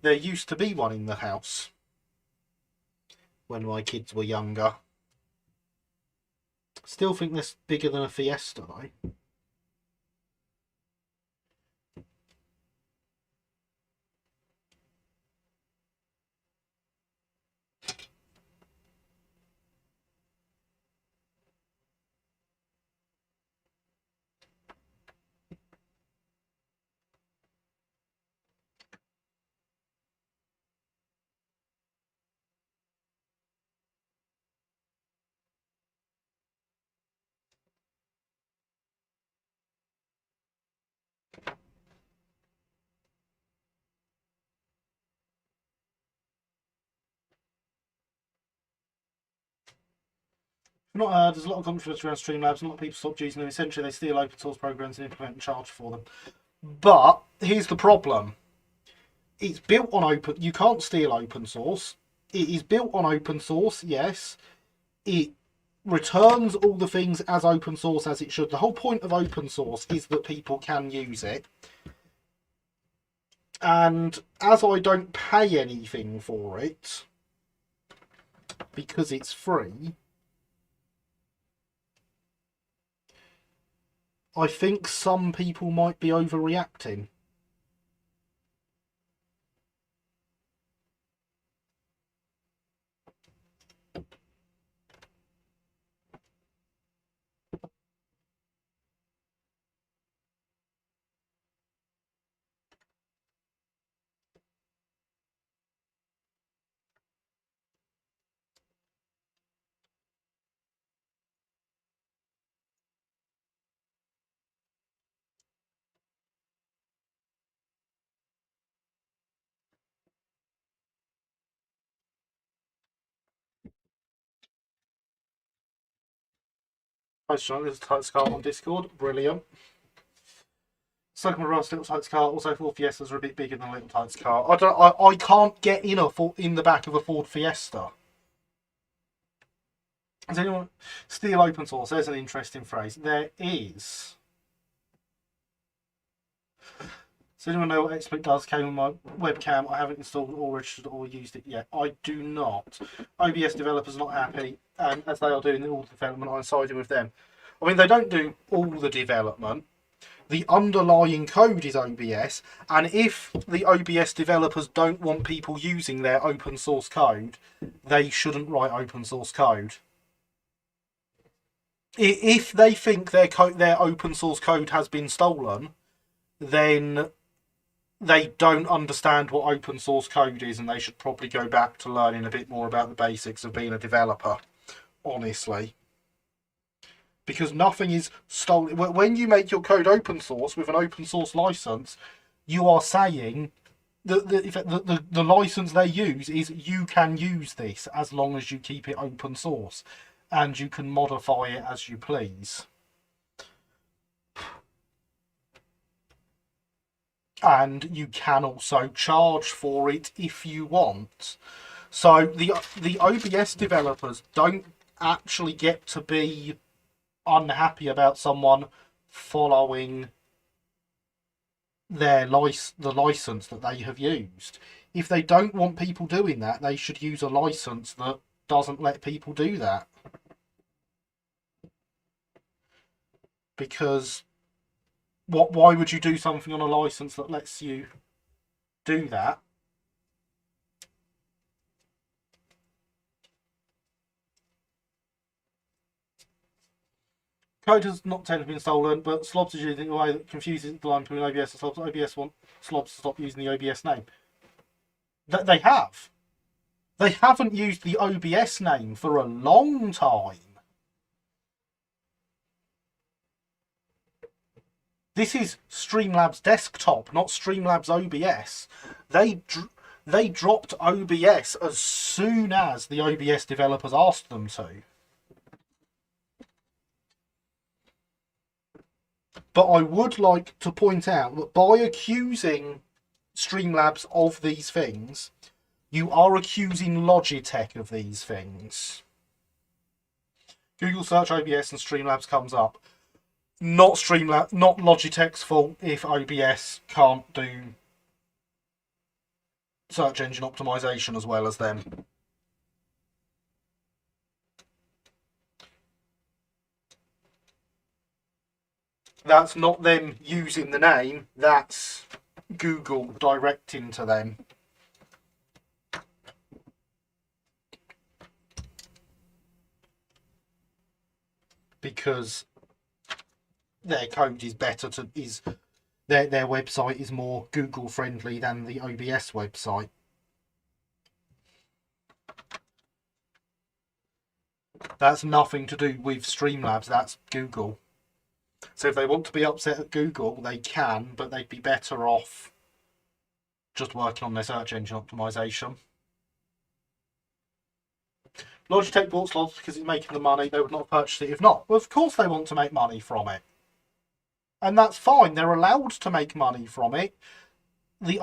There used to be one in the house when my kids were younger. Still think that's bigger than a Fiesta though. Not heard. There's a lot of controversy around Streamlabs. A lot of people stopped using them. Essentially, they steal open source programs and implement and charge for them. But here's the problem: it's built on open. You can't steal open source. It is built on open source. Yes, it returns all the things as open source as it should. The whole point of open source is that people can use it. And as I don't pay anything for it because it's free, I think some people might be overreacting. Post on this Tights car on Discord, brilliant. Second Ross Little Tights car, also Ford Fiestas are a bit bigger than Little Tights car. I can't get in in the back of a Ford Fiesta. Does anyone steal open source? There's an interesting phrase. There is. Does anyone know what XSplit does? Came on my webcam. I haven't installed or registered or used it yet. I do not. OBS developers are not happy, and as they are doing all the development, I'm siding with them. I mean, they don't do all the development. The underlying code is OBS, and if the OBS developers don't want people using their open source code, they shouldn't write open source code. If they think their open source code has been stolen, then they don't understand what open source code is, and they should probably go back to learning a bit more about the basics of being a developer, honestly. Because nothing is stolen. When you make your code open source with an open source license, you are saying that the license they use is you can use this as long as you keep it open source, and you can modify it as you please. And you can also charge for it if you want. So the OBS developers don't actually get to be unhappy about someone following the license that they have used. If they don't want people doing that, they should use a license that doesn't let people do that. Because why would you do something on a license that lets you do that? Code has not technically been stolen, but Slobs is using a way that confuses the line between OBS and Slobs. OBS want Slobs to stop using the OBS name. They have. They haven't used the OBS name for a long time. This is Streamlabs Desktop, not Streamlabs OBS. They dropped OBS as soon as the OBS developers asked them to. But I would like to point out that by accusing Streamlabs of these things, you are accusing Logitech of these things. Google search OBS and Streamlabs comes up. Not Logitech's fault if OBS can't do search engine optimization as well as them. That's not them using the name, that's Google directing to them. Because their code is better their website is more Google friendly than the OBS website. That's nothing to do with Streamlabs, that's Google. So if they want to be upset at Google, they can, but they'd be better off just working on their search engine optimization. Logitech bought Slobs because it's making the money. They would not have purchased it if not. Well, of course they want to make money from it. And that's fine. They're allowed to make money from it. The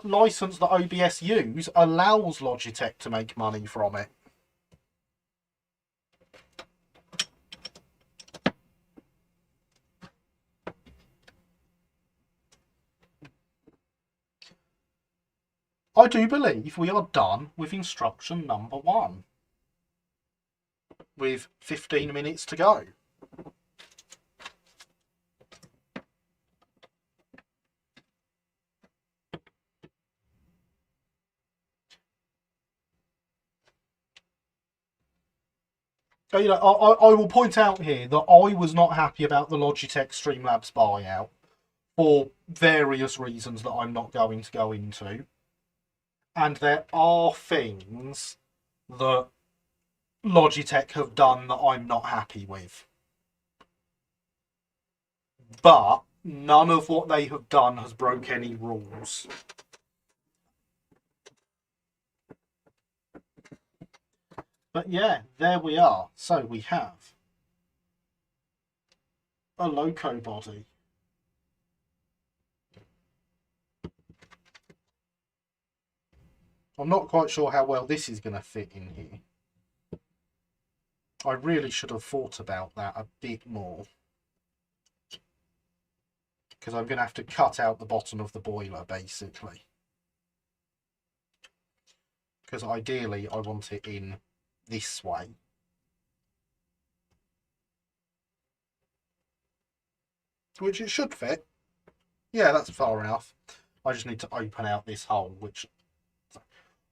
license that OBS use allows Logitech to make money from it. I do believe we are done with instruction number 1. With 15 minutes to go. So, you know, I will point out here that I was not happy about the Logitech Streamlabs buyout for various reasons that I'm not going to go into. And there are things that Logitech have done that I'm not happy with. But none of what they have done has broke any rules. But yeah, there we are. So we have a loco body. I'm not quite sure how well this is going to fit in here. I really should have thought about that a bit more. Because I'm going to have to cut out the bottom of the boiler, basically. Because ideally, I want it in this way. Which it should fit. Yeah, that's far enough. I just need to open out this hole, which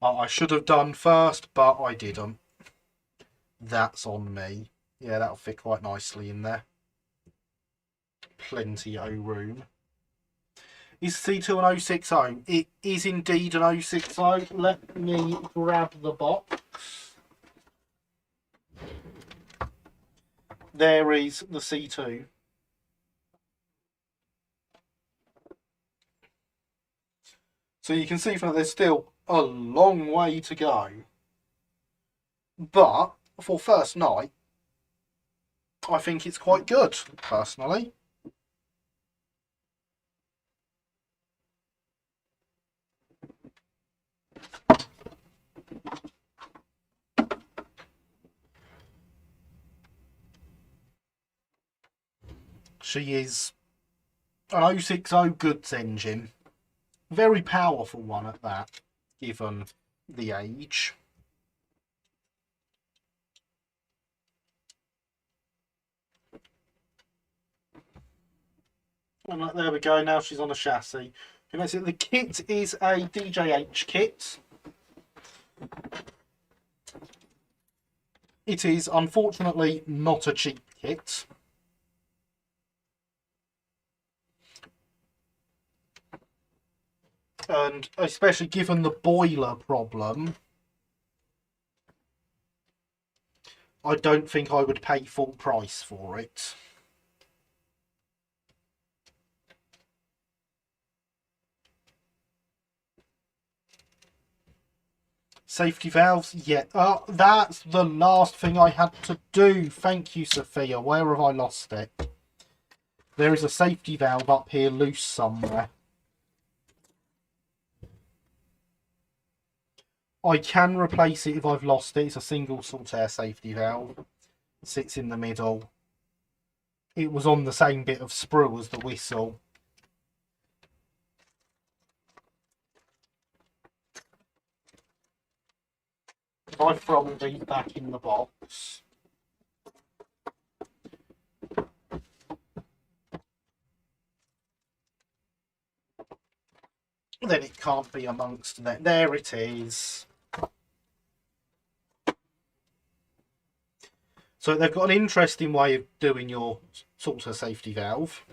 I should have done first, but I didn't. That's on me. Yeah, that'll fit quite nicely in there. plenty of room. Is C2 an 060? It is indeed an 060. Let me grab the box. There is the C2. So you can see from that there's still a long way to go. But for first night, I think it's quite good, personally. She is an 060 goods engine. Very powerful one at that, given the age. And there we go, now she's on a chassis. The kit is a DJH kit. It is unfortunately not a cheap kit. And especially given the boiler problem, I don't think I would pay full price for it. Safety valves, yeah. That's the last thing I had to do. Thank you, Sophia. Where have I lost it? There is a safety valve up here loose somewhere. I can replace it if I've lost it. It's a single salt air safety valve. It sits in the middle. It was on the same bit of sprue as the whistle. If I throw these back in the box, then it can't be amongst them. There it is. So they've got an interesting way of doing your salt air safety valve,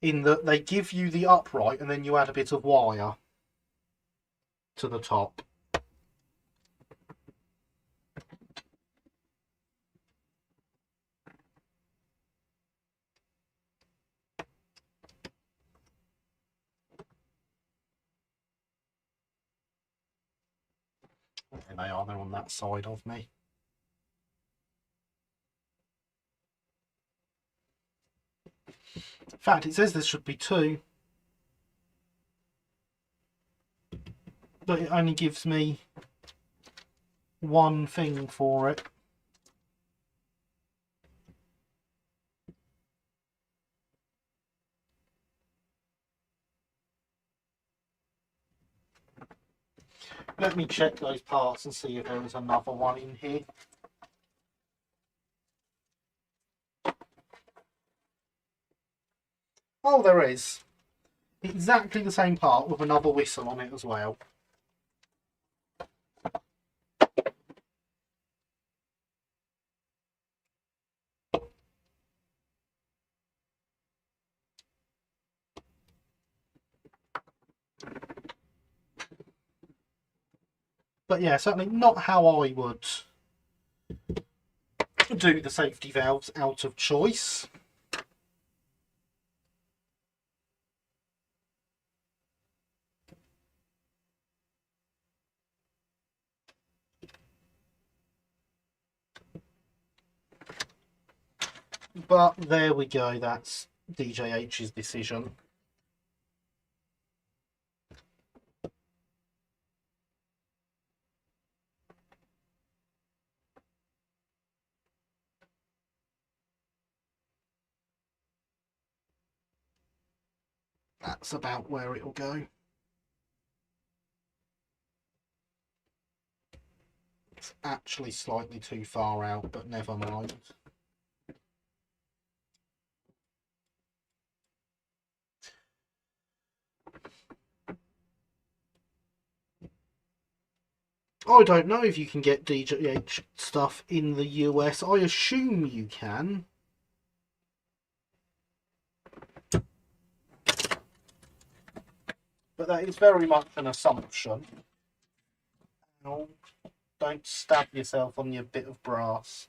in that they give you the upright and then you add a bit of wire to the top. There they are, they're on that side of me. In fact, it says there should be two, but it only gives me one thing for it. Let me check those parts and see if there is another one in here. Oh, there is. Exactly the same part with another whistle on it as well. But yeah, certainly not how I would do the safety valves out of choice. But there we go, that's DJH's decision. That's about where it'll go. It's actually slightly too far out, but never mind. I don't know if you can get DJH stuff in the US. I assume you can. but that is very much an assumption. Oh, don't stab yourself on your bit of brass.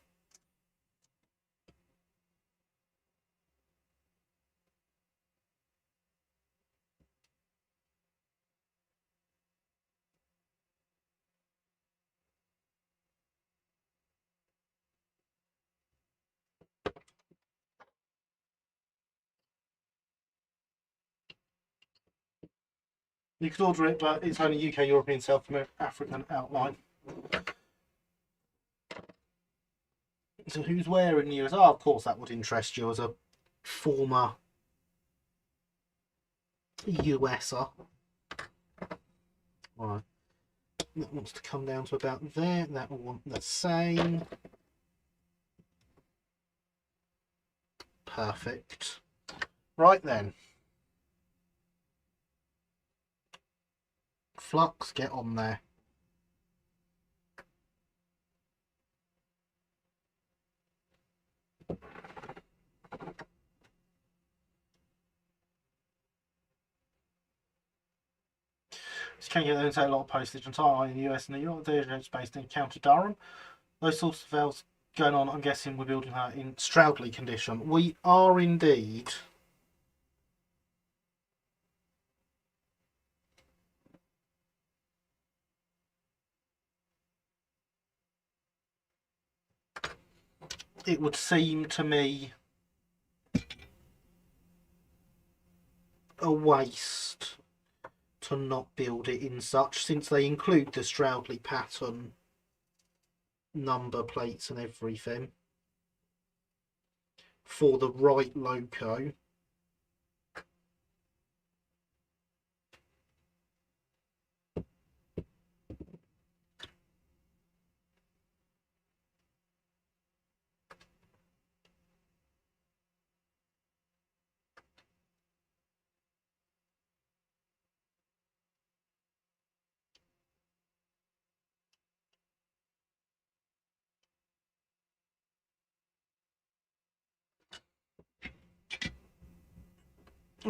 You could order it, but it's only UK, European, South African outline. So who's wearing you? Oh, of course that would interest you as a former USer. Right. That wants to come down to about there. That will want the same. Perfect. Right then. Flux, get on there. Can get there take a lot of postage and time in the US and New York. They're based in County Durham. Those sorts of valves going on. I'm guessing we're building her in Stroudley condition. We are indeed. It would seem to me a waste to not build it in such, since they include the Stroudley pattern number plates and everything for the right loco.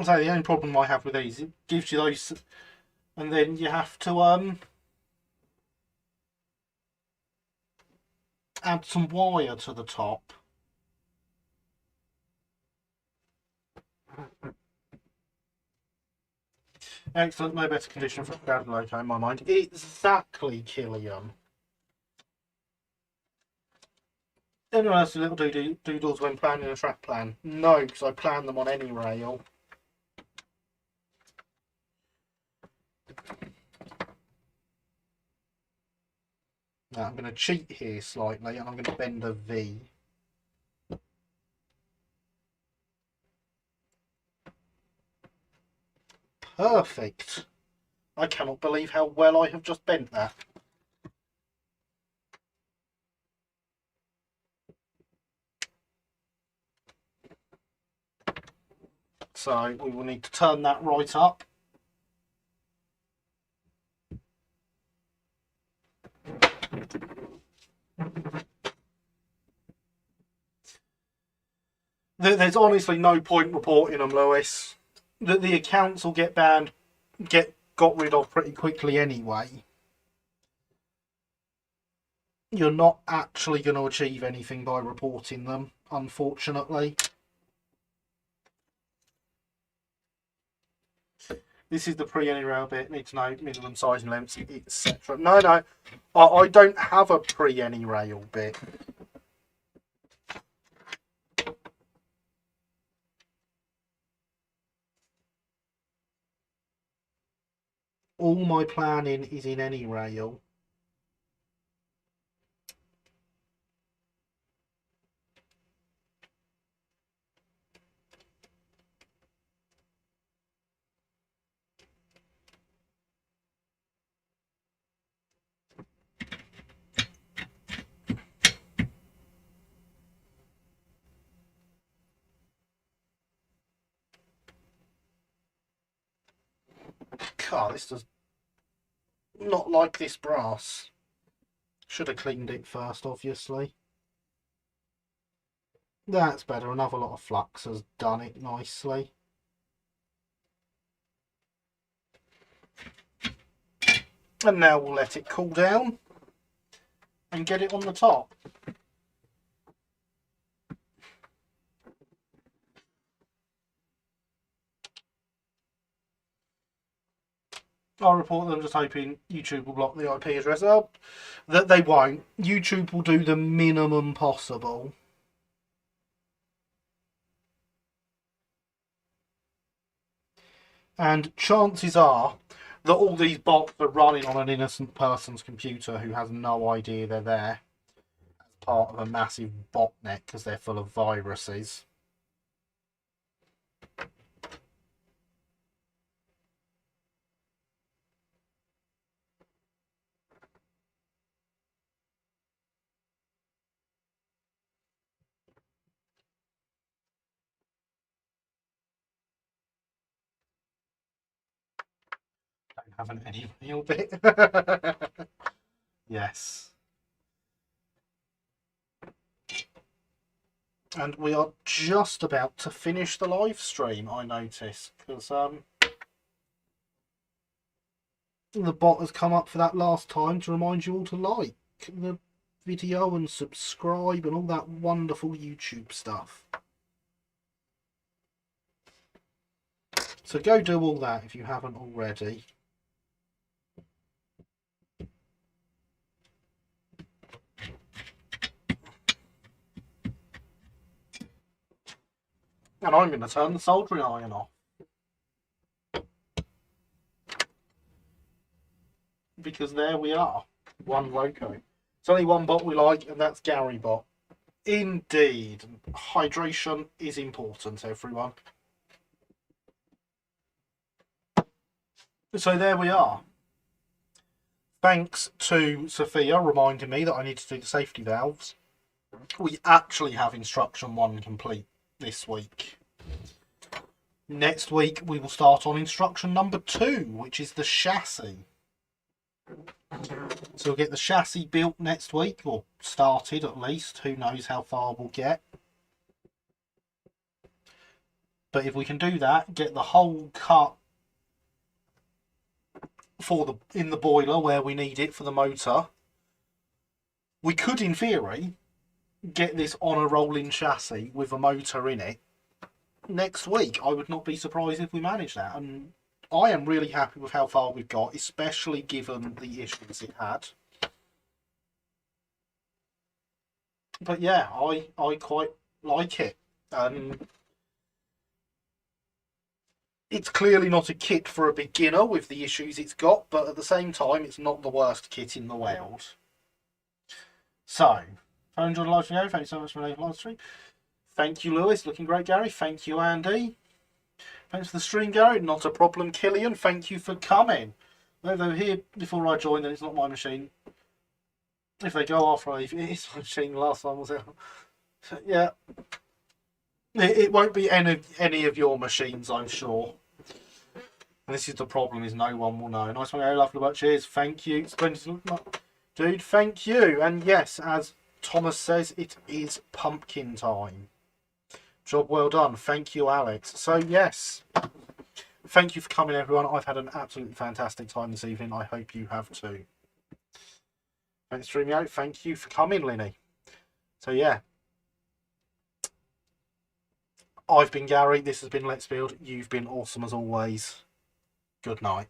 So the only problem I have with these, it gives you those, and then you have to add some wire to the top. Excellent, no better condition for a crowd loco in my mind. Exactly, Killian. Anyone else do little doodles when planning a track plan? No, because I plan them on any rail. Now I'm going to cheat here slightly and I'm going to bend a V. Perfect. I cannot believe how well I have just bent that. So we will need to turn that right up. There's honestly no point reporting them, Lewis. The accounts will get banned, got rid of pretty quickly anyway. You're not actually going to achieve anything by reporting them, unfortunately. This is the pre-any rail bit. Need to know minimum size and length, etc. No, I don't have a pre-any rail bit. All my planning is in any rail. God, this does not like this brass. Should have cleaned it first, obviously. That's better. Another lot of flux has done it nicely. And now we'll let it cool down and get it on the top. I'll report them, just hoping YouTube will block the IP address up. That they won't. YouTube will do the minimum possible. And chances are that all these bots are running on an innocent person's computer who has no idea they're there as part of a massive botnet because they're full of viruses. Don't have an any real bit. Yes. And we are just about to finish the live stream, I notice, because the bot has come up for that last time to remind you all to like the video and subscribe and all that wonderful YouTube stuff. So go do all that if you haven't already. And I'm going to turn the soldering iron off. Because there we are. One loco. It's only one bot we like, and that's Gary bot. Indeed. Hydration is important, everyone. So there we are. Thanks to Sophia reminding me that I need to do the safety valves. We actually have instruction 1 complete this week. Next week we will start on instruction number 2, which is the chassis. So we'll get the chassis built next week, or started at least. Who knows how far we'll get. But if we can do that, get the hole cut for in the boiler where we need it for the motor, we could, in theory, get this on a rolling chassis with a motor in it next week. I would not be surprised if we manage that, and I am really happy with how far we've got, especially given the issues it had. But yeah, I quite like it. It's clearly not a kit for a beginner with the issues it's got, but at the same time, it's not the worst kit in the world. So, if you enjoyed the live video, thank you so much for the live stream. Thank you, Lewis. Looking great, Gary. Thank you, Andy. Thanks for the stream, Gary. Not a problem, Killian. Thank you for coming. Though they're here before I join, then it's not my machine. If they go after I leave, it is my machine. Last time was out. So, yeah. It won't be any of your machines, I'm sure. And this is the problem, is no one will know. Nice one, Gary. Lovely work. Cheers. Thank you. Splendid. Dude, thank you. And yes, as Thomas says, it is pumpkin time. Job well done. Thank you, Alex. So, yes. Thank you for coming, everyone. I've had an absolutely fantastic time this evening. I hope you have too. Thanks for streaming out. Thank you for coming, Linny. So, yeah. I've been Gary. This has been Let's Build. You've been awesome as always. Good night.